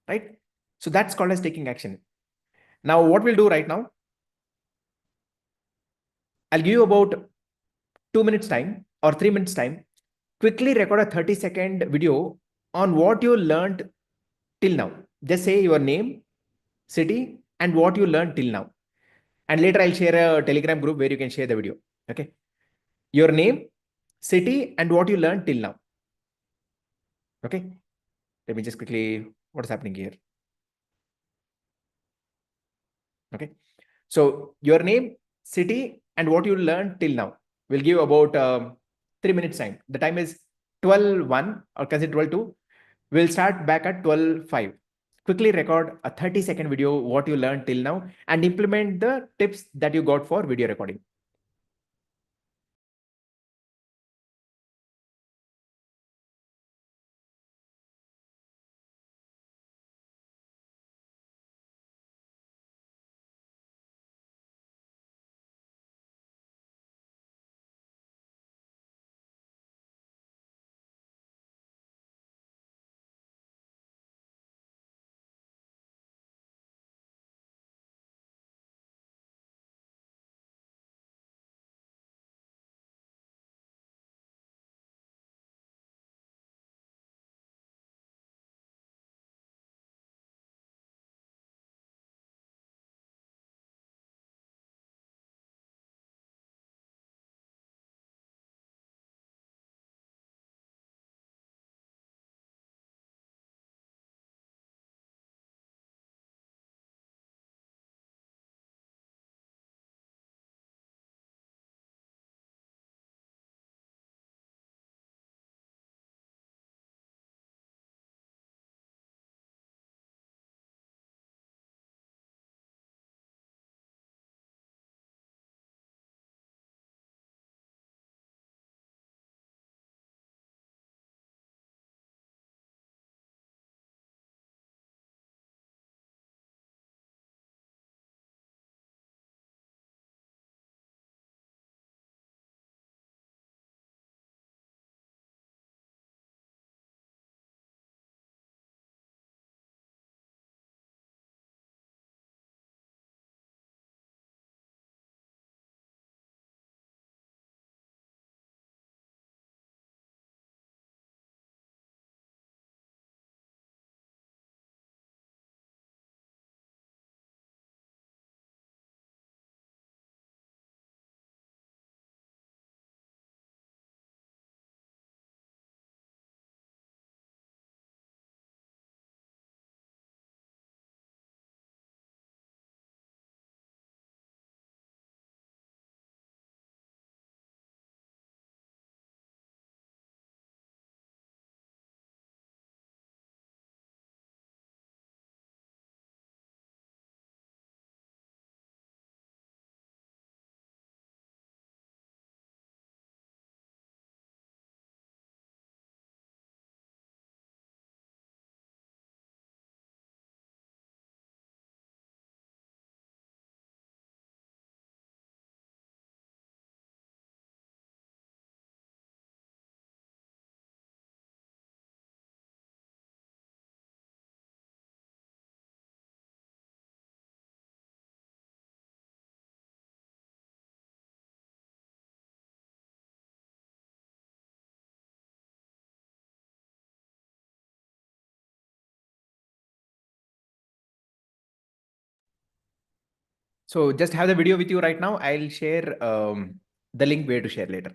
Right? So that's called as taking action. Now, what we'll do right now, I'll give you about 2 minutes time or 3 minutes time. Quickly record a 30-second video on what you learned till now. Just say your name, city, and what you learned till now. And later I'll share a Telegram group where you can share the video. Okay. Your name, city, and what you learned till now. Okay. Let me just quickly, what is happening here? Okay. So your name, city, and what you learned till now. We'll give about 3 minutes time. The time is 12:01 or consider 12:02. We'll start back at 12:05. Quickly record a 30-second video, what you learned till now, and implement the tips that you got for video recording. So just have the video with you right now. I'll share the link where to share later.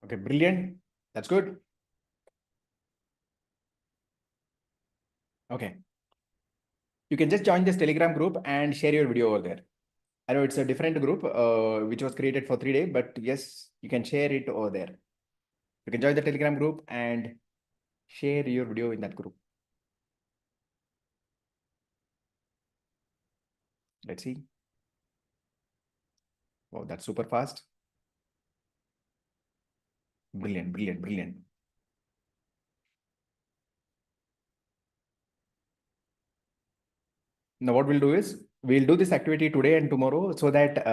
Okay, brilliant. That's good. Okay. You can just join this Telegram group and share your video over there. I know it's a different group which was created for 3 days, but yes, you can share it over there. You can join the Telegram group and share your video in that group. Let's see. Wow, that's super fast. Brilliant, brilliant, brilliant. Now what we'll do is we'll do this activity today and tomorrow so that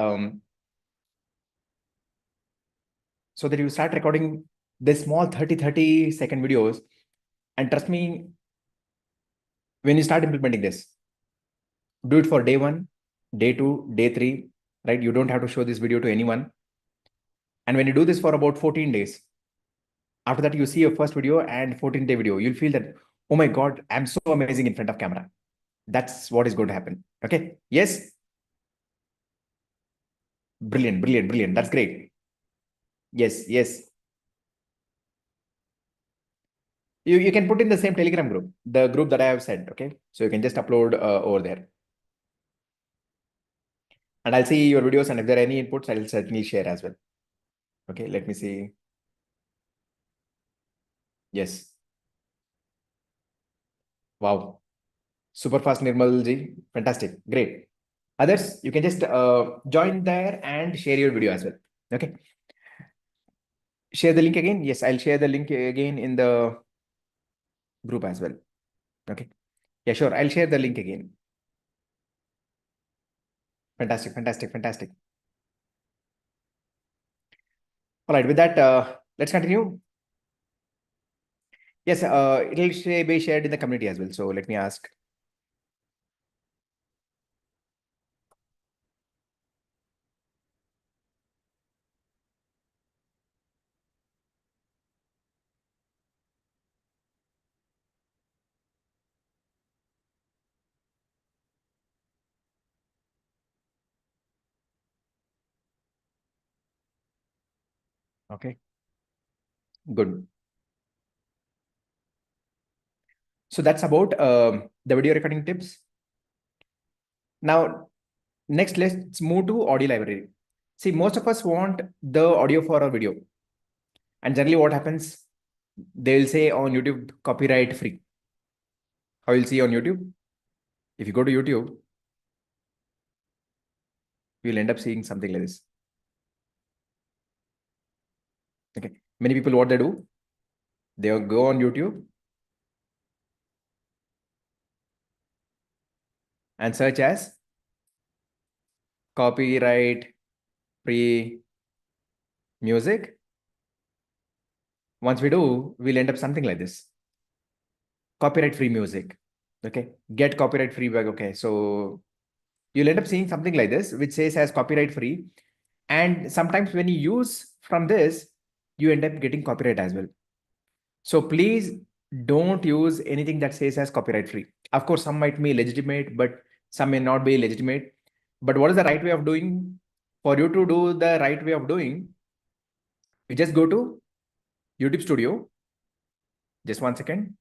you start recording this small 30-second videos. And trust me, when you start implementing this, do it for day 1, day 2, day 3, right? You don't have to show this video to anyone. And when you do this for about 14 days, after that, you see your first video and 14-day video, you'll feel that, oh my God, I'm so amazing in front of camera. That's what is going to happen. Okay. Yes. Brilliant, brilliant, brilliant. That's great. Yes, yes. You can put in the same Telegram group, the group that I have said. Okay. So you can just upload over there. And I'll see your videos, and if there are any inputs, I'll certainly share as well. Okay. Let me see. Yes. Wow. Super fast, Nirmal ji. Fantastic. Great. Others, you can just join there and share your video as well. Okay. Share the link again. Yes, I'll share the link again in the group as well. Okay. Yeah, sure. I'll share the link again. Fantastic, fantastic, fantastic. All right. With that, let's continue. Yes, it'll be shared in the community as well. So let me ask. Okay, good. So that's about the video recording tips. Now, next, let's move to audio library. See, most of us want the audio for our video. And generally what happens, they'll say on YouTube, copyright free. How you'll see on YouTube? If you go to YouTube, you'll end up seeing something like this. Okay. Many people, what they do, they'll go on YouTube and search as copyright free music. Once we do, we'll end up something like this. Copyright free music. Okay. Get copyright free. Okay. So you'll end up seeing something like this, which says as copyright free. And sometimes when you use from this, you end up getting copyright as well. So please don't use anything that says as copyright free. Of course, some might be legitimate, but some may not be legitimate. But what is the right way of doing? For you to do the right way of doing, you just go to YouTube Studio. Just 1 second.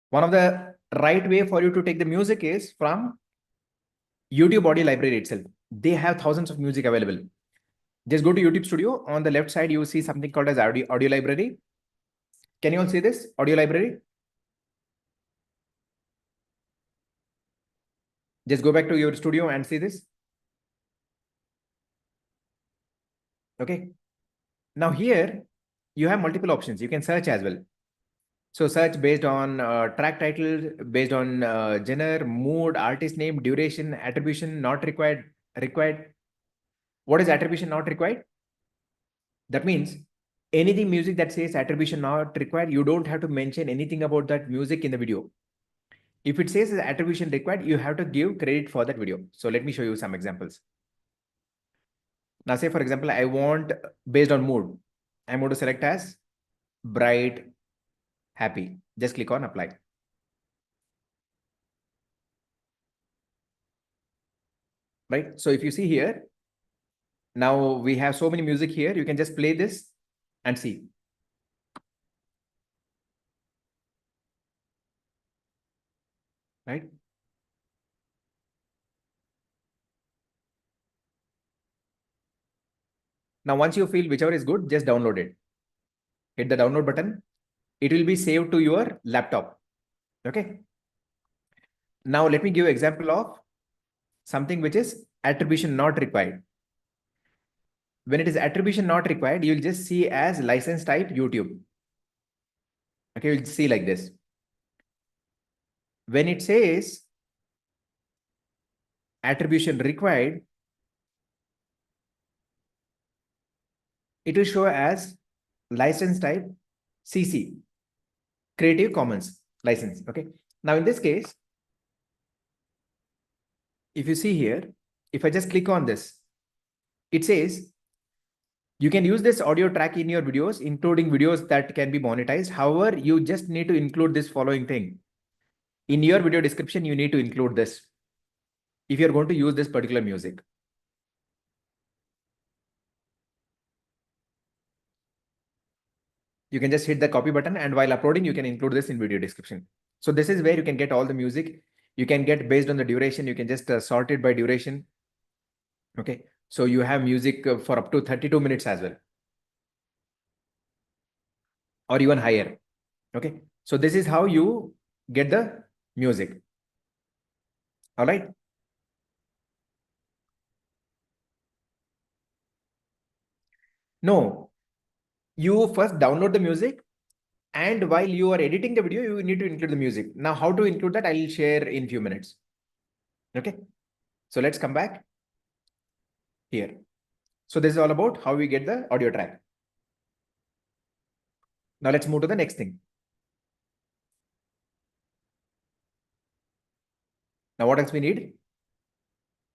One of the right way for you to take the music is from YouTube audio library itself. They have thousands of music available. Just go to YouTube Studio. On the left side, you will see something called as audio library. Can you all see this audio library? Just go back to your studio and see this. Okay. Now here you have multiple options. You can search as well. So search based on track title, based on genre, mood, artist name, duration, attribution, not required, required. What is attribution not required? That means anything music that says attribution not required, you don't have to mention anything about that music in the video. If it says attribution required, you have to give credit for that video. So let me show you some examples. Now say, for example, I want based on mood, I'm going to select as bright, happy. Just click on apply. Right. So if you see here, now we have so many music here. You can just play this and see. Right. Now, once you feel whichever is good, just download it. Hit the download button. It will be saved to your laptop. Okay. Now, let me give an example of something which is attribution not required. When it is attribution not required, you'll just see as license type YouTube. Okay, you'll see like this. When it says attribution required, it will show as license type CC, Creative Commons license. Okay. Now in this case, if you see here, if I just click on this, it says you can use this audio track in your videos, including videos that can be monetized. However, you just need to include this following thing. In your video description, you need to include this if you're going to use this particular music. You can just hit the copy button, and while uploading, you can include this in video description. So this is where you can get all the music. You can get based on the duration. You can just sort it by duration. Okay. So you have music for up to 32 minutes as well, or even higher. Okay. So this is how you get the music. All right. No, you first download the music, and while you are editing the video, you need to include the music. Now, how to include that, I'll share in few minutes. Okay. So let's come back here. So this is all about how we get the audio track. Now let's move to the next thing. Now what else we need?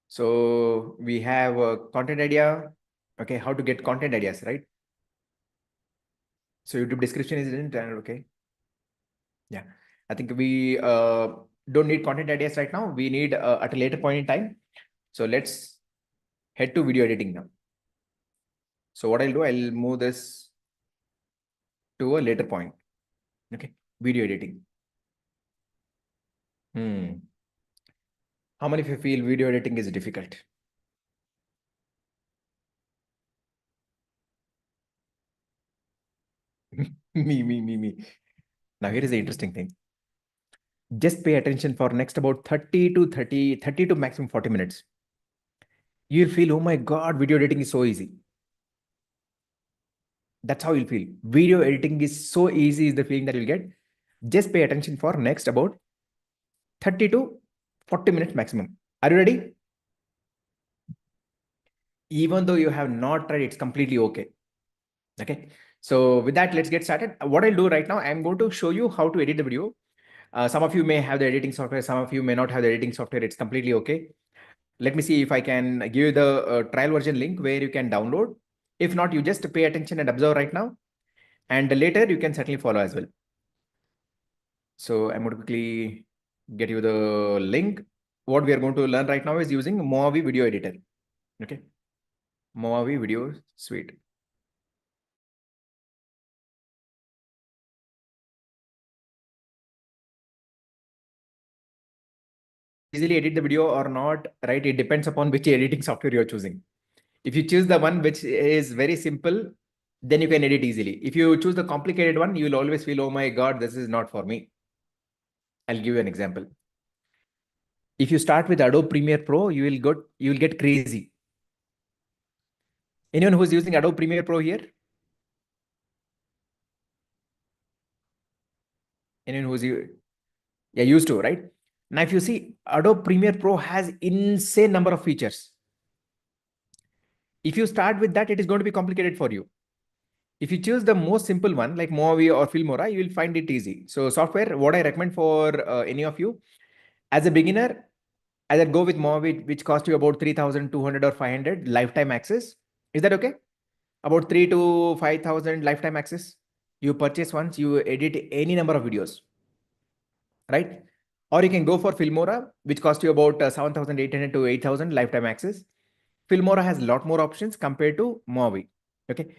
So we have a content idea. Okay, how to get content ideas, right? So YouTube description is in, okay. Yeah, I think we don't need content ideas right now. We need at a later point in time. So let's head to video editing now. So what I'll do, I'll move this to a later point. Okay, video editing. How many of you feel video editing is difficult? me. Now here is the interesting thing. Just pay attention for next about 30 to maximum 40 minutes. You'll feel, oh my God, video editing is so easy. That's how you'll feel. Video editing is so easy is the feeling that you'll get. Just pay attention for next about 30 to 40 minutes maximum. Are you ready? Even though you have not tried, it's completely okay. Okay. So with that, let's get started. What I'll do right now, I'm going to show you how to edit the video. Some of you may have the editing software. Some of you may not have the editing software. It's completely okay. Let me see if I can give you the trial version link where you can download. If not, you just pay attention and observe right now. And later you can certainly follow as well. So I'm going to quickly get you the link. What we are going to learn right now is using Movavi video editor. Okay. Movavi video suite. Easily edit the video or not, right? It depends upon which editing software you're choosing. If you choose the one which is very simple, then you can edit easily. If you choose the complicated one, you'll always feel, oh my God, this is not for me. I'll give you an example. If you start with Adobe Premiere Pro, you will get crazy. Anyone who's using Adobe Premiere Pro here? Anyone who's used to, right? Now, if you see, Adobe Premiere Pro has insane number of features. If you start with that, it is going to be complicated for you. If you choose the most simple one, like Movavi or Filmora, you will find it easy. So software, what I recommend for any of you, as a beginner, either go with Movavi, which costs you about 3,200 or 500 lifetime access. Is that okay? About 3 to 5,000 lifetime access. You purchase once, you edit any number of videos, right? Or you can go for Filmora, which costs you about 7,800 to 8,000 lifetime access. Filmora has a lot more options compared to Movavi. Okay.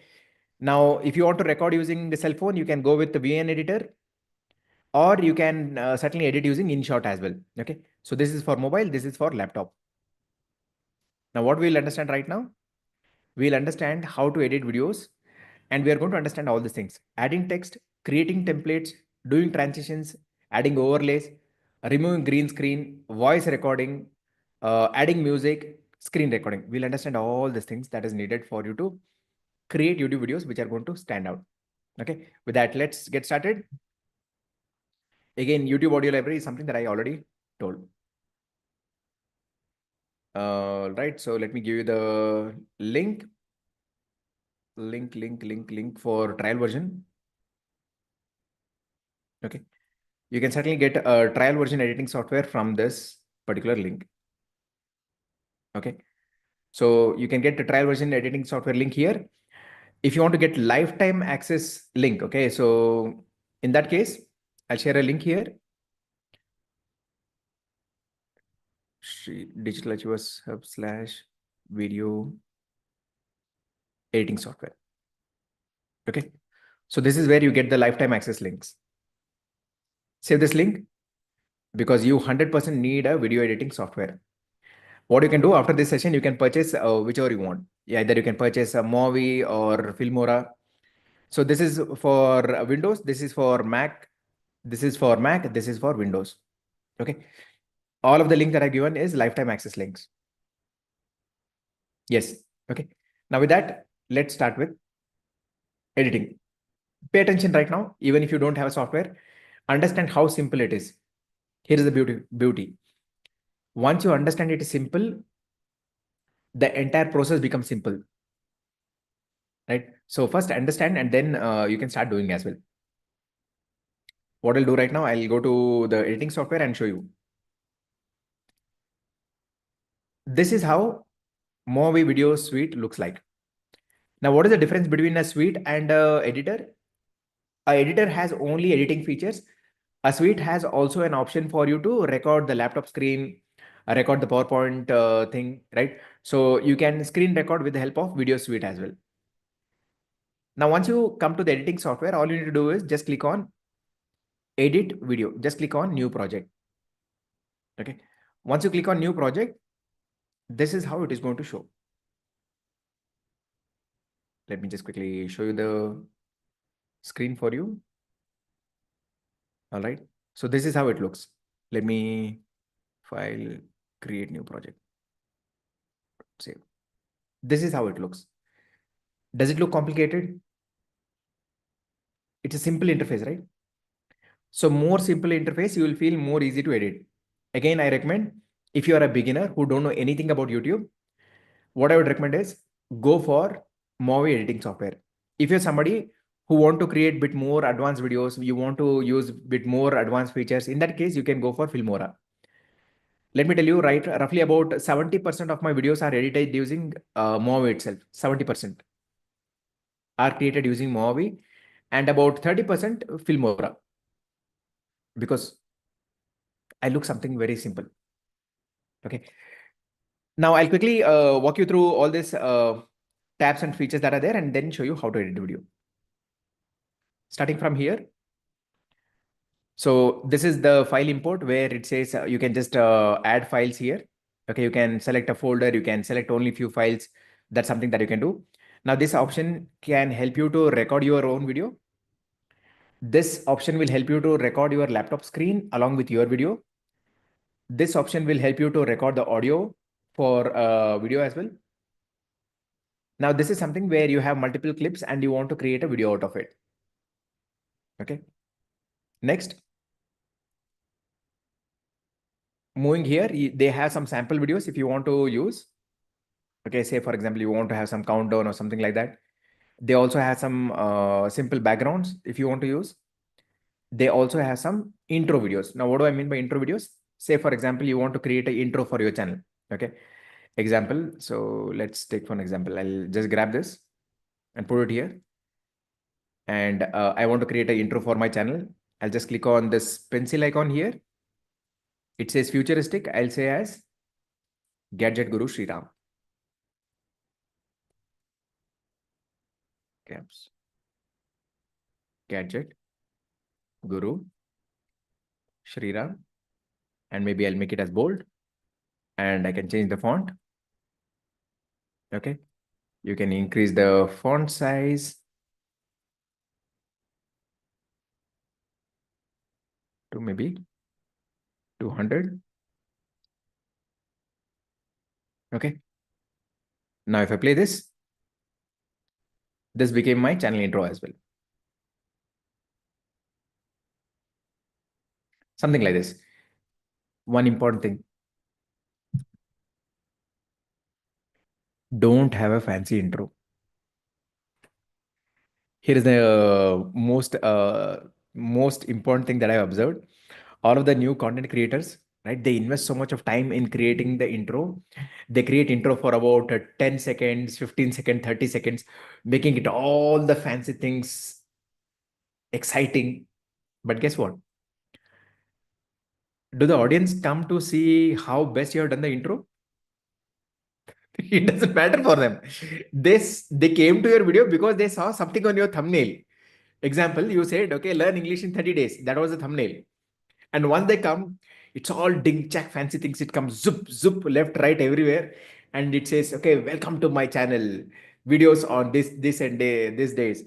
Now, if you want to record using the cell phone, you can go with the VN editor, or you can certainly edit using InShot as well. Okay. So this is for mobile. This is for laptop. Now, what we'll understand right now, we'll understand how to edit videos, and we are going to understand all these things: adding text, creating templates, doing transitions, adding overlays, removing green screen, voice recording, adding music, screen recording. We'll understand all these things that is needed for you to create YouTube videos which are going to stand out. Okay, with that, let's get started. Again, YouTube audio library is something that I already told. Right, so let me give you the link for trial version. Okay, you can certainly get a trial version editing software from this particular link. Okay, so you can get the trial version editing software link here. If you want to get lifetime access link, okay, so in that case, I'll share a link here. Digital Achievers Hub / video editing software. Okay, so this is where you get the lifetime access links. Save this link because you 100% need a video editing software. What you can do after this session, you can purchase whichever you want. Yeah, either you can purchase a Movavi or Filmora. So this is for Windows, this is for Mac, this is for Mac, this is for Windows. Okay, all of the link that I've given is lifetime access links. Yes. Okay, now with that, let's start with editing. Pay attention right now, even if you don't have a software, understand how simple it is. Here is the beauty. Once you understand it is simple, the entire process becomes simple, right? So first understand, and then you can start doing as well. What I'll do right now, I'll go to the editing software and show you. This is how Movavi video suite looks like. Now, what is the difference between a suite and a editor? A editor has only editing features. A suite has also an option for you to record the laptop screen, record the PowerPoint thing, right? So you can screen record with the help of video suite as well. Now, once you come to the editing software, all you need to do is just click on edit video. Just click on new project. Okay. Once you click on new project, this is how it is going to show. Let me just quickly show you the screen for you. All right. So this is how it looks. Let me file, create new project. Save. This is how it looks. Does it look complicated? It's a simple interface, right? So more simple interface, you will feel more easy to edit. Again, I recommend if you are a beginner who don't know anything about YouTube, what I would recommend is go for Movavi editing software. If you're somebody who want to create bit more advanced videos, you want to use bit more advanced features, in that case, you can go for Filmora. Let me tell you, right, roughly about 70% of my videos are edited using Movavi itself. 70% are created using Movavi and about 30% Filmora, because I look something very simple. Okay. Now I'll quickly walk you through all these tabs and features that are there and then show you how to edit the video. Starting from here. So this is the file import where it says you can just add files here. Okay, you can select a folder, you can select only few files. That's something that you can do. Now this option can help you to record your own video. This option will help you to record your laptop screen along with your video. This option will help you to record the audio for video as well. Now this is something where you have multiple clips and you want to create a video out of it. Okay. Next. Moving here, they have some sample videos if you want to use. Okay, say for example, you want to have some countdown or something like that. They also have some simple backgrounds if you want to use. They also have some intro videos. Now, what do I mean by intro videos? Say for example, you want to create an intro for your channel. Okay, example. So let's take one example. I'll just grab this and put it here. And I want to create an intro for my channel. I'll just click on this pencil icon here. It says futuristic. I'll say as Gadget Guru Sriram. Caps. Gadget Guru Sriram. And maybe I'll make it as bold. And I can change the font. Okay. You can increase the font size to maybe 200. Okay. Now, if I play this, this became my channel intro as well. Something like this. One important thing. Don't have a fancy intro. Here is the most important thing that I observed. All of the new content creators, right? They invest so much of time in creating the intro. They create intro for about 10 seconds, 15 seconds, 30 seconds, making it all the fancy things exciting. But guess what? Do the audience come to see how best you have done the intro? It doesn't matter for them. They came to your video because they saw something on your thumbnail. Example, you said, okay, learn English in 30 days. That was the thumbnail. And once they come, it's all ding check fancy things. It comes zoop, zoop, left, right, everywhere. And it says, okay, welcome to my channel. Videos on this and these days.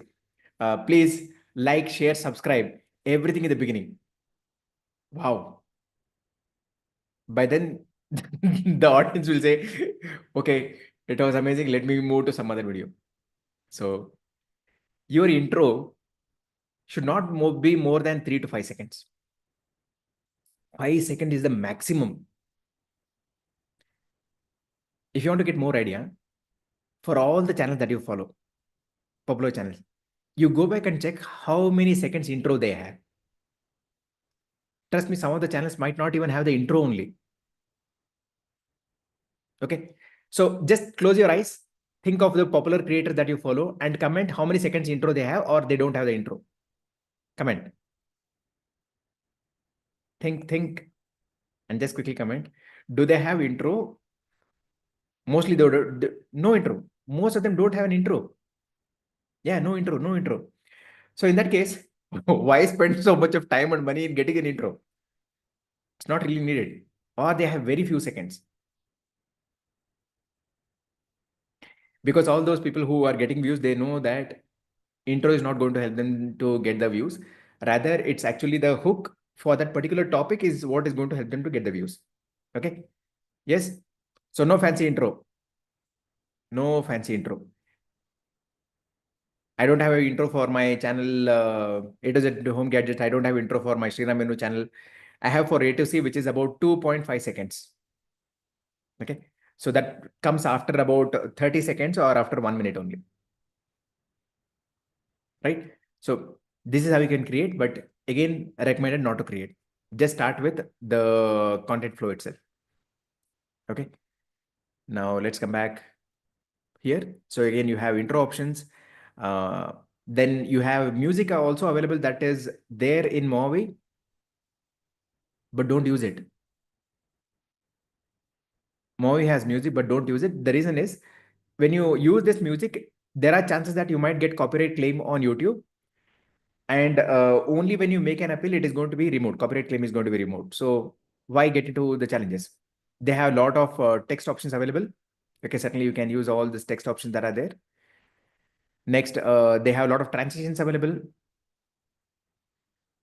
Please like, share, subscribe. Everything in the beginning. Wow. By then, the audience will say, okay, it was amazing. Let me move to some other video. So your intro should not be more than 3 to 5 seconds. 5 seconds is the maximum. If you want to get more idea, for all the channels that you follow, popular channels, you go back and check how many seconds intro they have. Trust me, some of the channels might not even have the intro only. Okay. So just close your eyes. Think of the popular creator that you follow and comment how many seconds intro they have or they don't have the intro. Comment. Think, and just quickly comment. Do they have intro? Mostly no intro. Most of them don't have an intro. Yeah, no intro. So in that case, why spend so much of time and money in getting an intro? It's not really needed. Or they have very few seconds. Because all those people who are getting views, they know that intro is not going to help them to get the views. Rather, it's actually the hook for that particular topic is what is going to help them to get the views. Okay. Yes. So no fancy intro. No fancy intro. I don't have an intro for my channel. A to Z Home Gadget. I don't have intro for my Sriram Menu channel. I have for A to C, which is about 2.5 seconds. Okay. So that comes after about 30 seconds or after 1 minute only. Right. So this is how you can create, but again, recommended not to create. Just start with the content flow itself. Okay. Now let's come back here. So again, you have intro options. Then you have music are also available that is there in Movavi, but don't use it. Movavi has music, but don't use it. The reason is when you use this music, there are chances that you might get copyright claim on YouTube. And only when you make an appeal, it is going to be removed. Copyright claim is going to be removed. So why get into the challenges? They have a lot of text options available. Okay, certainly you can use all these text options that are there. Next, they have a lot of transitions available.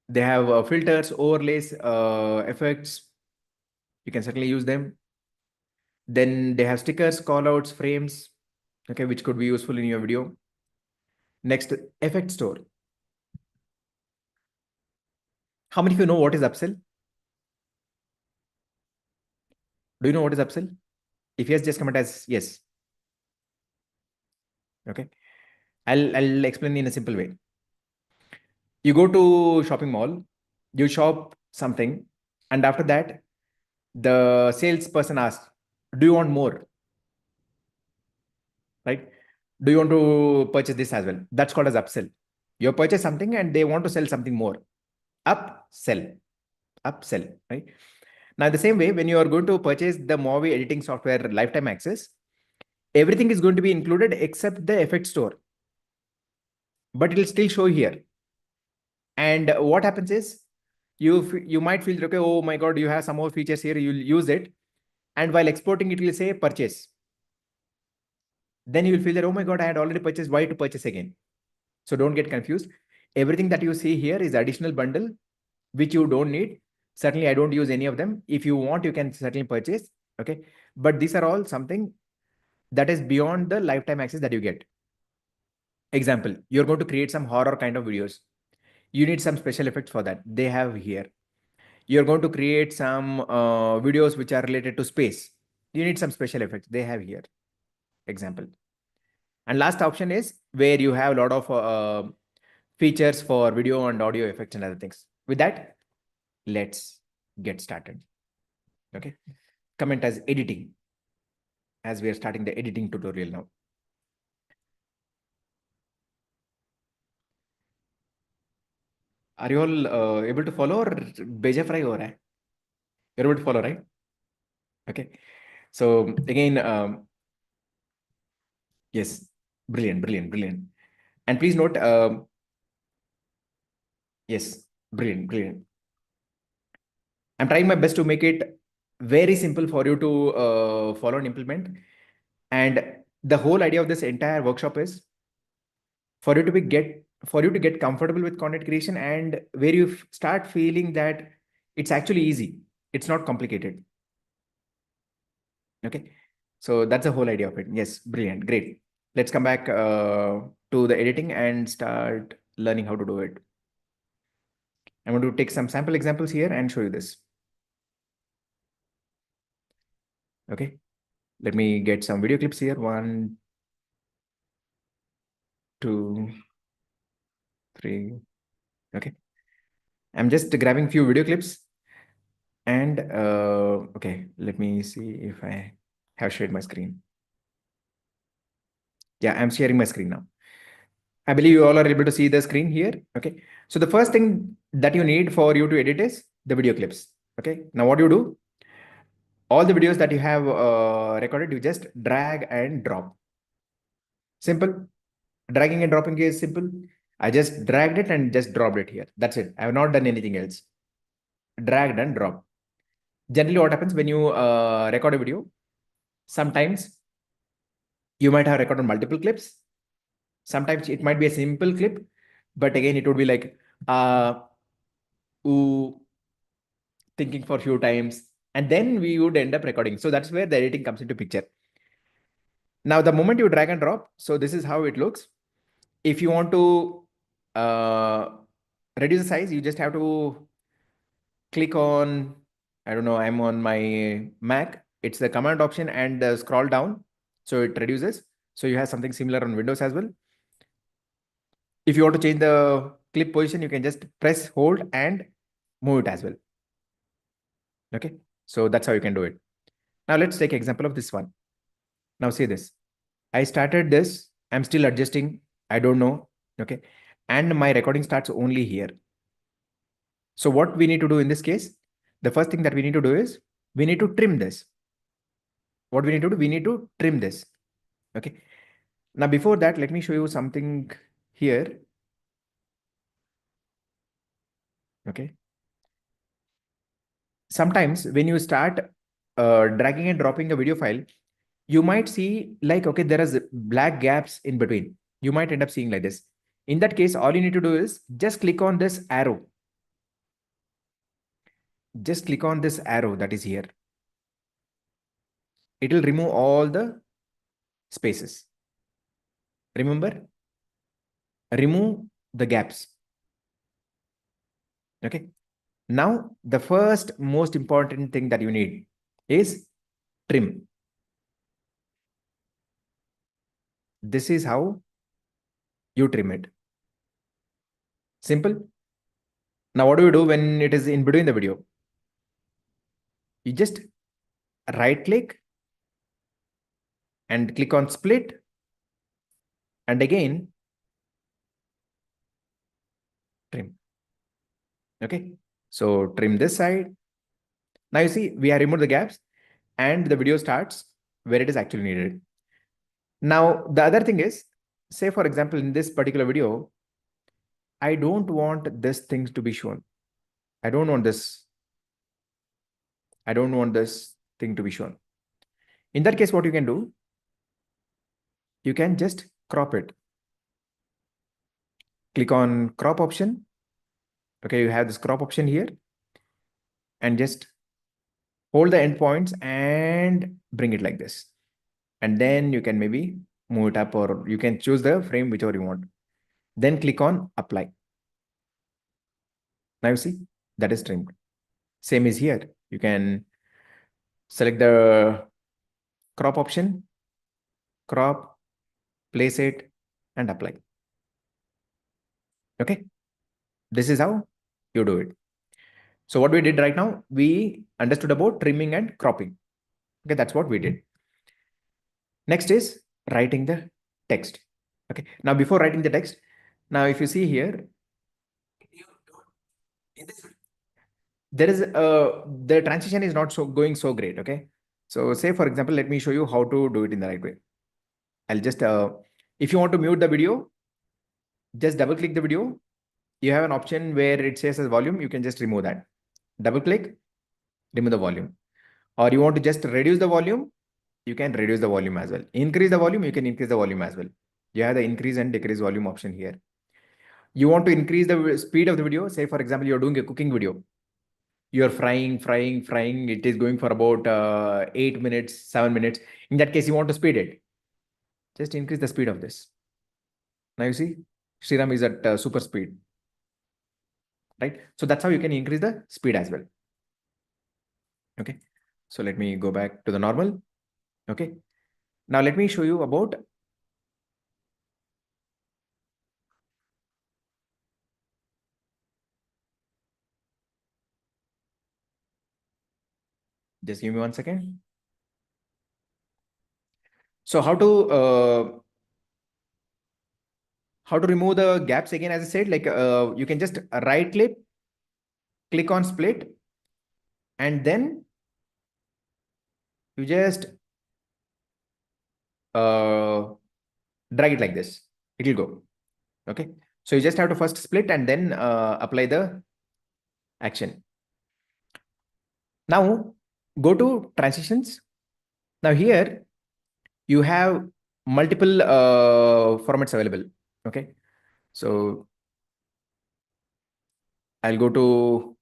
They have filters, overlays, effects. You can certainly use them. Then they have stickers, callouts, frames, okay, which could be useful in your video. Next, effect store. How many of you know what is upsell? Do you know what is upsell? If yes, just comment as yes. Okay. I'll explain in a simple way. You go to shopping mall, you shop something, and after that, the salesperson asks, do you want more? Right? Do you want to purchase this as well? That's called as upsell. You purchase something and they want to sell something more. Upsell, right? Now, the same way, when you are going to purchase the Movavi editing software lifetime access, everything is going to be included except the effect store. But it will still show here. And what happens is, you might feel, okay, oh my God, you have some more features here, you'll use it. And while exporting, it will say purchase. Then you will feel that, oh my God, I had already purchased, why to purchase again? So don't get confused. Everything that you see here is additional bundle, which you don't need. Certainly, I don't use any of them. If you want, you can certainly purchase. Okay. But these are all something that is beyond the lifetime access that you get. Example, you're going to create some horror kind of videos. You need some special effects for that. They have here. You're going to create some videos which are related to space. You need some special effects. They have here. Example. And last option is where you have a lot of features for video and audio effects and other things. With that, let's get started. Okay. Comment as editing, as we are starting the editing tutorial now. Are you all able to follow or beja fry ho raha hai? You're able to follow, right? Okay. So again, yes, brilliant. And please note, yes, brilliant. I'm trying my best to make it very simple for you to follow and implement. And the whole idea of this entire workshop is for you to get comfortable with content creation, and where you start feeling that it's actually easy. It's not complicated. Okay. So that's the whole idea of it. Yes, brilliant, great. Let's come back to the editing and start learning how to do it. I'm going to take some sample examples here and show you this. Okay. Let me get some video clips here. 1, 2, 3. Okay. I'm just grabbing few video clips. And okay, let me see if I have shared my screen. Yeah, I'm sharing my screen now. I believe you all are able to see the screen here. Okay. So the first thing that you need for you to edit is the video clips. Okay. Now what you do, all the videos that you have recorded, you just drag and drop. Simple. Dragging and dropping is simple. I just dragged it and just dropped it here. That's it. I have not done anything else. Dragged and drop. Generally, what happens when you record a video, sometimes you might have recorded multiple clips. Sometimes it might be a simple clip, but again, it would be like, ooh, thinking for a few times, and then we would end up recording. So that's where the editing comes into picture. Now, the moment you drag and drop, so this is how it looks. If you want to reduce the size, you just have to click on, I don't know, I'm on my Mac. It's the command option and scroll down. So it reduces. So you have something similar on Windows as well. If you want to change the clip position, you can just press, hold, and move it as well. Okay. So that's how you can do it. Now let's take example of this one. Now see this. I started this. I'm still adjusting. I don't know. Okay. And my recording starts only here. So what we need to do in this case, the first thing that we need to do is we need to trim this. What we need to do, we need to trim this. Okay. Now before that, let me show you something here. Okay. Sometimes when you start dragging and dropping a video file, you might see like, okay, there is black gaps in between. You might end up seeing like this. In that case, all you need to do is just click on this arrow. Just click on this arrow that is here. It will remove all the spaces. Remember, remove the gaps. Okay. Now, the first most important thing that you need is trim. This is how you trim it. Simple. Now, what do you do when it is in between the video? You just right click and click on split, and again trim. Okay. So trim this side. Now you see we have removed the gaps and the video starts where it is actually needed. Now, the other thing is, say for example, in this particular video, I don't want this things to be shown. I don't want this. I don't want this thing to be shown. In that case, what you can do, you can just crop it. Click on crop option. Okay, you have this crop option here and just hold the endpoints and bring it like this. And then you can maybe move it up, or you can choose the frame whichever you want. Then click on apply. Now you see that is trimmed. Same is here. You can select the crop option, crop, place it, and apply. Okay. This is how you do it. So what we did right now, we understood about trimming and cropping. Okay, that's what we did. Next is writing the text. Okay. Now before writing the text, now if you see here, there is the transition is not so going so great. Okay. So say for example, let me show you how to do it in the right way. I'll just if you want to mute the video, just double click the video. You have an option where it says as volume. You can just remove that. Double click, remove the volume. Or you want to just reduce the volume, you can reduce the volume as well. Increase the volume, you can increase the volume as well. You have the increase and decrease volume option here. You want to increase the speed of the video. Say for example, you're doing a cooking video. You're frying. It is going for about 8 minutes, 7 minutes. In that case, you want to speed it. Just increase the speed of this. Now you see, Sriram is at super speed. Right? So that's how you can increase the speed as well. Okay. So let me go back to the normal. Okay. Now let me show you about just give me 1 second. So how how to remove the gaps again, as I said, like you can just right click on split, and then you just drag it like this. It will go. Okay. So you just have to first split and then apply the action. Now go to transitions. Now here you have multiple formats available. Okay. So I'll go to,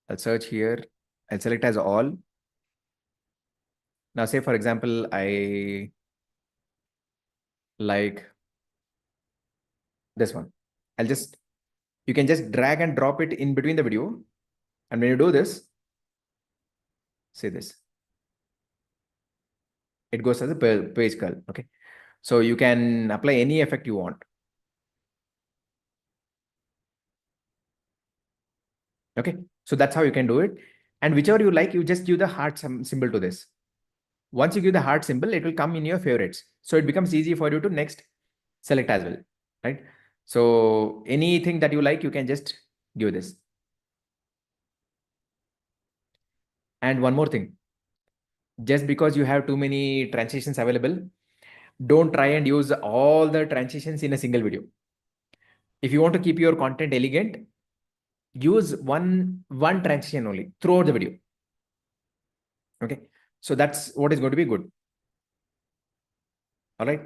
I'll search here. I'll select as all. Now say, for example, I like this one. You can just drag and drop it in between the video. And when you do this, say this, it goes as a page curl. Okay. So you can apply any effect you want. Okay. So that's how you can do it. And whichever you like, you just give the heart symbol to this. Once you give the heart symbol, it will come in your favorites. So it becomes easy for you to next select as well. Right. So anything that you like, you can just give this. And one more thing, just because you have too many transitions available, don't try and use all the transitions in a single video. If you want to keep your content elegant, use one transition only throughout the video. Okay. So that's what is going to be good. All right.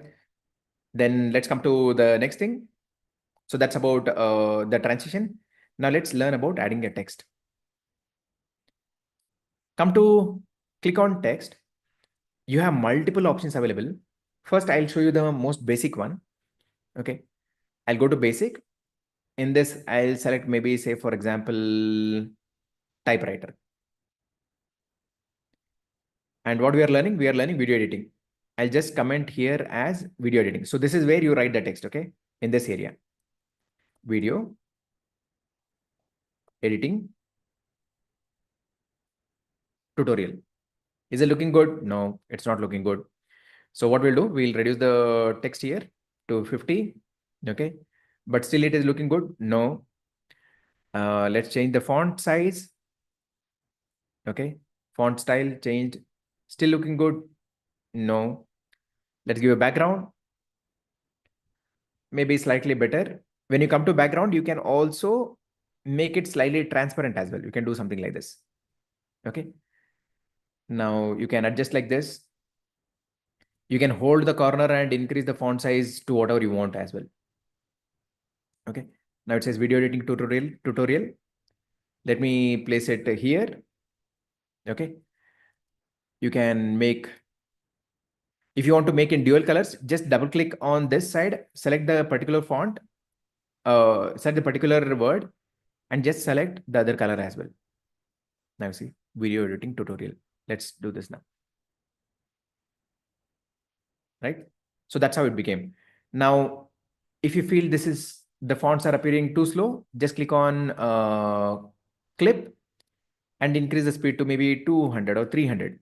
Then let's come to the next thing. So that's about the transition. Now let's learn about adding a text. Come to click on text. You have multiple options available. First, I'll show you the most basic one. Okay. I'll go to basic. In this, I'll select maybe, say, for example, typewriter. And what we are learning video editing. I'll just comment here as video editing. So this is where you write the text, okay? In this area. Video editing tutorial. Is it looking good? No, it's not looking good. So what we'll do, we'll reduce the text here to 50. Okay. But still it is looking good. No. Let's change the font size. Okay. Font style changed. Still looking good. No. Let's give a background. Maybe slightly better. When you come to background, you can also make it slightly transparent as well. You can do something like this. Okay. Now you can adjust like this. You can hold the corner and increase the font size to whatever you want as well. Okay. Now it says video editing tutorial. Let me place it here. Okay. You can make, if you want to make in dual colors, just double click on this side, select the particular font, set the particular word, and just select the other color as well. Now see, video editing tutorial. Let's do this now. Right? So that's how it became. Now, if you feel the fonts are appearing too slow, just click on clip and increase the speed to maybe 200 or 300.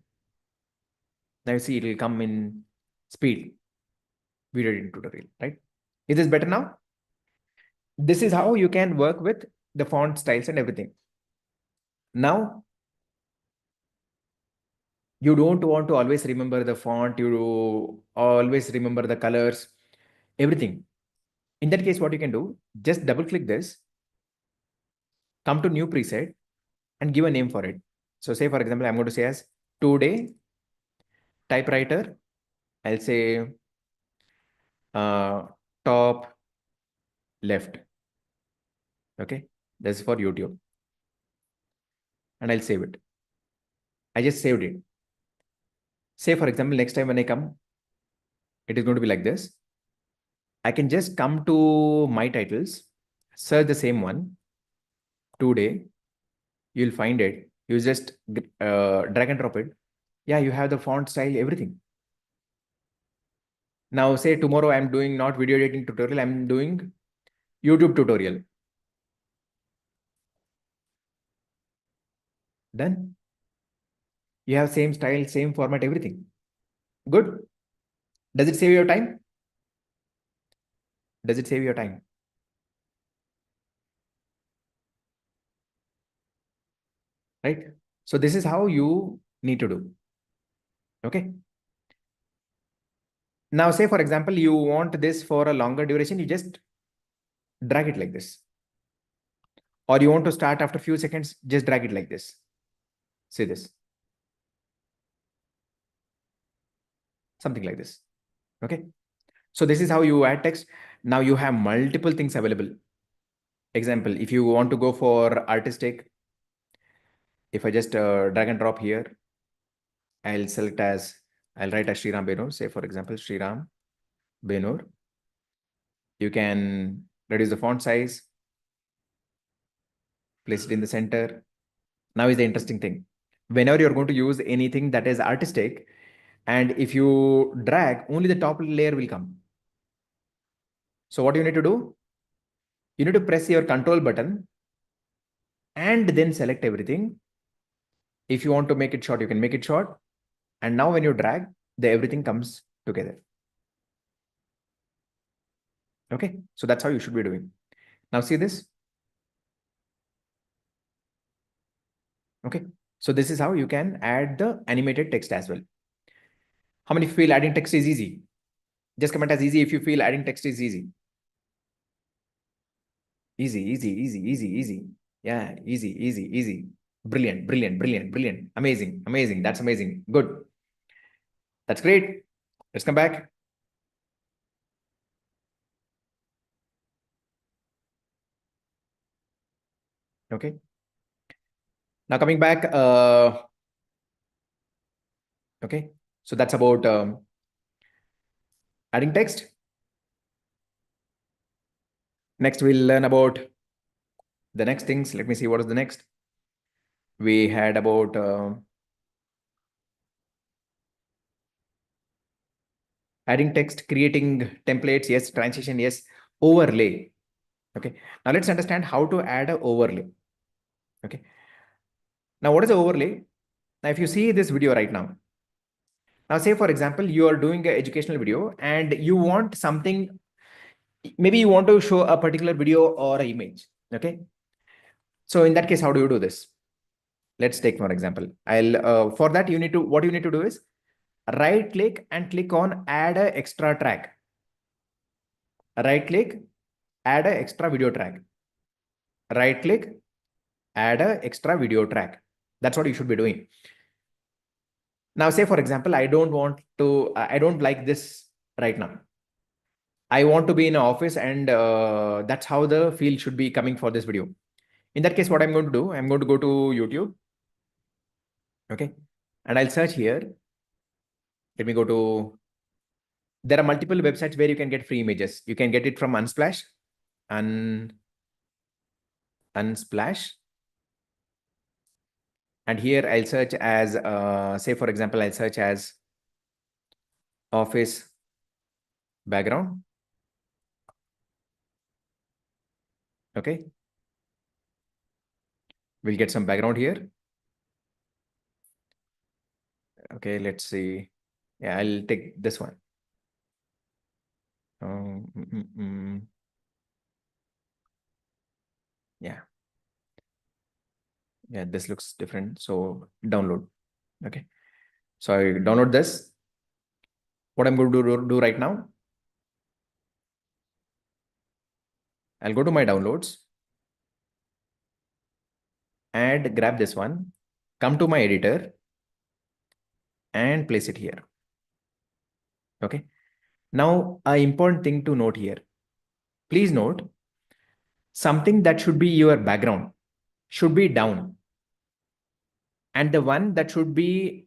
Now you see it will come in speed. Video editing tutorial, right? Is this better now? This is how you can work with the font styles and everything. Now, you don't want to always remember the font, you always remember the colors, everything. In that case, what you can do, just double click this, come to new preset and give a name for it. So say, for example, I'm going to say as today typewriter. I'll say top left. Okay. This is for YouTube. And I'll save it. I just saved it. Say, for example, next time when I come, it is going to be like this. I can just come to my titles, search the same one, today, you'll find it. You just drag and drop it. Yeah, you have the font style, everything. Now say tomorrow I'm doing not video editing tutorial, I'm doing YouTube tutorial. Done. You have same style, same format, everything. Good. Does it save your time? Does it save your time? Right? So this is how you need to do. Okay. Now, say for example, you want this for a longer duration, you just drag it like this. Or you want to start after a few seconds, just drag it like this. See this. Something like this. Okay. So this is how you add text. Now you have multiple things available. Example, if you want to go for artistic, if I just drag and drop here, I'll write as Sriram Benur, say for example, Sriram Benur. You can reduce the font size, place it in the center. Now is the interesting thing. Whenever you're going to use anything that is artistic, and if you drag, only the top layer will come. So what you need to do? You need to press your control button and then select everything. If you want to make it short, you can make it short. And now when you drag, everything comes together. Okay, so that's how you should be doing. Now see this. Okay, so this is how you can add the animated text as well. How many feel adding text is easy? Just comment as easy if you feel adding text is easy. Easy, easy, easy, easy, easy. Yeah, easy, easy, easy. Brilliant, brilliant, brilliant, brilliant. Amazing, amazing. That's amazing. Good. That's great. Let's come back. Okay. Now coming back. Okay. So that's about adding text. Next, we'll learn about the next things. Let me see what is the next. We had about adding text, creating templates. Yes. Transition. Yes. Overlay. Okay. Now let's understand how to add an overlay. Okay. Now what is the overlay? Now if you see this video right now. Now say for example, you are doing an educational video and you want something. Maybe you want to show a particular video or an image. Okay. So in that case, how do you do this? Let's take for example. For that what you need to do is right click and click on add a extra track. Right click, add a extra video track. Right click, add a extra video track. That's what you should be doing. Now say for example, I don't like this right now. I want to be in an office and that's how the feel should be coming for this video. In that case, what I'm going to do, I'm going to go to YouTube. Okay. And I'll search here. Let me go to, there are multiple websites where you can get free images. You can get it from Unsplash. Unsplash. And here I'll search as, say for example, I'll search as office background. Okay. We'll get some background here. Okay, let's see. Yeah, I'll take this one. Yeah. Yeah, this looks different. So download. Okay. So I download this. What I'm going to do right now, I'll go to my downloads and grab this one, come to my editor and place it here. Okay. Now, an important thing to note here. Please note, something that should be your background should be down. And the one that should be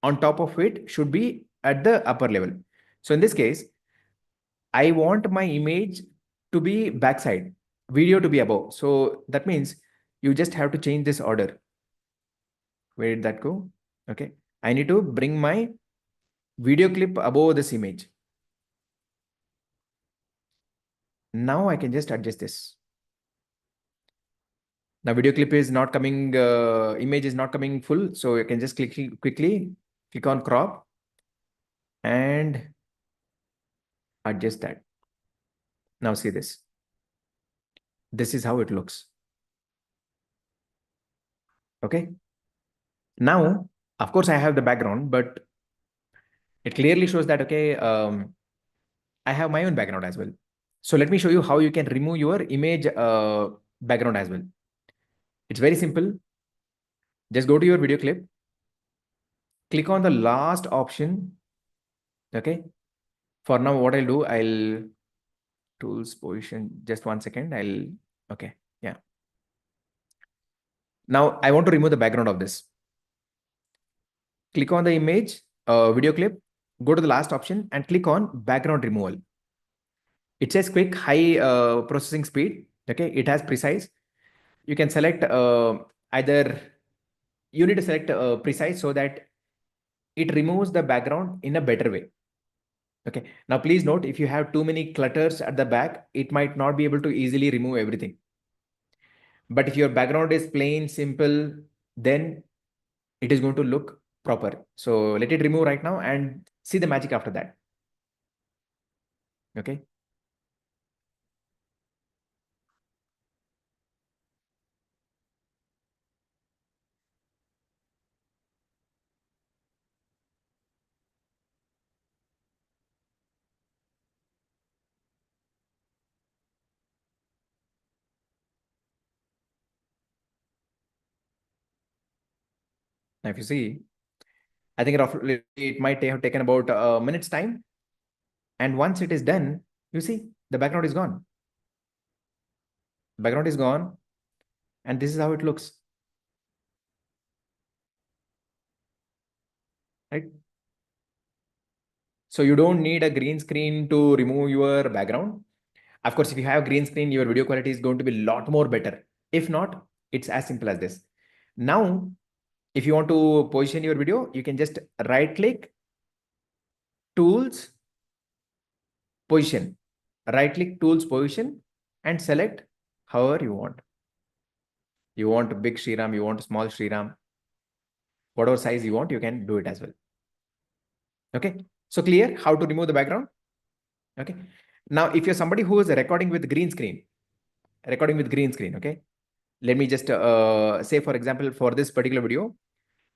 on top of it should be at the upper level. So in this case, I want my image to be backside, video to be above. So that means you just have to change this order. Where did that go? Okay. I need to bring my video clip above this image. Now I can just adjust this. Now video clip is not coming, image is not coming full. So you can just quickly click on crop and adjust that. Now see this. This is how it looks. Okay. Now, of course, I have the background, but it clearly shows that, okay, I have my own background as well. So let me show you how you can remove your image background as well. It's very simple. Just go to your video clip, click on the last option. Okay. For now, what I'll do, I'll tools position, just 1 second. Okay. Yeah. Now I want to remove the background of this. Click on the image, video clip, go to the last option and click on background removal. It says quick, high processing speed. Okay. It has precise. You can select either, you need to select precise so that it removes the background in a better way. Okay. Now, please note, if you have too many clutters at the back, it might not be able to easily remove everything. But if your background is plain, simple, then it is going to look proper. So let it remove right now and see the magic after that. Okay. Now, if you see, I think roughly it might have taken about a minute's time. And once it is done, you see the background is gone. Background is gone. And this is how it looks. Right? So you don't need a green screen to remove your background. Of course, if you have green screen, your video quality is going to be a lot more better. If not, it's as simple as this. Now, if you want to position your video, you can just right click, tools, position, right click, tools, position, and select however you want. You want big Sriram, you want small Sriram, whatever size you want, you can do it as well. Okay. So clear how to remove the background. Okay. Now, if you're somebody who is recording with green screen, okay. Let me just say, for example, for this particular video,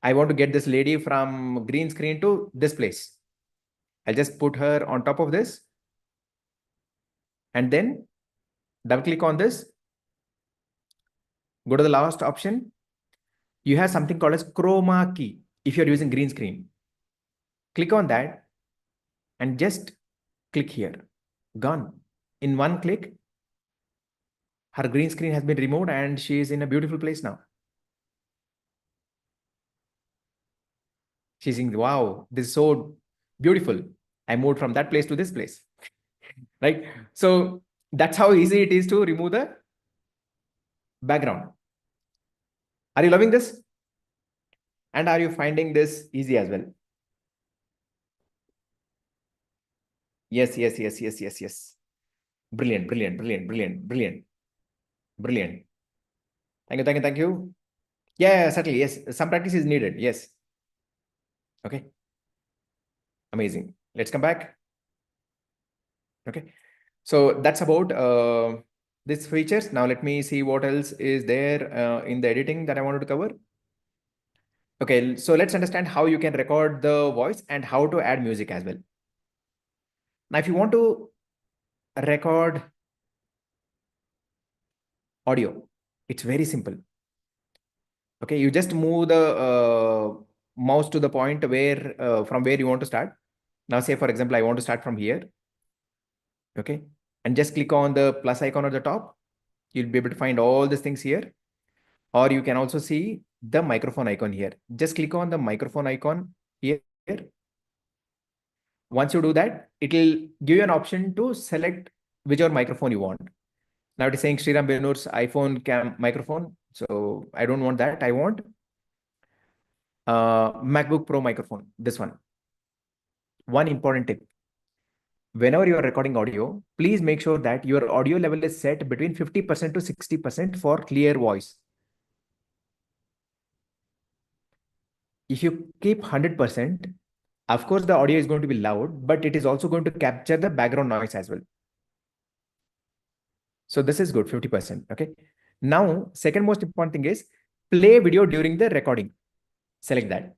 I want to get this lady from green screen to this place. I'll just put her on top of this and then double click on this. Go to the last option. You have something called as chroma key if you're using green screen. Click on that and just click here. Gone. In one click, her green screen has been removed and she is in a beautiful place now. She's saying, wow, this is so beautiful. I moved from that place to this place. Right? So that's how easy it is to remove the background. Are you loving this? And are you finding this easy as well? Yes, yes, yes, yes, yes, yes. Brilliant, brilliant, brilliant, brilliant, brilliant, brilliant. Thank you, thank you, thank you. Yeah, certainly. Yes, some practice is needed. Yes. Okay. Amazing. Let's come back. Okay. So that's about these features. Now let me see what else is there in the editing that I wanted to cover. Okay, so let's understand how you can record the voice and how to add music as well. Now, if you want to record audio, it's very simple. Okay, you just move the mouse to the point where from where you want to start. Now, say for example, I want to start from here. Okay, and just click on the plus icon at the top. You'll be able to find all these things here. Or you can also see the microphone icon here. Just click on the microphone icon here. Once you do that, it will give you an option to select whichever microphone you want. Now it is saying Sriram Benur's iPhone microphone. So I don't want that. I want MacBook Pro microphone, this one. One important tip. Whenever you are recording audio, please make sure that your audio level is set between 50% to 60% for clear voice. If you keep 100%, of course, the audio is going to be loud, but it is also going to capture the background noise as well. So this is good, 50%. Okay. Now, second most important thing is play video during the recording. Select that.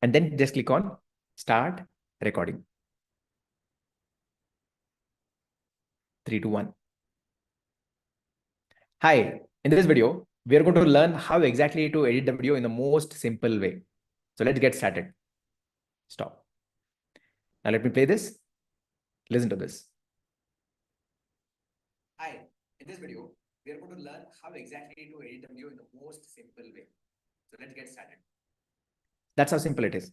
And then just click on start recording. 3, 2, 1. Hi, in this video, we are going to learn how exactly to edit the video in the most simple way. So let's get started. Stop. Now let me play this. Listen to this. Hi, in this video, we are going to learn how exactly to edit the video in the most simple way. So let's get started. That's how simple it is.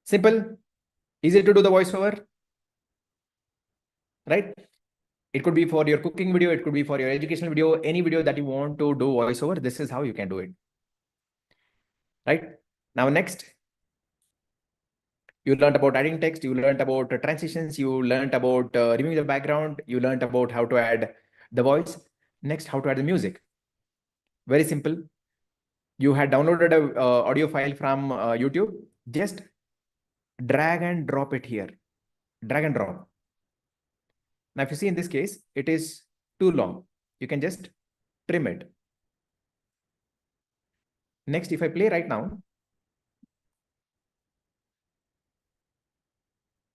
Simple, easy to do the voiceover, right? It could be for your cooking video, it could be for your educational video, any video that you want to do voiceover. This is how you can do it. Right? Now, next, you learned about adding text, you learned about transitions, you learned about removing the background, you learned about how to add the voice. Next, how to add the music. Very simple. You had downloaded a audio file from YouTube. Just drag and drop it here. Drag and drop. Now, if you see in this case, it is too long. You can just trim it. Next, if I play right now,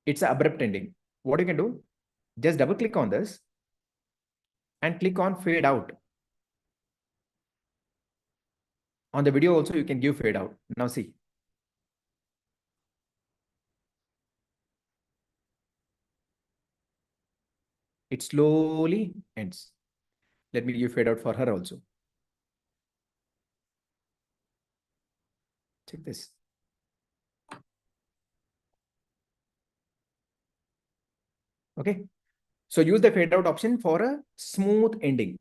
it's an abrupt ending. What you can do, just double click on this and click on fade out. On the video also, you can give fade out. Now see. It slowly ends. Let me give fade out for her also. Check this. Okay. So use the fade out option for a smooth ending.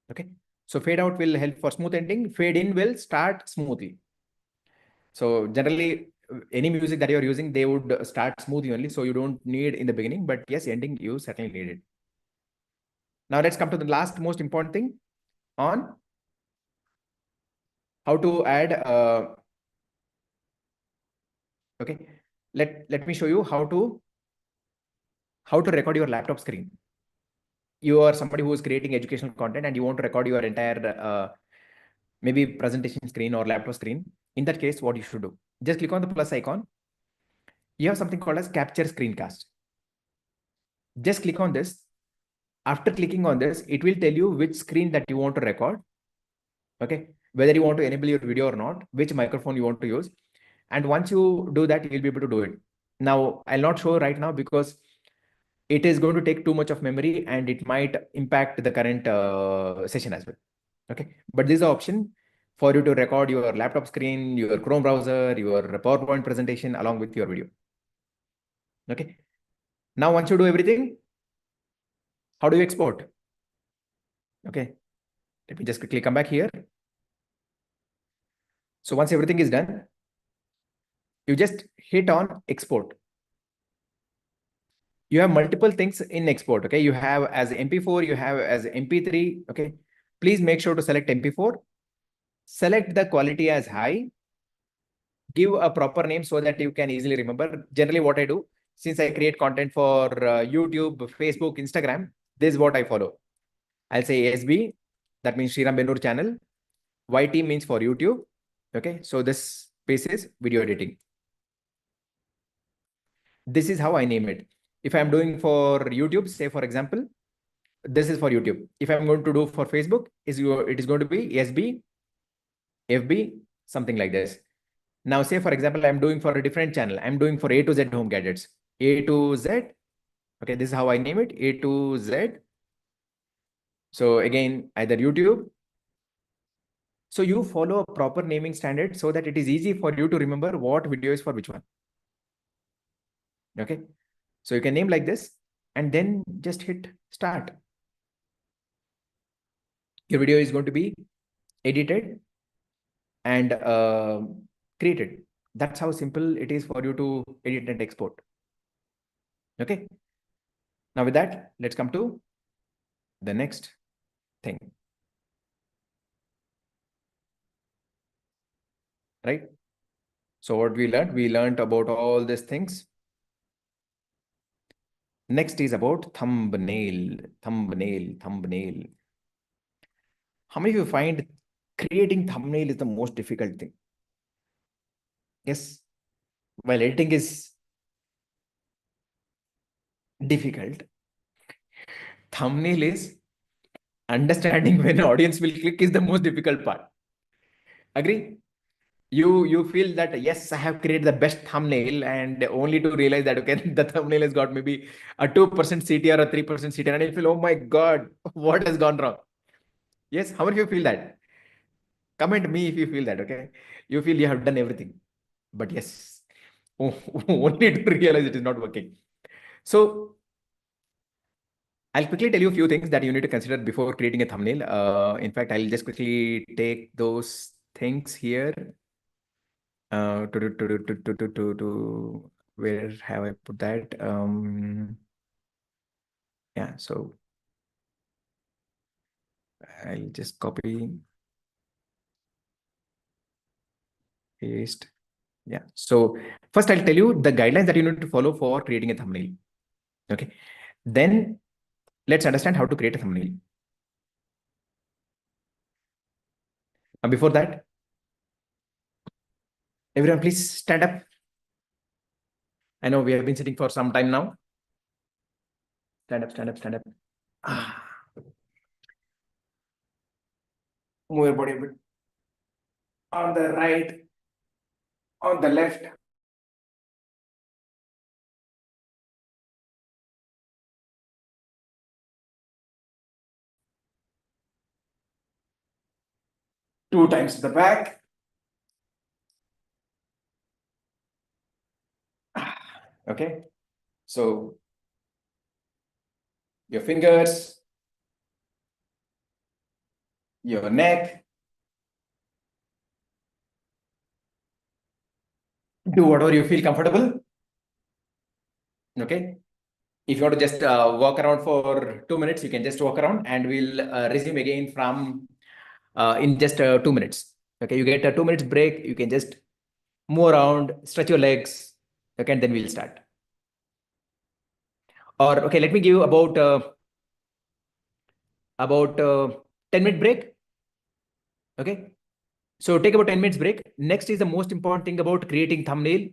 Okay. So fade out will help for smooth ending. Fade in will start smoothly. So generally, any music that you're using, they would start smoothly only. So you don't need in the beginning, but yes, ending, you certainly need it. Now let's come to the last most important thing on how to add. Okay, let me show you how to record your laptop screen. You are somebody who is creating educational content and you want to record your entire maybe presentation screen or laptop screen. In that case, what you should do, just click on the plus icon. You have something called as capture screencast. Just click on this. After clicking on this, it will tell you which screen that you want to record. Okay, whether you want to enable your video or not, which microphone you want to use. And once you do that, you'll be able to do it. Now, I'll not show right now because it is going to take too much of memory and it might impact the current session as well. Okay, but this is the option for you to record your laptop screen, your Chrome browser, your PowerPoint presentation along with your video. Okay, now once you do everything, how do you export? Okay, let me just quickly come back here. So once everything is done, you just hit on export. You have multiple things in export. Okay, you have as MP4, you have as MP3. Okay, please make sure to select MP4. Select the quality as high. Give a proper name so that you can easily remember. Generally, what I do, since I create content for YouTube, Facebook, Instagram, this is what I follow. I'll say SB, that means Sriram Benur channel. YT means for YouTube. Okay, so this space is video editing. This is how I name it. If I'm doing for YouTube, say for example, this is for YouTube. If I'm going to do for Facebook, it is going to be SB, FB, something like this. Now, say for example, I'm doing for a different channel. I'm doing for A to Z home gadgets. A to Z. Okay, this is how I name it. A to Z. So again, either YouTube. So you follow a proper naming standard so that it is easy for you to remember what video is for which one. Okay, so you can name like this and then just hit start. Your video is going to be edited and created. That's how simple it is for you to edit and export. Okay. Now with that, let's come to the next thing. Right. So what we learned about all these things. Next is about thumbnail. Thumbnail. How many of you find creating thumbnail is the most difficult thing? Yes. While editing is difficult, thumbnail is understanding when audience will click is the most difficult part. Agree? You feel that yes, I have created the best thumbnail, and only to realize that okay, the thumbnail has got maybe a 2% CTR or a 3% CTR, and you feel, oh my god, what has gone wrong? Yes, how many of you feel that? Comment me if you feel that. Okay, you feel you have done everything, but yes, only to realize it is not working. So I'll quickly tell you a few things that you need to consider before creating a thumbnail. In fact, I'll just quickly take those things here. To where have I put that? Yeah, so I'll just copy, paste. Yeah, so first I'll tell you the guidelines that you need to follow for creating a thumbnail. Okay, then let's understand how to create a thumbnail. Before that, everyone please stand up. I know we have been sitting for some time now. Stand up, stand up, stand up. Move your body a bit. On the right, on the left. Two times to the back. Okay, so your fingers, your neck. Do whatever you feel comfortable. Okay, if you want to just walk around for 2 minutes, you can just walk around, and we'll resume again from in just 2 minutes. Okay, you get a 2 minutes break. You can just move around, stretch your legs. Okay, and then we'll start. Or okay, let me give you about 10-minute break. Okay, so take about 10 minutes break. Next is the most important thing about creating thumbnail.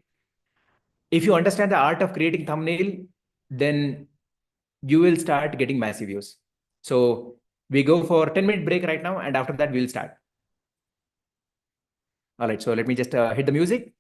If you understand the art of creating thumbnail, then you will start getting massive views. So we go for 10-minute break right now, and after that we'll start. All right, so let me just hit the music.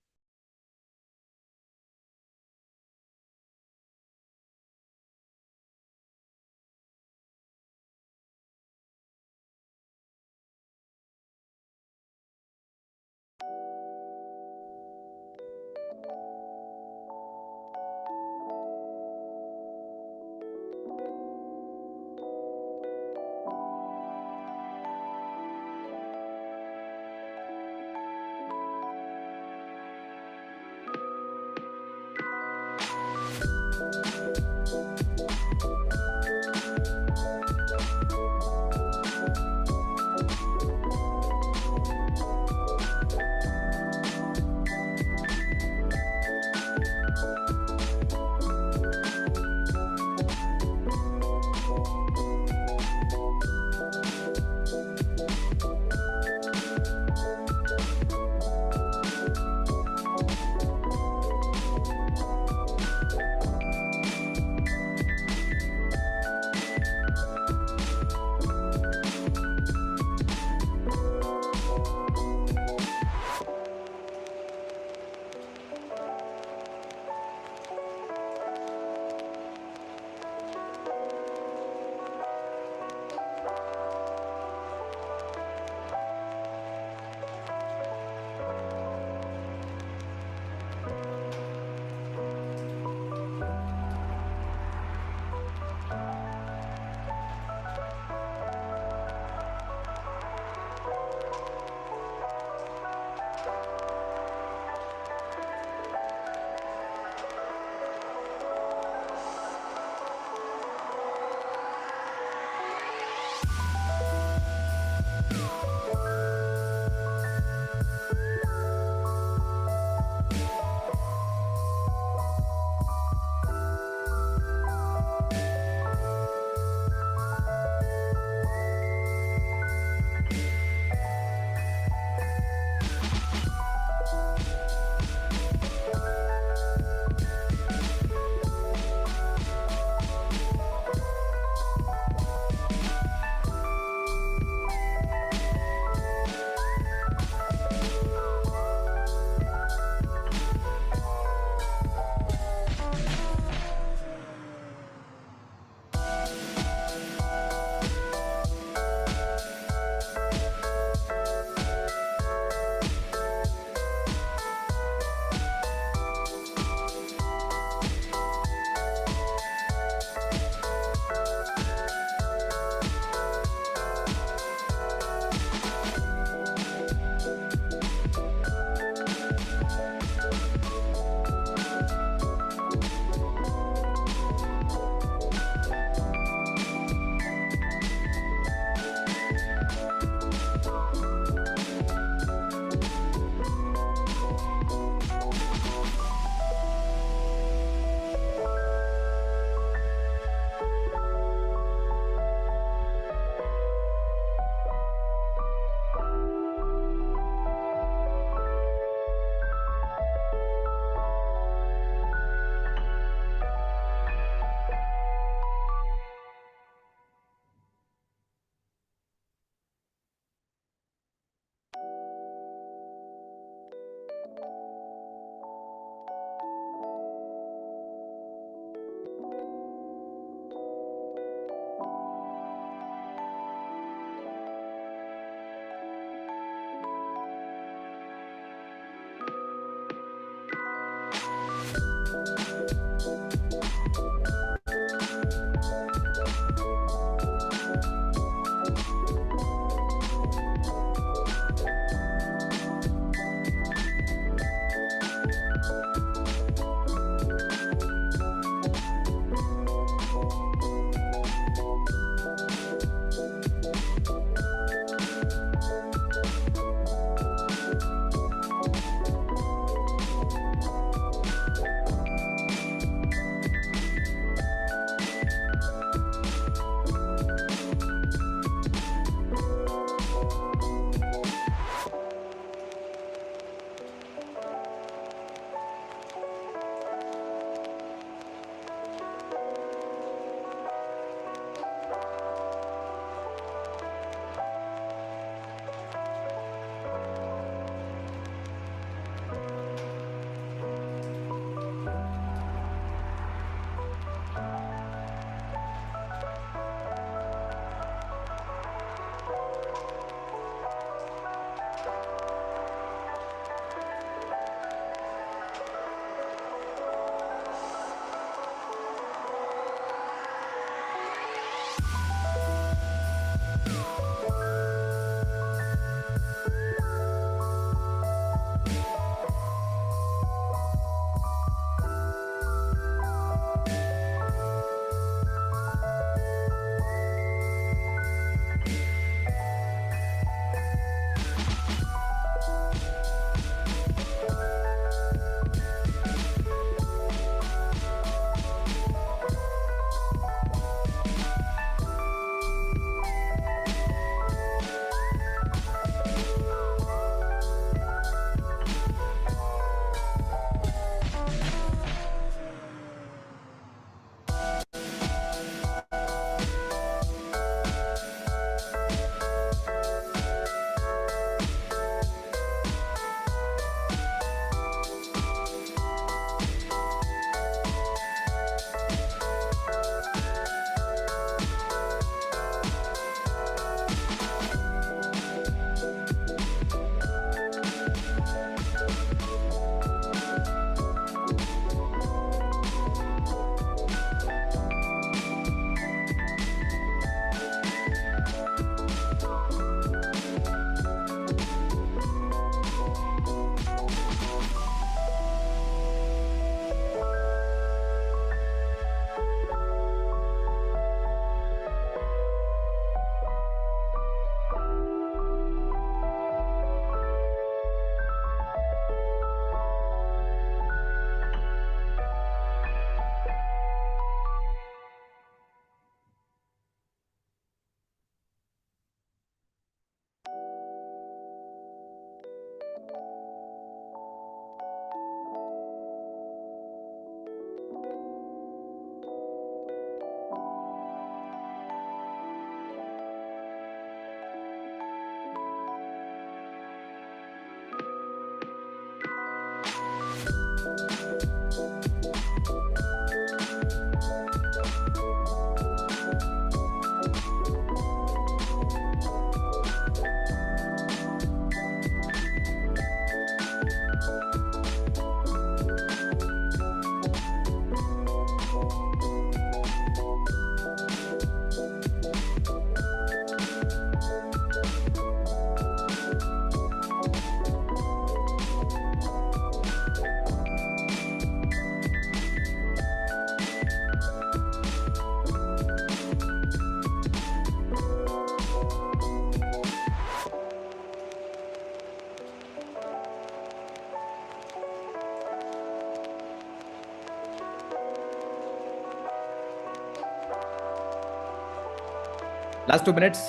Last 2 minutes.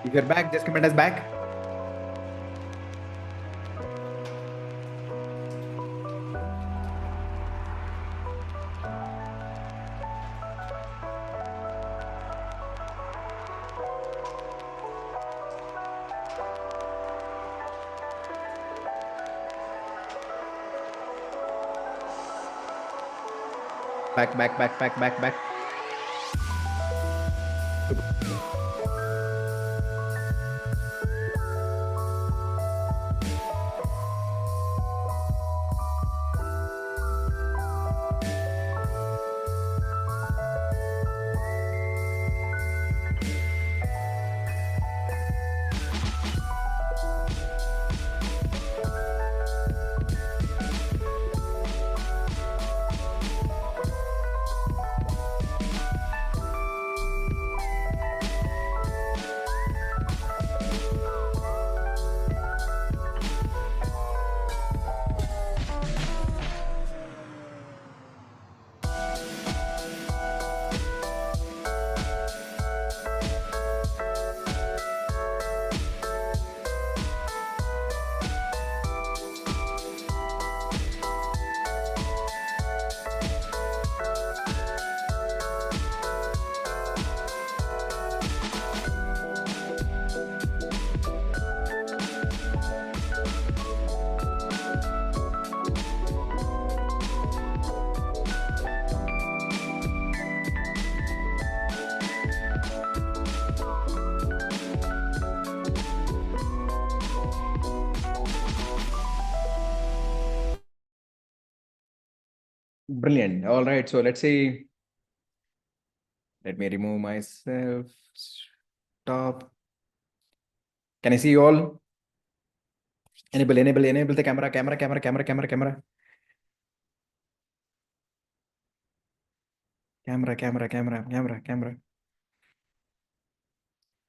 If you're back, just comment us back. Back. Brilliant. All right. So let's see. Let me remove myself. Stop. Can I see you all? Enable the camera. Camera.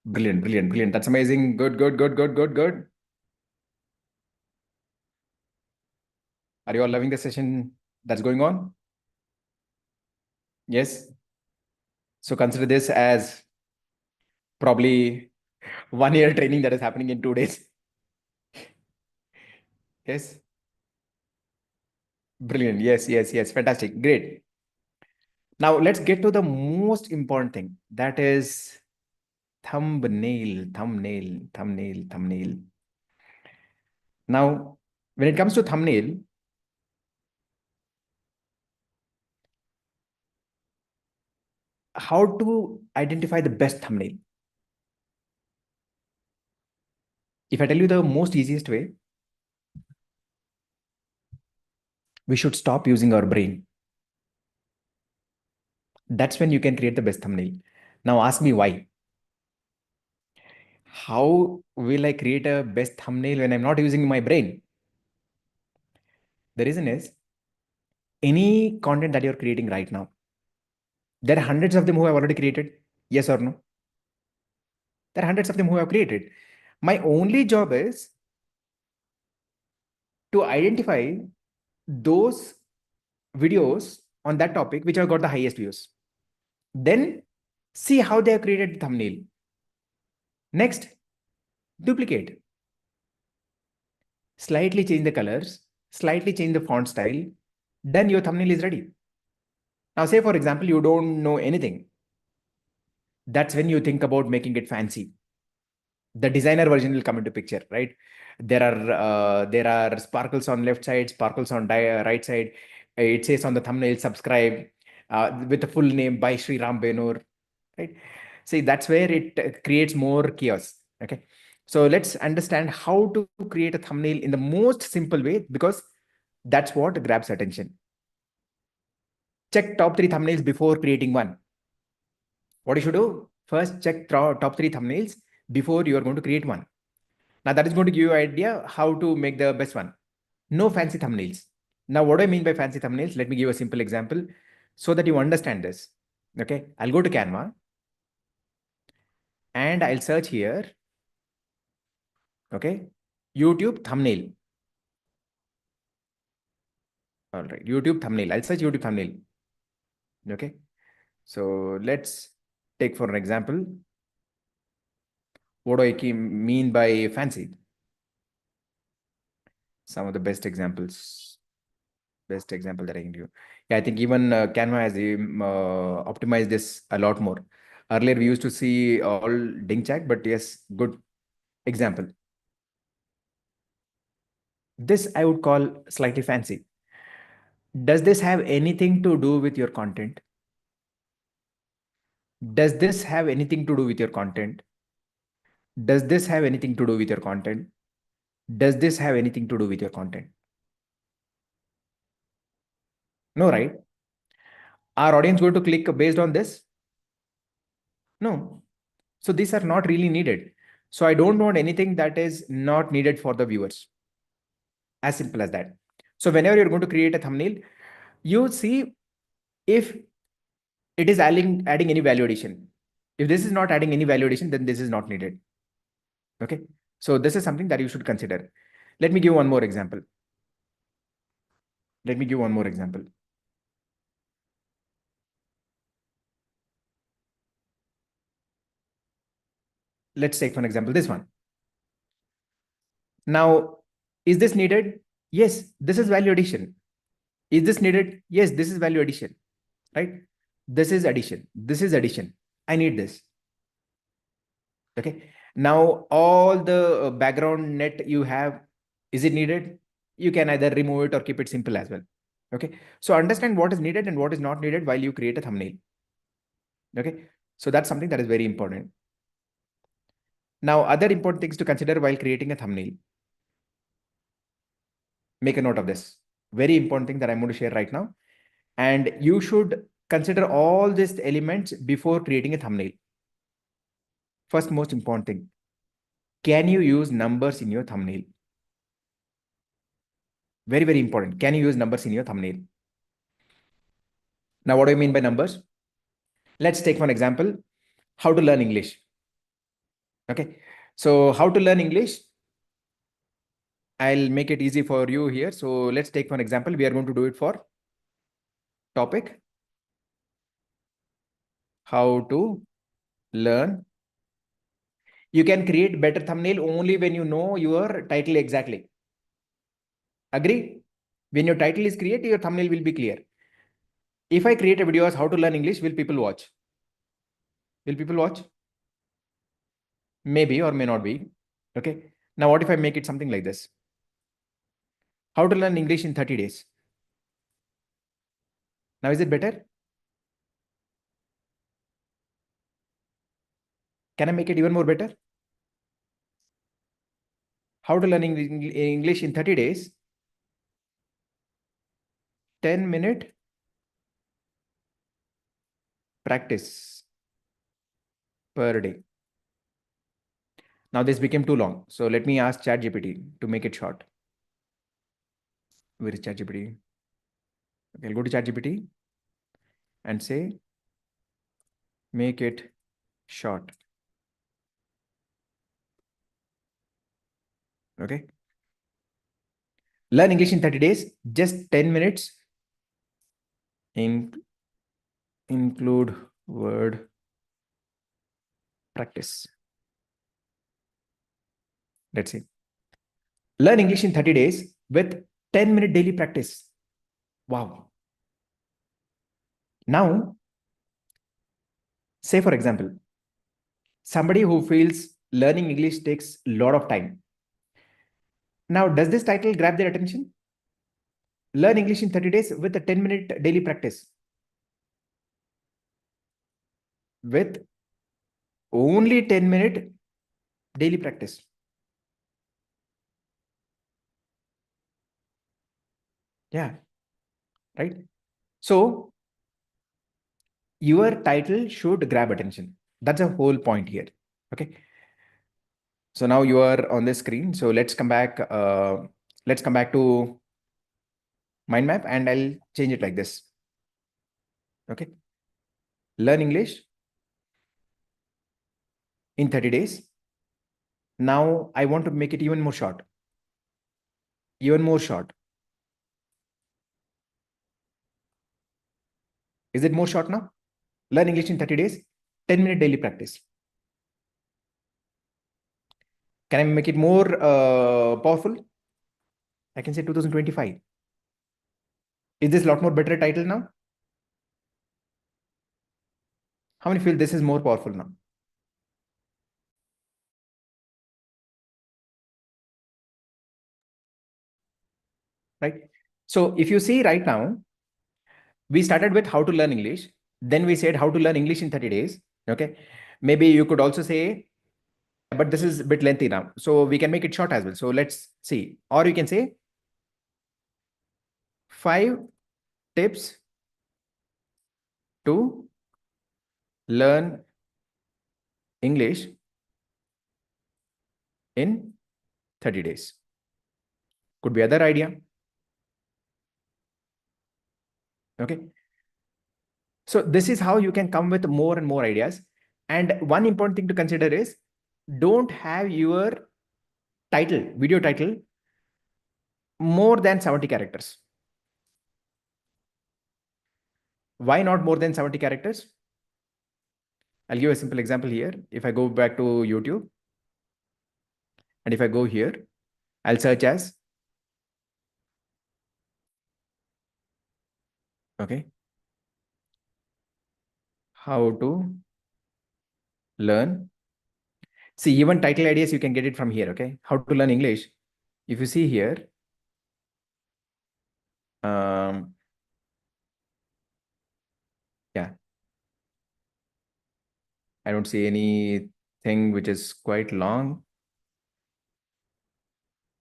Brilliant. That's amazing. Good. Are you all loving the session that's going on? Yes. So consider this as probably 1 year training that is happening in 2 days. Yes. Brilliant. Yes. Fantastic. Great. Now let's get to the most important thing. That is thumbnail. Now, when it comes to thumbnail, how to identify the best thumbnail? If I tell you the most easiest way, we should stop using our brain. That's when you can create the best thumbnail. Now ask me why. How will I create a best thumbnail when I'm not using my brain? The reason is, any content that you're creating right now, there are hundreds of them who have already created. Yes or no? There are hundreds of them who have created. My only job is to identify those videos on that topic which have got the highest views. Then see how they have created the thumbnail. Next, duplicate. Slightly change the colors, slightly change the font style. Then your thumbnail is ready. Now, say for example, you don't know anything. That's when you think about making it fancy. The designer version will come into picture, right? There are sparkles on left side, sparkles on right side. It says on the thumbnail, subscribe with the full name by Sriram Benur, right? See, that's where it creates more chaos. Okay. So let's understand how to create a thumbnail in the most simple way, because that's what grabs attention. Check top 3 thumbnails before creating one. What you should do? First, check top 3 thumbnails before you are going to create one. Now that is going to give you an idea how to make the best one. No fancy thumbnails. Now, what do I mean by fancy thumbnails? Let me give a simple example so that you understand this. Okay, I'll go to Canva and I'll search here. Okay, YouTube thumbnail. All right, YouTube thumbnail. I'll search YouTube thumbnail. Okay, so let's take for an example. What do I mean by fancy? Some of the best examples that I can give. Yeah, I think even Canva has optimized this a lot more. Earlier, we used to see all ding chat, but yes, good example. This I would call slightly fancy. Does this have anything to do with your content? Does this have anything to do with your content? Does this have anything to do with your content? Does this have anything to do with your content? No, right? Are audience going to click based on this? No. So these are not really needed. So I don't want anything that is not needed for the viewers. As simple as that. So whenever you're going to create a thumbnail, you see if it is adding any value addition. If this is not adding any value addition, then this is not needed. Okay. So this is something that you should consider. Let me give one more example. Let's take for example this one. Now, is this needed? Yes, this is value addition. Is this needed? Yes, this is value addition, right? This is addition. This is addition. I need this. Okay. Now, all the background net you have, is it needed? You can either remove it or keep it simple as well. Okay. So understand what is needed and what is not needed while you create a thumbnail. Okay. So that's something that is very important. Now, other important things to consider while creating a thumbnail. Make a note of this. Very important thing that I'm going to share right now. And you should consider all these elements before creating a thumbnail. First, most important thing. Can you use numbers in your thumbnail? Very, very important. Can you use numbers in your thumbnail? Now, what do I mean by numbers? Let's take one example. How to learn English. Okay. So how to learn English? I'll make it easy for you here. So let's take one example. We are going to do it for topic. How to learn. You can create better thumbnail only when you know your title exactly. Agree? When your title is clear, your thumbnail will be clear. If I create a video as how to learn English, will people watch? Will people watch? Maybe or may not be. Okay. Now, what if I make it something like this? How to learn English in 30 days. Now, is it better? Can I make it even more better? How to learn English in 30 days. 10-minute practice per day. Now, this became too long. So let me ask ChatGPT to make it short. Where is ChatGPT? Okay, I'll go to ChatGPT and say, make it short. Okay. Learn English in 30 days, just 10 minutes. Include word practice. Let's see. Learn English in 30 days with 10-minute daily practice. Wow. Now, say for example, somebody who feels learning English takes a lot of time. Now, does this title grab their attention? Learn English in 30 days with a 10-minute daily practice. With only 10-minute daily practice. Yeah, right. So your title should grab attention. That's a whole point here. Okay. So now you are on the screen. So let's come back. Let's come back to mind map and I'll change it like this. Okay. Learn English in 30 days. Now I want to make it even more short. Even more short. Is it more short now? Learn English in 30 days, 10-minute daily practice. Can I make it more powerful? I can say 2025. Is this a lot more better title now? How many feel this is more powerful now? Right? So if you see right now, we started with how to learn English. Then we said how to learn English in 30 days. Okay. Maybe you could also say, but this is a bit lengthy now. So we can make it short as well. So let's see. Or you can say 5 tips to learn English in 30 days. Could be other idea. Okay. So this is how you can come with more and more ideas. And one important thing to consider is don't have your title, video title, more than 70 characters. Why not more than 70 characters? I'll give a simple example here. If I go back to YouTube and if I go here, I'll search as, okay, how to learn. See, even title ideas, you can get it from here. Okay. How to learn English. If you see here, yeah, I don't see anything which is quite long,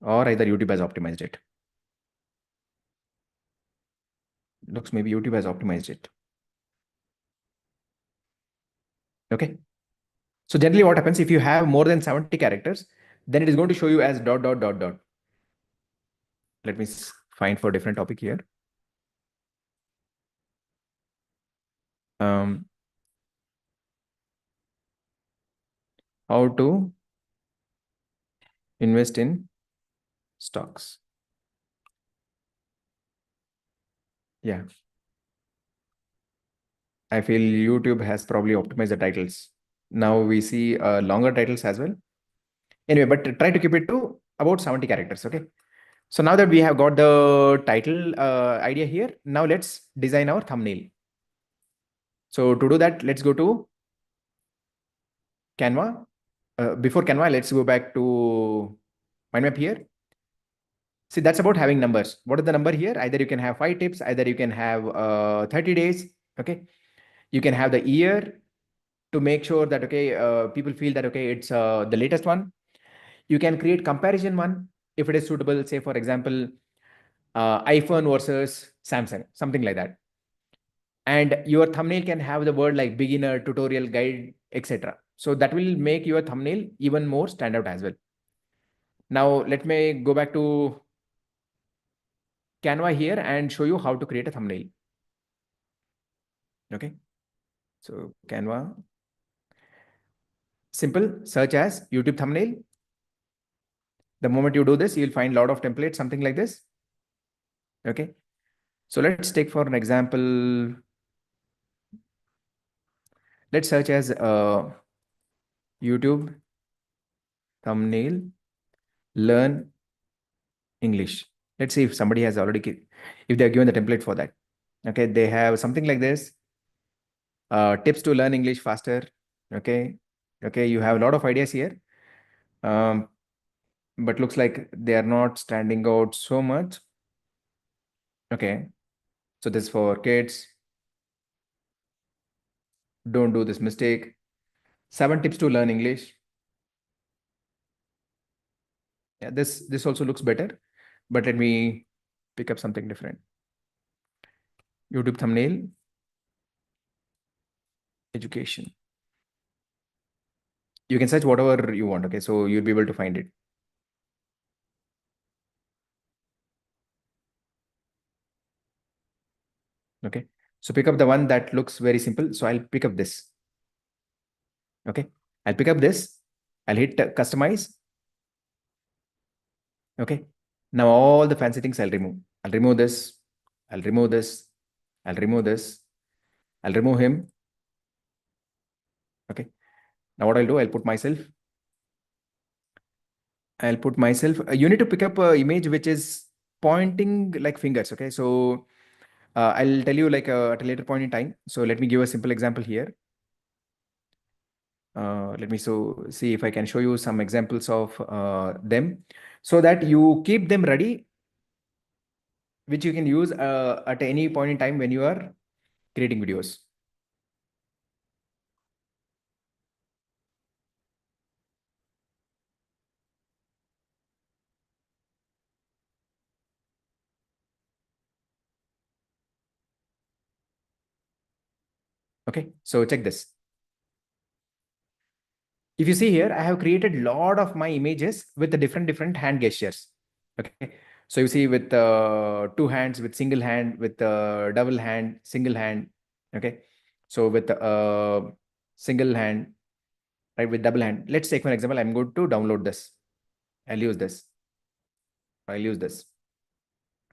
or either YouTube has optimized it. Looks maybe YouTube has optimized it. Okay. So generally what happens if you have more than 70 characters, then it is going to show you as dot, dot, dot, dot. Let me find for a different topic here. How to invest in stocks. Yeah. I feel YouTube has probably optimized the titles. Now we see longer titles as well. Anyway, but try to keep it to about 70 characters. Okay. So now that we have got the title idea here, now let's design our thumbnail. So to do that, let's go to Canva. Before Canva, let's go back to mind map here. See, that's about having numbers. What is the number here? Either you can have 5 tips, either you can have 30 days. Okay. You can have the year to make sure that, okay, people feel that, okay, it's the latest one. You can create comparison one if it is suitable, say, for example, iPhone versus Samsung, something like that. And your thumbnail can have the word like beginner, tutorial, guide, etc. So that will make your thumbnail even more stand out as well. Now, let me go back to Canva here and show you how to create a thumbnail. Okay. So Canva, simple, search as YouTube thumbnail. The moment you do this, you'll find a lot of templates, something like this. Okay. So let's take for an example. Let's search as YouTube thumbnail learn English. Let's see if somebody has already, if they're given the template for that. Okay. They have something like this. Tips to learn English faster. Okay. Okay. You have a lot of ideas here. But looks like they are not standing out so much. Okay. So this is for kids. Don't do this mistake. 7 tips to learn English. Yeah, this also looks better, but let me pick up something different. YouTube thumbnail, education. You can search whatever you want. Okay, so you'll be able to find it. Okay, so pick up the one that looks very simple. So I'll pick up this. Okay, I'll pick up this. I'll hit customize. Okay, now all the fancy things I'll remove. I'll remove this. I'll remove this. I'll remove this. I'll remove him. Okay, now what I'll do, I'll put myself. I'll put myself. You need to pick up an image which is pointing like fingers. Okay, so I'll tell you like at a later point in time. So let me give a simple example here. Let me see if I can show you some examples of them so that you keep them ready, which you can use at any point in time when you are creating videos. Okay, so check this. If you see here, I have created a lot of my images with the different hand gestures. Okay, so you see with two hands, with single hand, with double hand, single hand. Okay, so with single hand, right, with double hand. Let's take for example. I'm going to download this. I'll use this. I'll use this.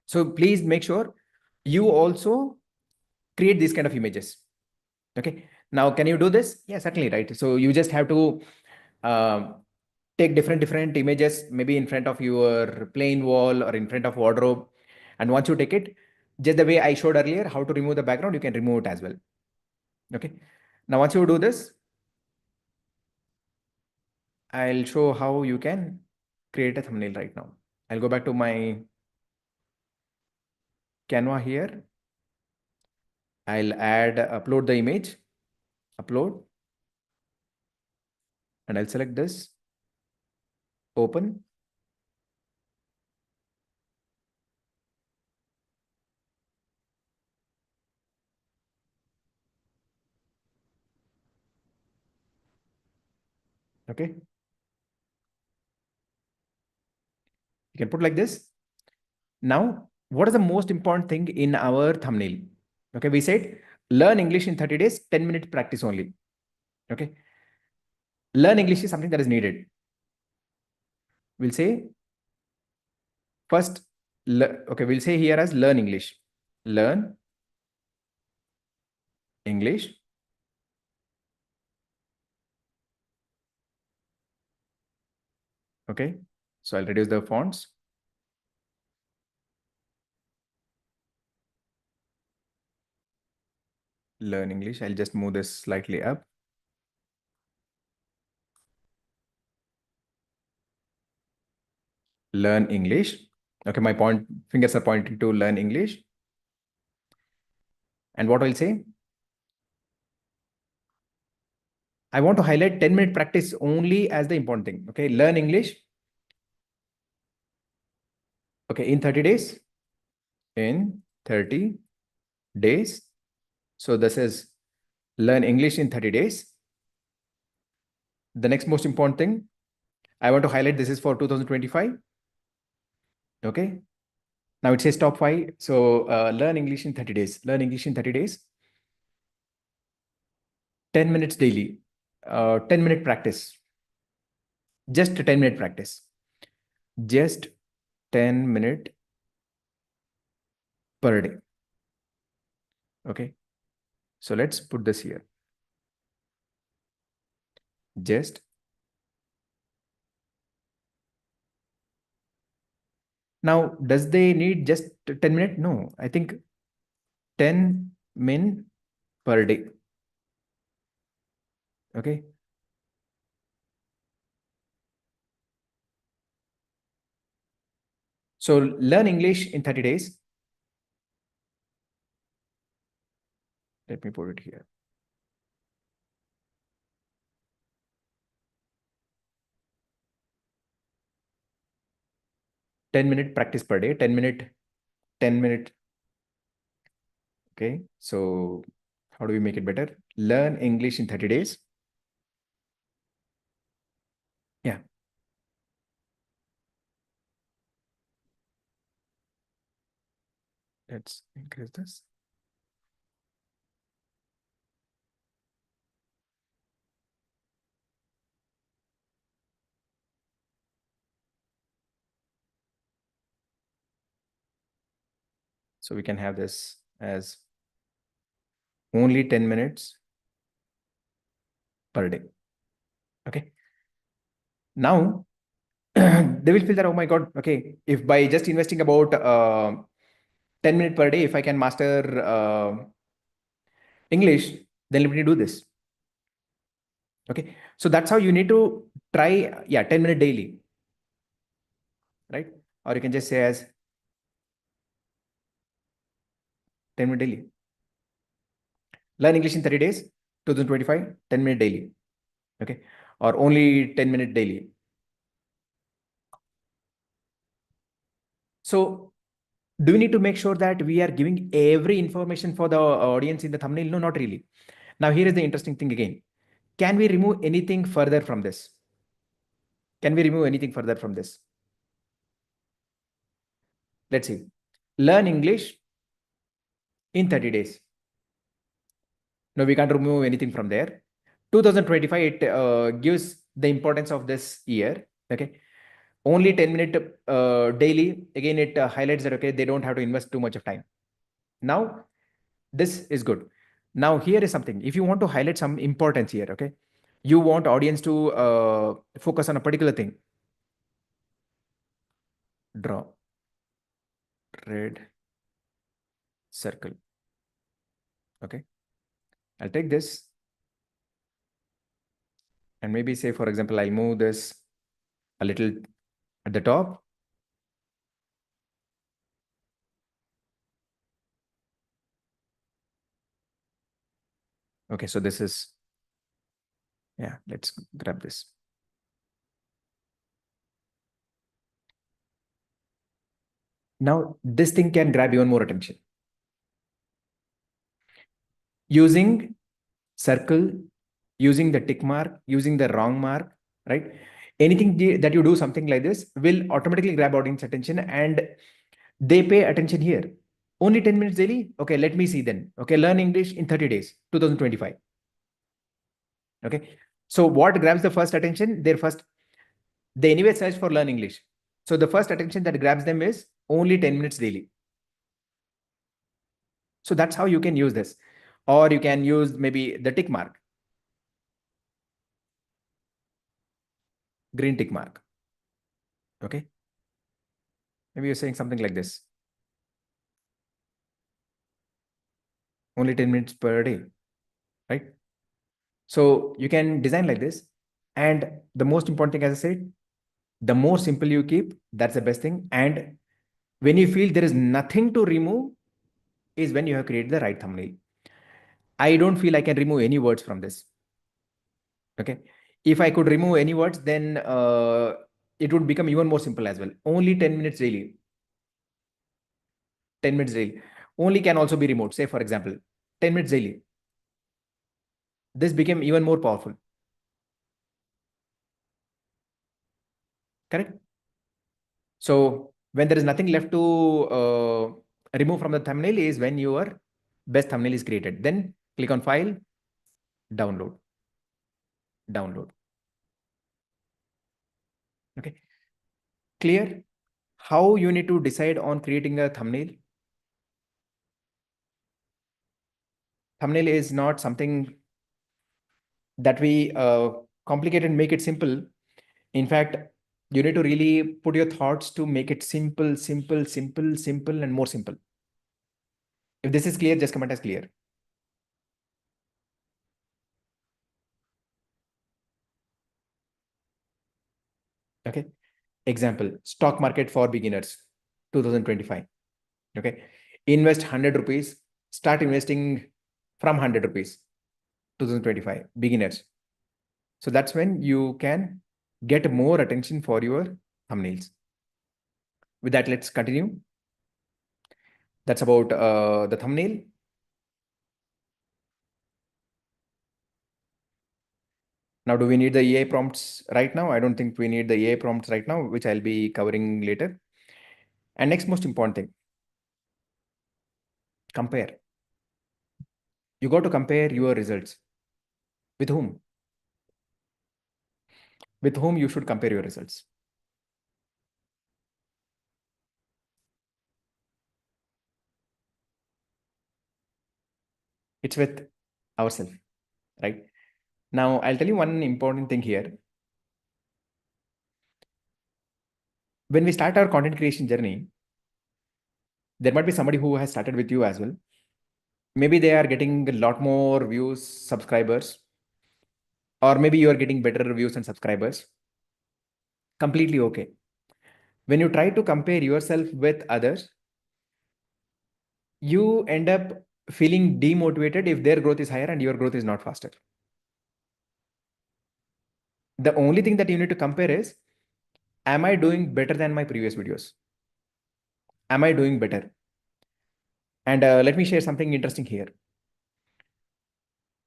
So please make sure you also create these kind of images. Okay, now can you do this? Yeah, certainly, right? So you just have to take different images, maybe in front of your plain wall or in front of wardrobe. And once you take it, just the way I showed earlier, how to remove the background, you can remove it as well. Okay, now once you do this, I'll show how you can create a thumbnail right now. I'll go back to my Canva here. I'll upload the image, upload, and I'll select this, open. Okay, you can put like this. Now, what is the most important thing in our thumbnail? Okay, we said learn English in 30 days, 10-minute practice only. Okay, learn English is something that is needed. We'll say first, okay, we'll say here as learn English. Learn English. Okay, so I'll reduce the fonts. Learn English. I'll just move this slightly up. Learn English. Okay, my fingers are pointing to learn English. And what I'll say, I want to highlight 10-minute practice only as the important thing. Okay, learn English. Okay, in 30 days. In 30 days. So this is learn English in 30 days. The next most important thing, I want to highlight this is for 2025. Okay. Now it says top 5. So learn English in 30 days. Learn English in 30 days. 10 minutes daily. 10-minute practice. Just 10-minute practice. Just 10-minute per day. Okay. So let's put this here. Just. Now, does they need just 10 minutes? No, I think 10 min per day. Okay. So learn English in 30 days. Let me put it here. $10-minute practice per day, 10 minute. Okay. So how do we make it better? Learn English in 30 days. Yeah. Let's increase this. So we can have this as only 10 minutes per day. Okay. Now they will feel that, oh my God, okay, if by just investing about 10 minutes per day, if I can master English, then let me do this. Okay, so that's how you need to try, yeah, 10 minutes daily, right? Or you can just say as 10 minutes daily. Learn English in 30 days, 2025, 10 minutes daily. Okay, or only 10 minutes daily. So do we need to make sure that we are giving every information for the audience in the thumbnail? No, not really. Now, here is the interesting thing again. Can we remove anything further from this? Can we remove anything further from this? Let's see. Learn English in 30 days. No, we can't remove anything from there. 2025, it gives the importance of this year. Okay. Only 10 minutes daily. Again, it highlights that, okay, they don't have to invest too much of time. Now, this is good. Now, here is something. If you want to highlight some importance here, okay, you want audience to focus on a particular thing. Draw red circle. Okay. I'll take this and maybe say, for example, I'll move this a little at the top. Okay, so this is, yeah, let's grab this. Now, this thing can grab even more attention. Using circle, using the tick mark, using the wrong mark, right? Anything that you do something like this will automatically grab audience attention, and they pay attention here. Only 10 minutes daily? Okay, let me see then. Okay, learn English in 30 days, 2025. Okay, so what grabs the first attention? They anyway search for learn English. So the first attention that grabs them is only 10 minutes daily. So that's how you can use this. Or you can use maybe the tick mark, green tick mark. Okay. Maybe you're saying something like this. Only 10 minutes per day, right? So you can design like this. And the most important thing, as I said, the more simple you keep, that's the best thing. And when you feel there is nothing to remove is when you have created the right thumbnail. I don't feel I can remove any words from this. Okay. If I could remove any words, then it would become even more simple as well. Only 10 minutes daily. 10 minutes daily. Only can also be removed. Say, for example, 10 minutes daily. This became even more powerful. Correct? So when there is nothing left to remove from the thumbnail is when your best thumbnail is created. Then click on File, Download. Download. Okay. Clear? How you need to decide on creating a thumbnail? Thumbnail is not something that we complicate and make it simple. In fact, you need to really put your thoughts to make it simple, simple, simple, simple, and more simple. If this is clear, just comment as clear. Okay. Example, stock market for beginners, 2025. Okay. Invest 100 rupees, start investing from 100 rupees, 2025, beginners. So that's when you can get more attention for your thumbnails. With that, let's continue. That's about the thumbnail. Now, do we need the AI prompts right now? I don't think we need the AI prompts right now, which I'll be covering later. And next most important thing, compare. You got to compare your results. With whom? With whom you should compare your results? It's with ourselves, right? Now, I'll tell you one important thing here. when we start our content creation journey, there might be somebody who has started with you as well. Maybe they are getting a lot more views, subscribers, or maybe you are getting better views and subscribers. Completely okay. When you try to compare yourself with others, you end up feeling demotivated if their growth is higher and your growth is not faster. The only thing that you need to compare is, am I doing better than my previous videos? Am I doing better? And let me share something interesting here.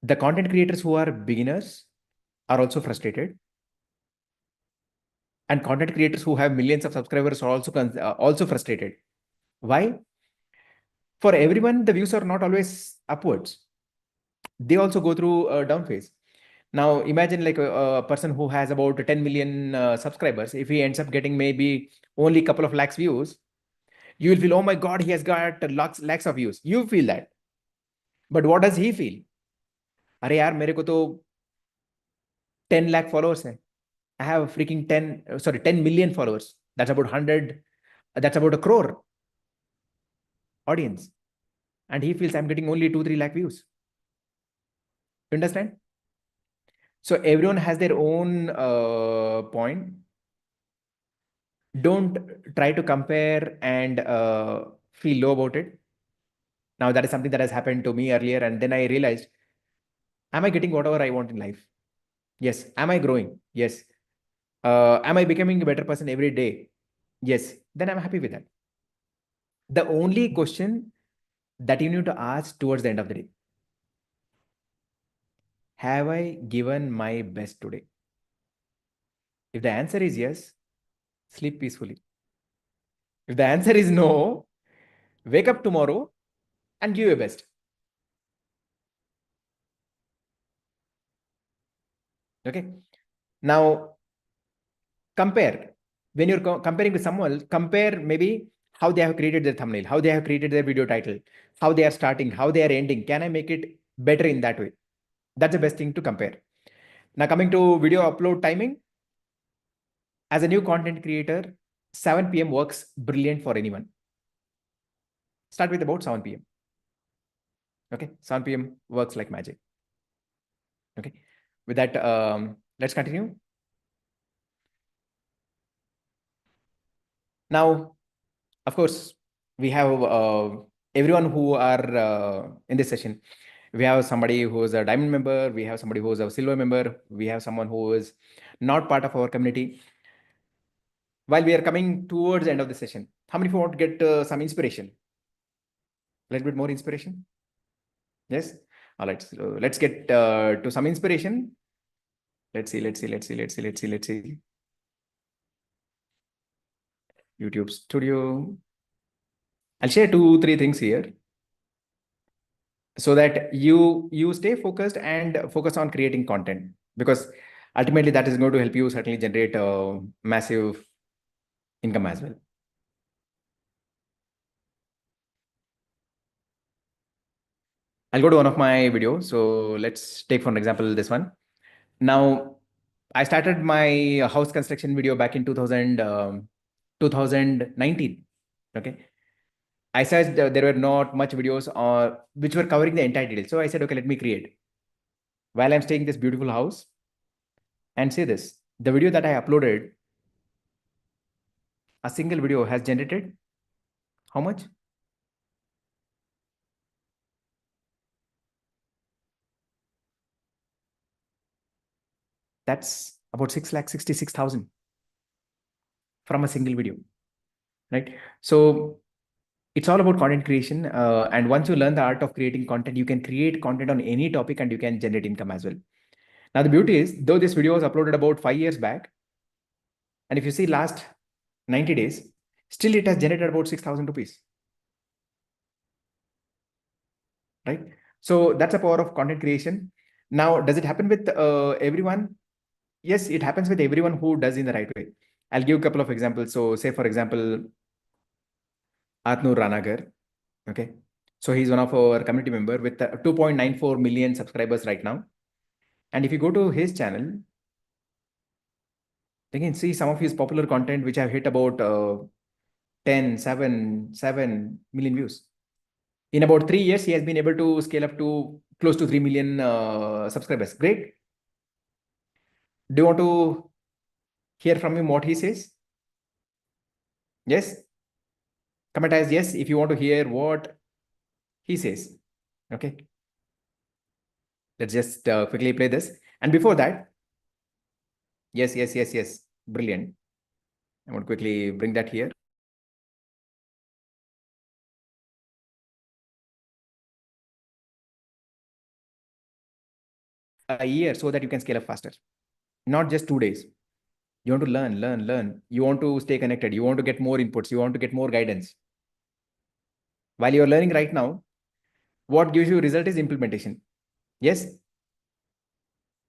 The content creators who are beginners are also frustrated. And content creators who have millions of subscribers are also frustrated. Why? For everyone, the views are not always upwards. They also go through a down phase. Now, imagine like a person who has about 10 million subscribers. If he ends up getting maybe only a couple of lakhs views, you will feel, oh my God, he has got lakhs of views. You feel that. But what does he feel? अरे यार मेरे को तो 10 lakh followers है. I have freaking 10 million followers. That's about 100. That's about a crore audience. And he feels I'm getting only 2-3 lakh views. You understand? So everyone has their own point. Don't try to compare and feel low about it. Now, that is something that has happened to me earlier. And then I realized, am I getting whatever I want in life? Yes. Am I growing? Yes. Am I becoming a better person every day? Yes. Then I'm happy with that. The only question that you need to ask towards the end of the day, have I given my best today? If the answer is yes, sleep peacefully. If the answer is no, wake up tomorrow and give your best. Okay. Now, compare. When you're comparing with someone, compare maybe how they have created their thumbnail, how they have created their video title, how they are starting, how they are ending. Can I make it better in that way? That's the best thing to compare. Now, coming to video upload timing. As a new content creator, 7 p.m. works brilliant for anyone. Start with about 7 p.m. Okay, 7 p.m. works like magic. Okay, with that, let's continue. Now, of course, we have everyone who are in this session. We have somebody who is a diamond member. We have somebody who is a silver member. We have someone who is not part of our community. While we are coming towards the end of the session, how many of you want to get some inspiration? A little bit more inspiration? Yes. All right. So let's get to some inspiration. Let's see. YouTube Studio. I'll share 2-3 things here so that you stay focused and focus on creating content, because ultimately that is going to help you certainly generate a massive income as well. I'll go to one of my videos. So let's take for an example this one. Now, I started my house construction video back in 2019. Okay. I said there were not much videos which were covering the entire detail. So I said, okay, let me create. While I'm staying in this beautiful house, and say this, the video that I uploaded, a single video has generated how much? That's about 6,66,000 from a single video, right? So it's all about content creation. And once you learn the art of creating content, you can create content on any topic and you can generate income as well. Now, the beauty is, though this video was uploaded about 5 years back, and if you see last 90 days, still it has generated about 6,000 rupees, right? So that's the power of content creation. Now, does it happen with everyone? Yes, it happens with everyone who does in the right way. I'll give a couple of examples. So say, for example, Atnur Ranagar. Okay. So he's one of our community member with 2.94 million subscribers right now. And if you go to his channel, You can see some of his popular content, which have hit about 7 million views. In about 3 years, he has been able to scale up to close to 3 million subscribers. Great. Do you want to hear from him what he says? Yes? Comment as yes if you want to hear what he says. Okay. Let's just quickly play this. And before that, yes. Brilliant. I want to quickly bring that here. A year so that you can scale up faster. Not just 2 days. You want to learn. You want to stay connected. You want to get more inputs. You want to get more guidance. While you're learning right now, what gives you result is implementation. Yes?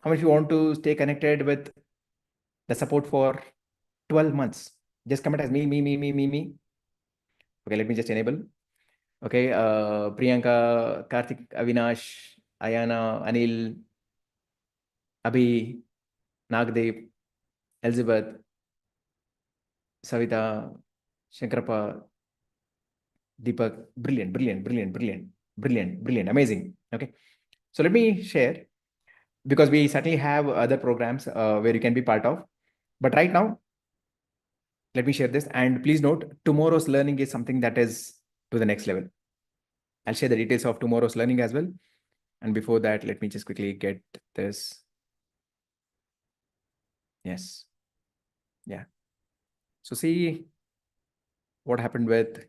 How many of you want to stay connected with the support for 12 months? Just comment as me. Okay, let me just enable. Okay, Priyanka, Karthik, Avinash, Ayana, Anil, Abhi, Nagdev, Elizabeth, Savita, Shankarappa, Deepak. Brilliant. Amazing. Okay. So let me share, because we certainly have other programs where you can be part of. But right now, let me share this. And please note, tomorrow's learning is something that is to the next level. I'll share the details of tomorrow's learning as well. And before that, let me just quickly get this. Yes. Yeah. So see what happened with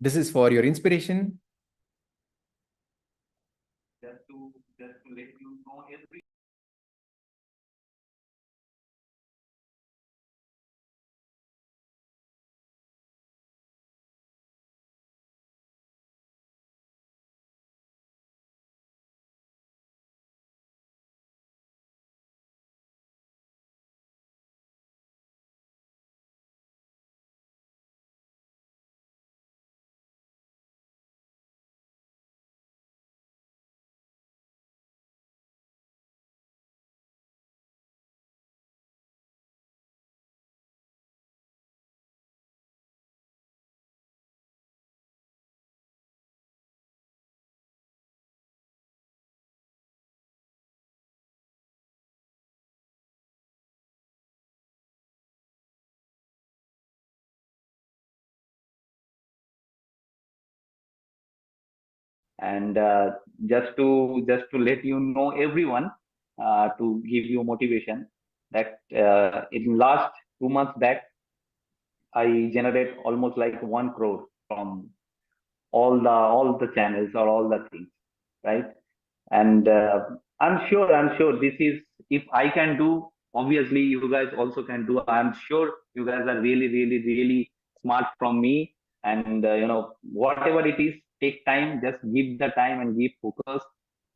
this is for your inspiration. Just to let you know every. And just to let you know everyone, to give you motivation, that in last 2 months back, I generate almost like 1 crore from all the channels or all the things, right? And I'm sure this is, if I can do, obviously you guys also can do. I'm sure you guys are really smart from me. And whatever it is, take time, just give the time and give focus.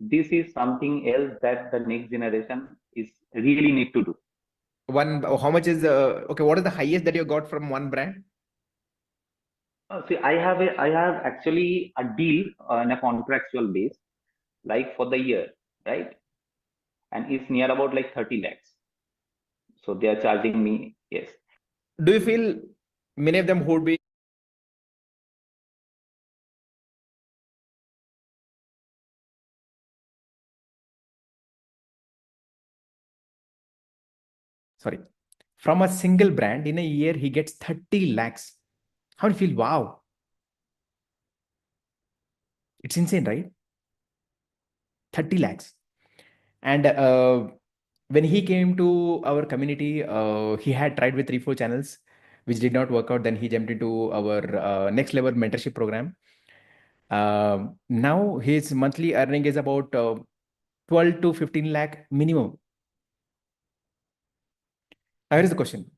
This is something else that the next generation is really need to do. How much is okay? What is the highest that you got from one brand? See, I have actually a deal on a contractual base, like for the year, right? And it's near about like 30 lakhs. So they are charging me, yes. Do you feel many of them would be sorry, from a single brand in a year, he gets 30 lakhs. How do you feel? Wow. It's insane, right? 30 lakhs. And when he came to our community, he had tried with 3-4 channels, which did not work out. Then he jumped into our next level mentorship program. Now his monthly earning is about 12 to 15 lakh minimum. Now here is the question.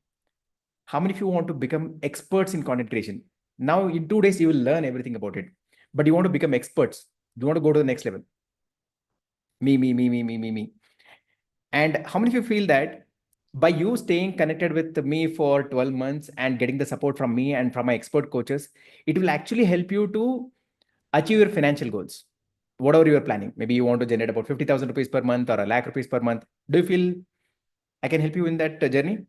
How many of you want to become experts in content creation? Now in 2 days, you will learn everything about it, but you want to become experts. You want to go to the next level. Me. And how many of you feel that By you staying connected with me for 12 months and getting the support from me and from my expert coaches, it will actually help you to achieve your financial goals, whatever you are planning. Maybe you want to generate about 50,000 rupees per month or a lakh rupees per month. Do you feel I can help you in that journey?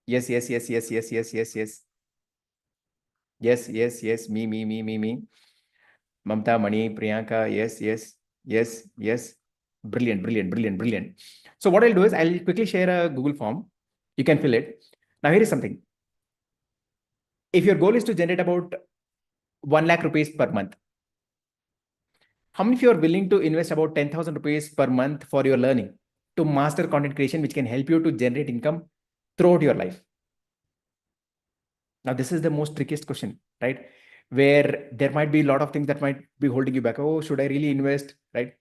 Yes, yes, yes, yes, yes, yes, yes, yes. Yes, yes, yes. Me. Mamta, Mani, Priyanka. Yes, yes, yes, yes. Brilliant, brilliant, brilliant, brilliant. So what I'll do is I'll quickly share a Google form. You can fill it. Now here is something. If your goal is to generate about 1 lakh rupees per month, how many of you are willing to invest about 10,000 rupees per month for your learning to master content creation, which can help you to generate income throughout your life? Now, this is the most trickiest question, right? Where there might be a lot of things that might be holding you back. Oh, should I really invest? Right?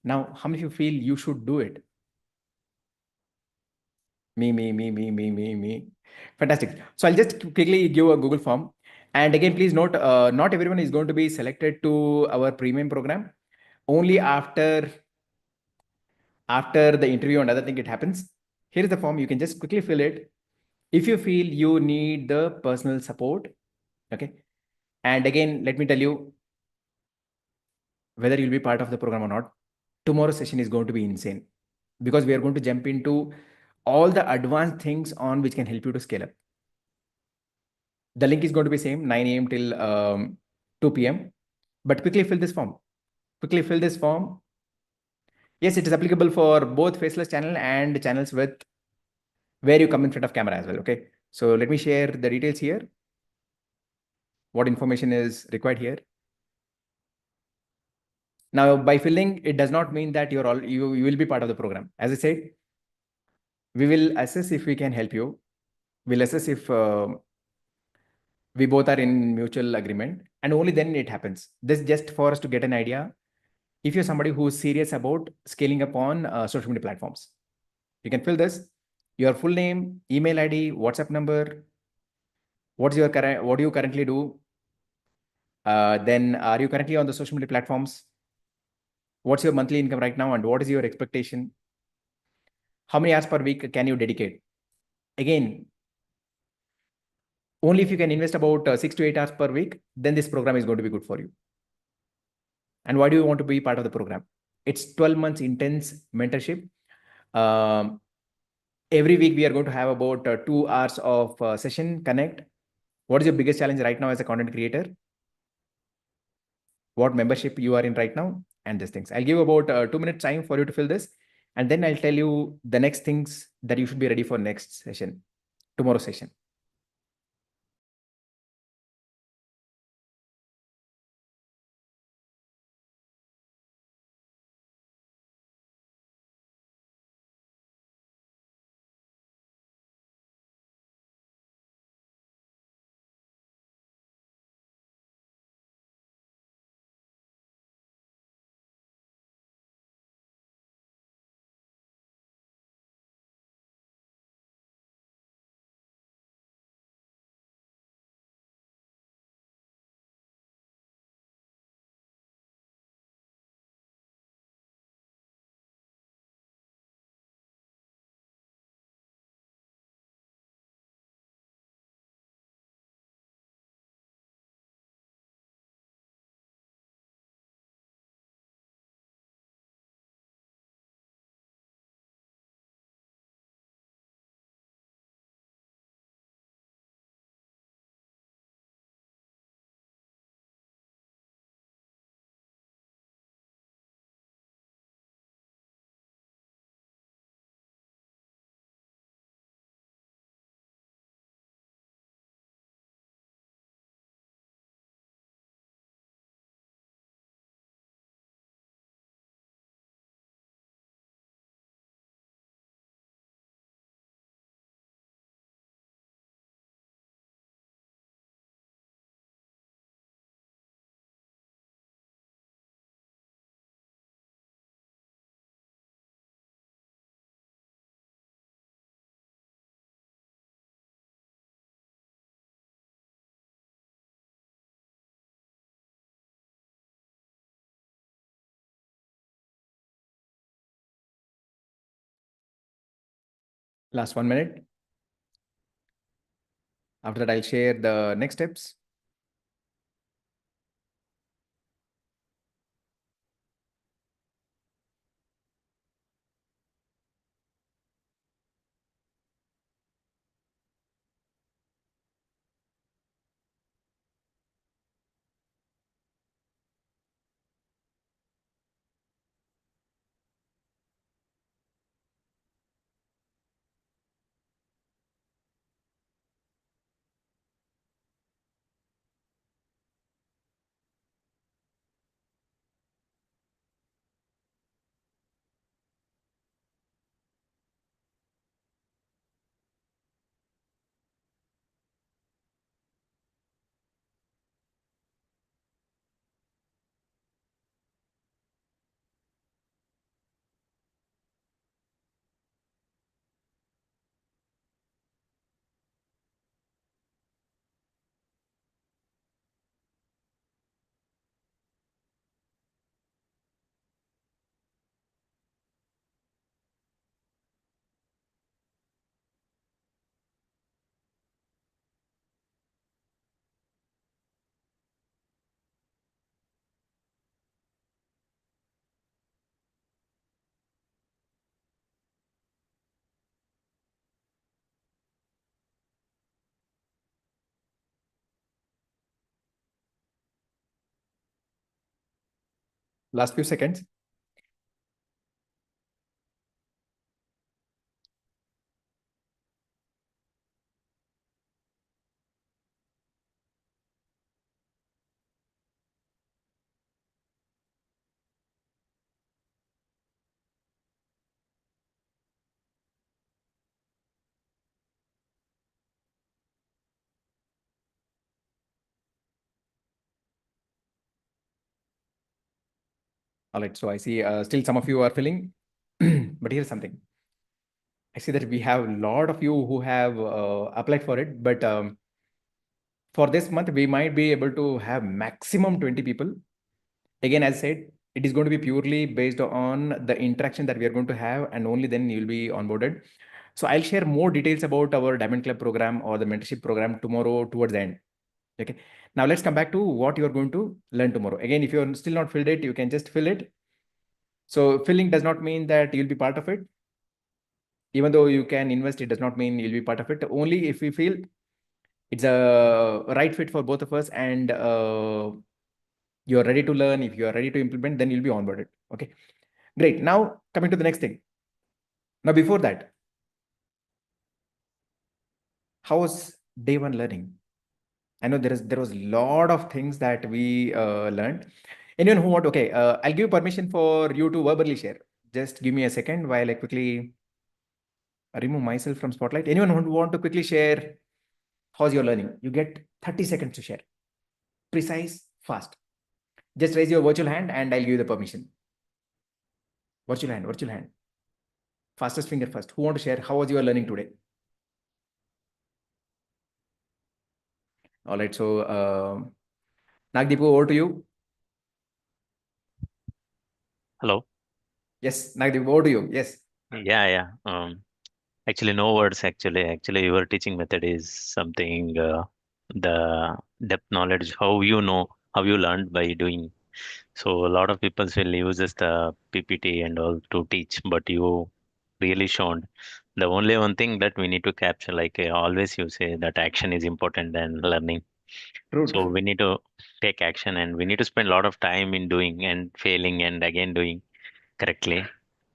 Now, how many of you feel you should do it? Me. Fantastic. So I'll just quickly give a Google form. And again, please note, not everyone is going to be selected to our premium program. Only after the interview and other thing it happens. Here is the form. You can just quickly fill it. If you feel you need the personal support, okay. And again, let me tell you, whether you'll be part of the program or not, tomorrow's session is going to be insane because we are going to jump into all the advanced things on which can help you to scale up. The link is going to be same 9 a.m. till 2 p.m. But quickly fill this form. Quickly fill this form. Yes, it is applicable for both faceless channel and channels with where you come in front of camera as well. Okay. So let me share the details here. What information is required here? Now, by filling, it does not mean that you will be part of the program. As I said, we will assess if we can help you. We'll assess if we both are in mutual agreement, and only then it happens. This just for us to get an idea. If you're somebody who's serious about scaling up on social media platforms, you can fill this. Your full name, email ID, WhatsApp number. What do you currently do? Then are you currently on the social media platforms? What's your monthly income right now, and what is your expectation? How many hours per week can you dedicate? Again, only if you can invest about 6 to 8 hours per week, then this program is going to be good for you. And why do you want to be part of the program? It's 12 months intense mentorship. Every week we are going to have about 2 hours of session connect. What is your biggest challenge right now as a content creator? What membership you are in right now? And these things. I'll give about 2 minutes time for you to fill this. And then I'll tell you the next things that you should be ready for next session, tomorrow's session. Last 1 minute. After that, I'll share the next steps. Last few seconds. All right. So I see still some of you are filling, but here's something. I see that we have a lot of you who have applied for it, but for this month, we might be able to have maximum 20 people. Again, as I said, it is going to be purely based on the interaction that we are going to have, and only then you'll be onboarded. So I'll share more details about our Diamond Club program or the mentorship program tomorrow towards the end. Okay. Now let's come back to what you're going to learn tomorrow. Again, if you're still not filled it, you can just fill it. So filling does not mean that you'll be part of it. Even though you can invest, it does not mean you'll be part of it. Only if we feel it's a right fit for both of us and you're ready to learn, if you're ready to implement, then you'll be onboarded. Okay, great. Now coming to the next thing. Now before that, how was day one learning? I know there was a lot of things that we learned. Anyone who want, okay, I'll give permission for you to verbally share. Just give me a second while I quickly remove myself from spotlight. Anyone who want to quickly share how's your learning? You get 30 seconds to share. Precise, fast. Just raise your virtual hand and I'll give you the permission. Virtual hand, virtual hand. Fastest finger first. Who want to share how was your learning today? All right, so Nagdeepu, over to you. Hello. Yes, Nagdeepu, over to you. Yes. Yeah. Actually, no words. Actually, your teaching method is something. The depth knowledge, how you know, how you learned by doing. So a lot of people will use this the PPT and all to teach, but you really shown the only one thing that we need to capture. Like always, you say that action is important than learning. True, So true. we need to take action, and we need to spend a lot of time in doing and failing and again doing correctly.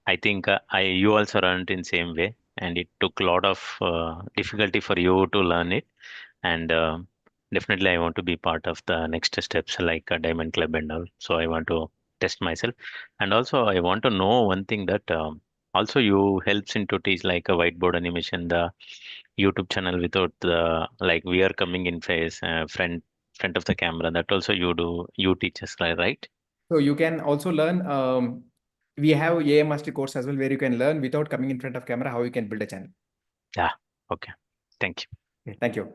I think you also learned in same way, and it took a lot of difficulty for you to learn it. And definitely, I want to be part of the next steps like a Diamond Club and all. So I want to test myself, and also I want to know one thing that also you helps into teach like a whiteboard animation, the YouTube channel without the like we are coming in face front of the camera. That also you teach us, right? So you can also learn. We have AI Mastery course as well, where you can learn without coming in front of camera how you can build a channel. Yeah. Okay. Thank you. Okay, thank you.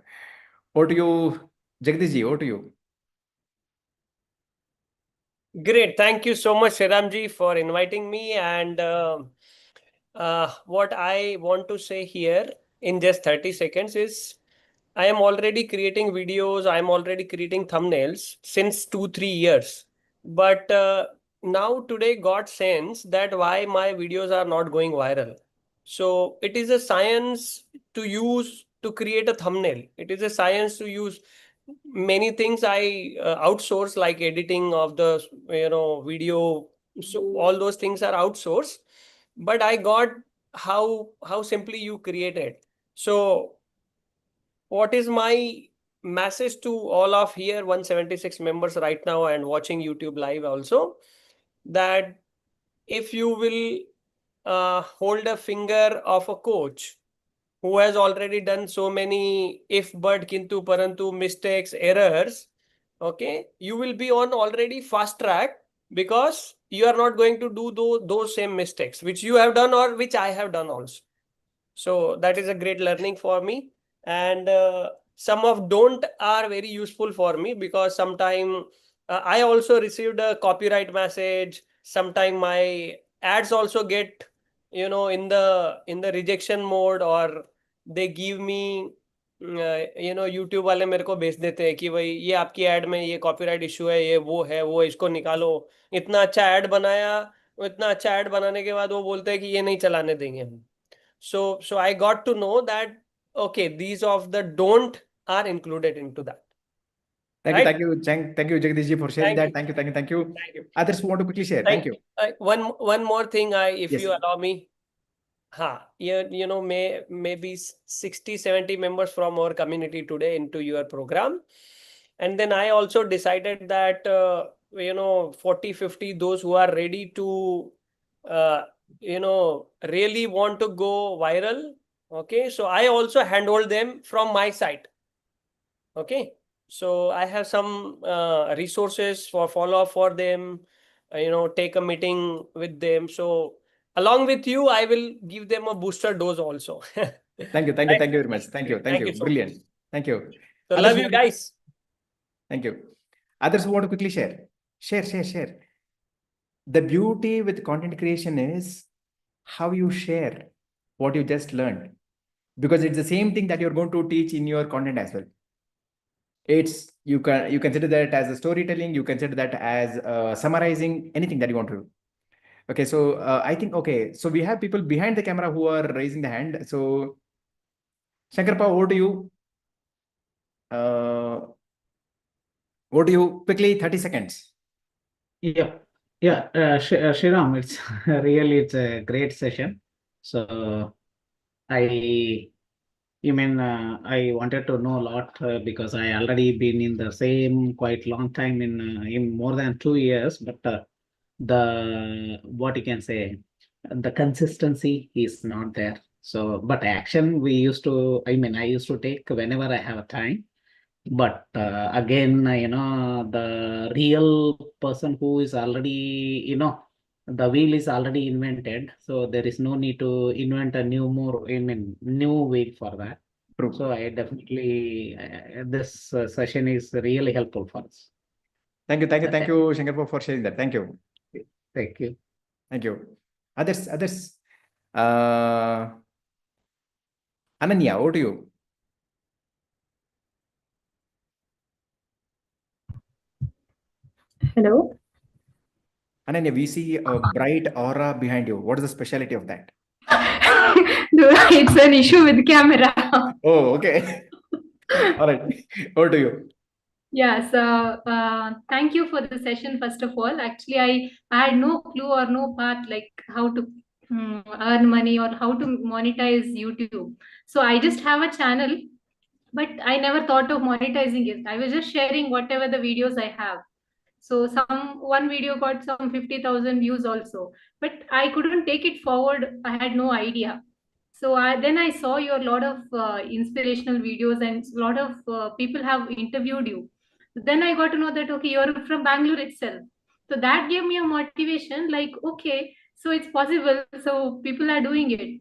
Over to you, Jagdish ji. Over to you. Great. Thank you so much, Sriram ji, for inviting me. And what I want to say here in just 30 seconds is I am already creating videos, I am already creating thumbnails since 2-3 years. But now today got sense that why my videos are not going viral. So it is a science to use to create a thumbnail. It is a science to use many things. I outsource, like editing of the video. So all those things are outsourced. But I got how simply you create it. So what is my message to all of here 176 members right now and watching YouTube live also, that if you will hold a finger of a coach who has already done so many if, but, kintu, parantu, mistakes, errors, okay, you will be on already fast track, because you are not going to do those same mistakes which you have done or which I have done also. So that is a great learning for me. And some of don't are very useful for me, because sometime I also received a copyright message. Sometime my ads also get in the rejection mode, or they give me YouTube वाले मेरे को भेज देते हैं कि भाई ये आपकी एड में ये कॉपीराइट इशू है, ये वो है, वो इसको निकालो। इतना अच्छा एड बनाया, इतना अच्छा एड बनाने के बाद वो बोलते हैं कि ये नहीं चलाने देंगे हम। So I got to know that, okay, these of the don't are included into that. Thank Right? you, thank you, Jagdish ji, for sharing Thank that. you. Thank you. Thank you. Others who want to quickly share. Thank you. One more thing, if Yes. you allow me. Maybe 60-70 members from our community today into your program. And then I also decided that 40-50 those who are ready to really want to go viral. Okay, so I also handhold them from my side. Okay, so I have some resources for follow up for them, take a meeting with them. So along with you, I will give them a booster dose also. Thank you very much. Thank you. So Brilliant. much. Thank you. So Others love who you want to- guys. Thank you. Others who want to quickly share. Share. The beauty with content creation is how you share what you just learned, because it's the same thing that you're going to teach in your content as well. It's you consider that as a storytelling, you consider that as summarizing anything that you want to do. Okay, so I think so we have people behind the camera who are raising the hand. So Shankarpa, over to you. Quickly, 30 seconds. Yeah, Sriram, it's it's a great session. So I wanted to know a lot because I already been in the same quite long time in more than 2 years, but the what you can say, the consistency is not there. So, but action I used to take whenever I have time. But again, the real person who is already, the wheel is already invented. So there is no need to invent a new wheel for that. True. So I definitely, this session is really helpful for us. Thank you, Shankarpa, for sharing that. Thank you. Thank you. Thank you. Others. Ananya, over to you. Hello. Ananya, we see a bright aura behind you. What is the specialty of that? It's an issue with camera. Oh, okay. All right. Over to you. Yeah, so thank you for the session, first of all. Actually, I had no clue or no path like how to earn money or how to monetize YouTube. So I just have a channel, but I never thought of monetizing it. I was just sharing whatever the videos I have. So one video got some 50,000 views also, but I couldn't take it forward. I had no idea. So then I saw your lot of inspirational videos, and a lot of people have interviewed you. Then I got to know that, okay, you're from Bangalore itself. So that gave me a motivation, like, okay, so it's possible. So people are doing it.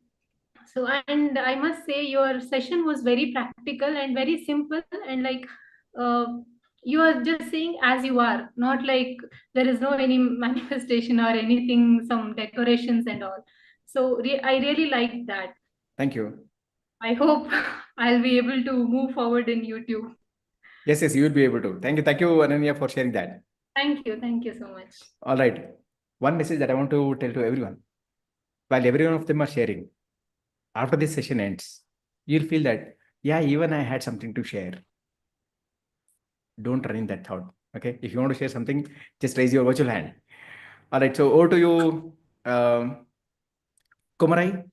So, and I must say your session was very practical and very simple, and like uh, you are just saying as you are, not like there is no any manifestation or anything, some decorations and all. So I really like that. Thank you. I hope I'll be able to move forward in YouTube. Yes, you will be able to. Thank you, Ananya, for sharing that. Thank you so much. All right. One message that I want to tell to everyone. While every one of them are sharing, after this session ends, you'll feel that, yeah, even I had something to share. Don't run in that thought. Okay. If you want to share something, just raise your virtual hand. All right. So over to you, Kumarai.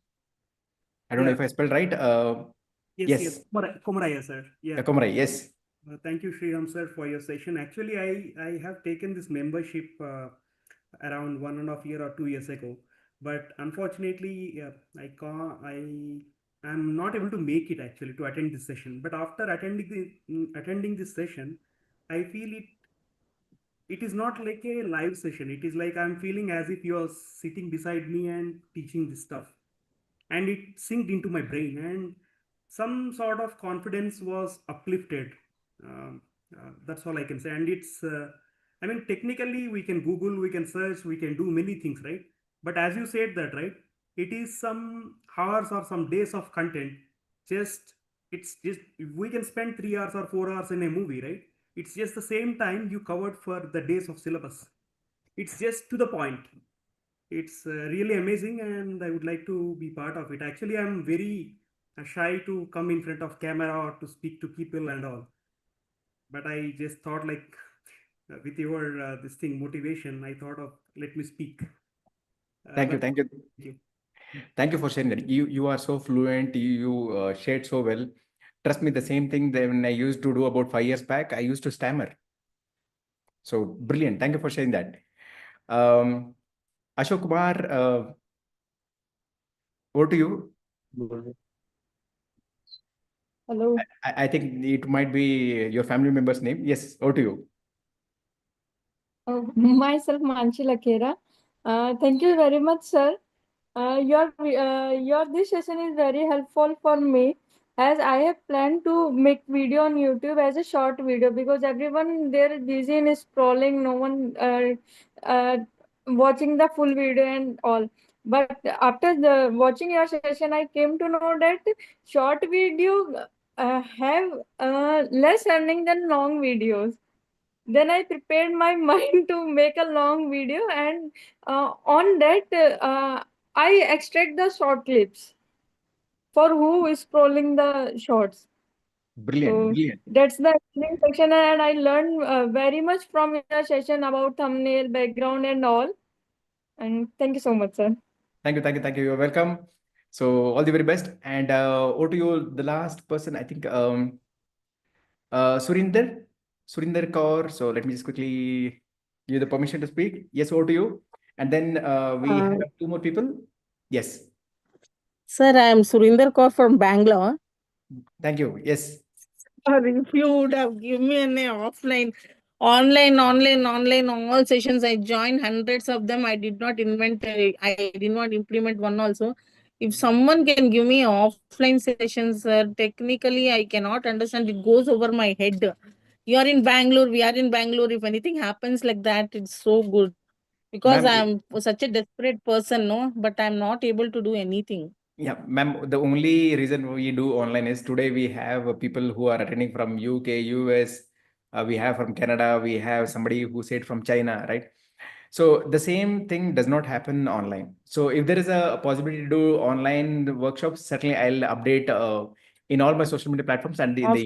I don't know if I spelled right. Yes. Komaraya, sir. Yeah. Kumarai, yes. Thank you, Sriram, sir, for your session. Actually, I have taken this membership around 1.5 years or 2 years ago, but unfortunately, I'm not able to make it actually to attend this session. But after attending this session, I feel it is not like a live session. It is like I'm feeling as if you're sitting beside me and teaching this stuff, and it synced into my brain, and some sort of confidence was uplifted. That's all I can say. And it's I mean, technically we can Google, we can search, we can do many things, right? But as you said that, right, it is some hours or some days of content. It's just we can spend 3 hours or 4 hours in a movie, right? It's just the same time you covered for the days of syllabus. It's just to the point. It's really amazing, and I would like to be part of it. Actually, I'm very shy to come in front of camera or to speak to people and all. But I just thought, like, with your this thing motivation, I thought of let me speak. Thank you. Thank you for sharing that. You are so fluent. You shared so well. Trust me, the same thing that when I used to do about 5 years back, I used to stammer. So brilliant. Thank you for sharing that. Ashok Kumar, over to you. Hello. I think it might be your family member's name. Yes, over to you. Myself, Manchi Lakera. Thank you very much, sir. Your this session is very helpful for me, as I have planned to make video on YouTube as a short video, because everyone there is busy in scrolling, no one watching the full video and all. But after watching your session, I came to know that short video have less earning than long videos. Then I prepared my mind to make a long video, and on that I extract the short clips for who is scrolling the shorts. Brilliant. That's the section, and I learned very much from your session about thumbnail, background, and all. And thank you so much, sir. Thank you. You're welcome. So all the very best. And over to you, the last person, I think, Surinder Kaur. So let me just quickly give you the permission to speak. Yes, over to you. And then we have 2 more people. Yes. Sir, I am Surinder Kaur from Bangalore. Thank you. Yes. Sir, if you would have given me an offline, online, all sessions, I joined hundreds of them. I did not implement one also. If someone can give me offline sessions, sir, technically I cannot understand. It goes over my head. You are in Bangalore, we are in Bangalore. If anything happens like that, it's so good. Because I'm such a desperate person, no, but I'm not able to do anything. Yeah, ma'am, the only reason we do online is today we have people who are attending from UK, US, we have from Canada, we have somebody who said from China, right? So the same thing does not happen online. So if there is a possibility to do online workshops, certainly I'll update in all my social media platforms and in the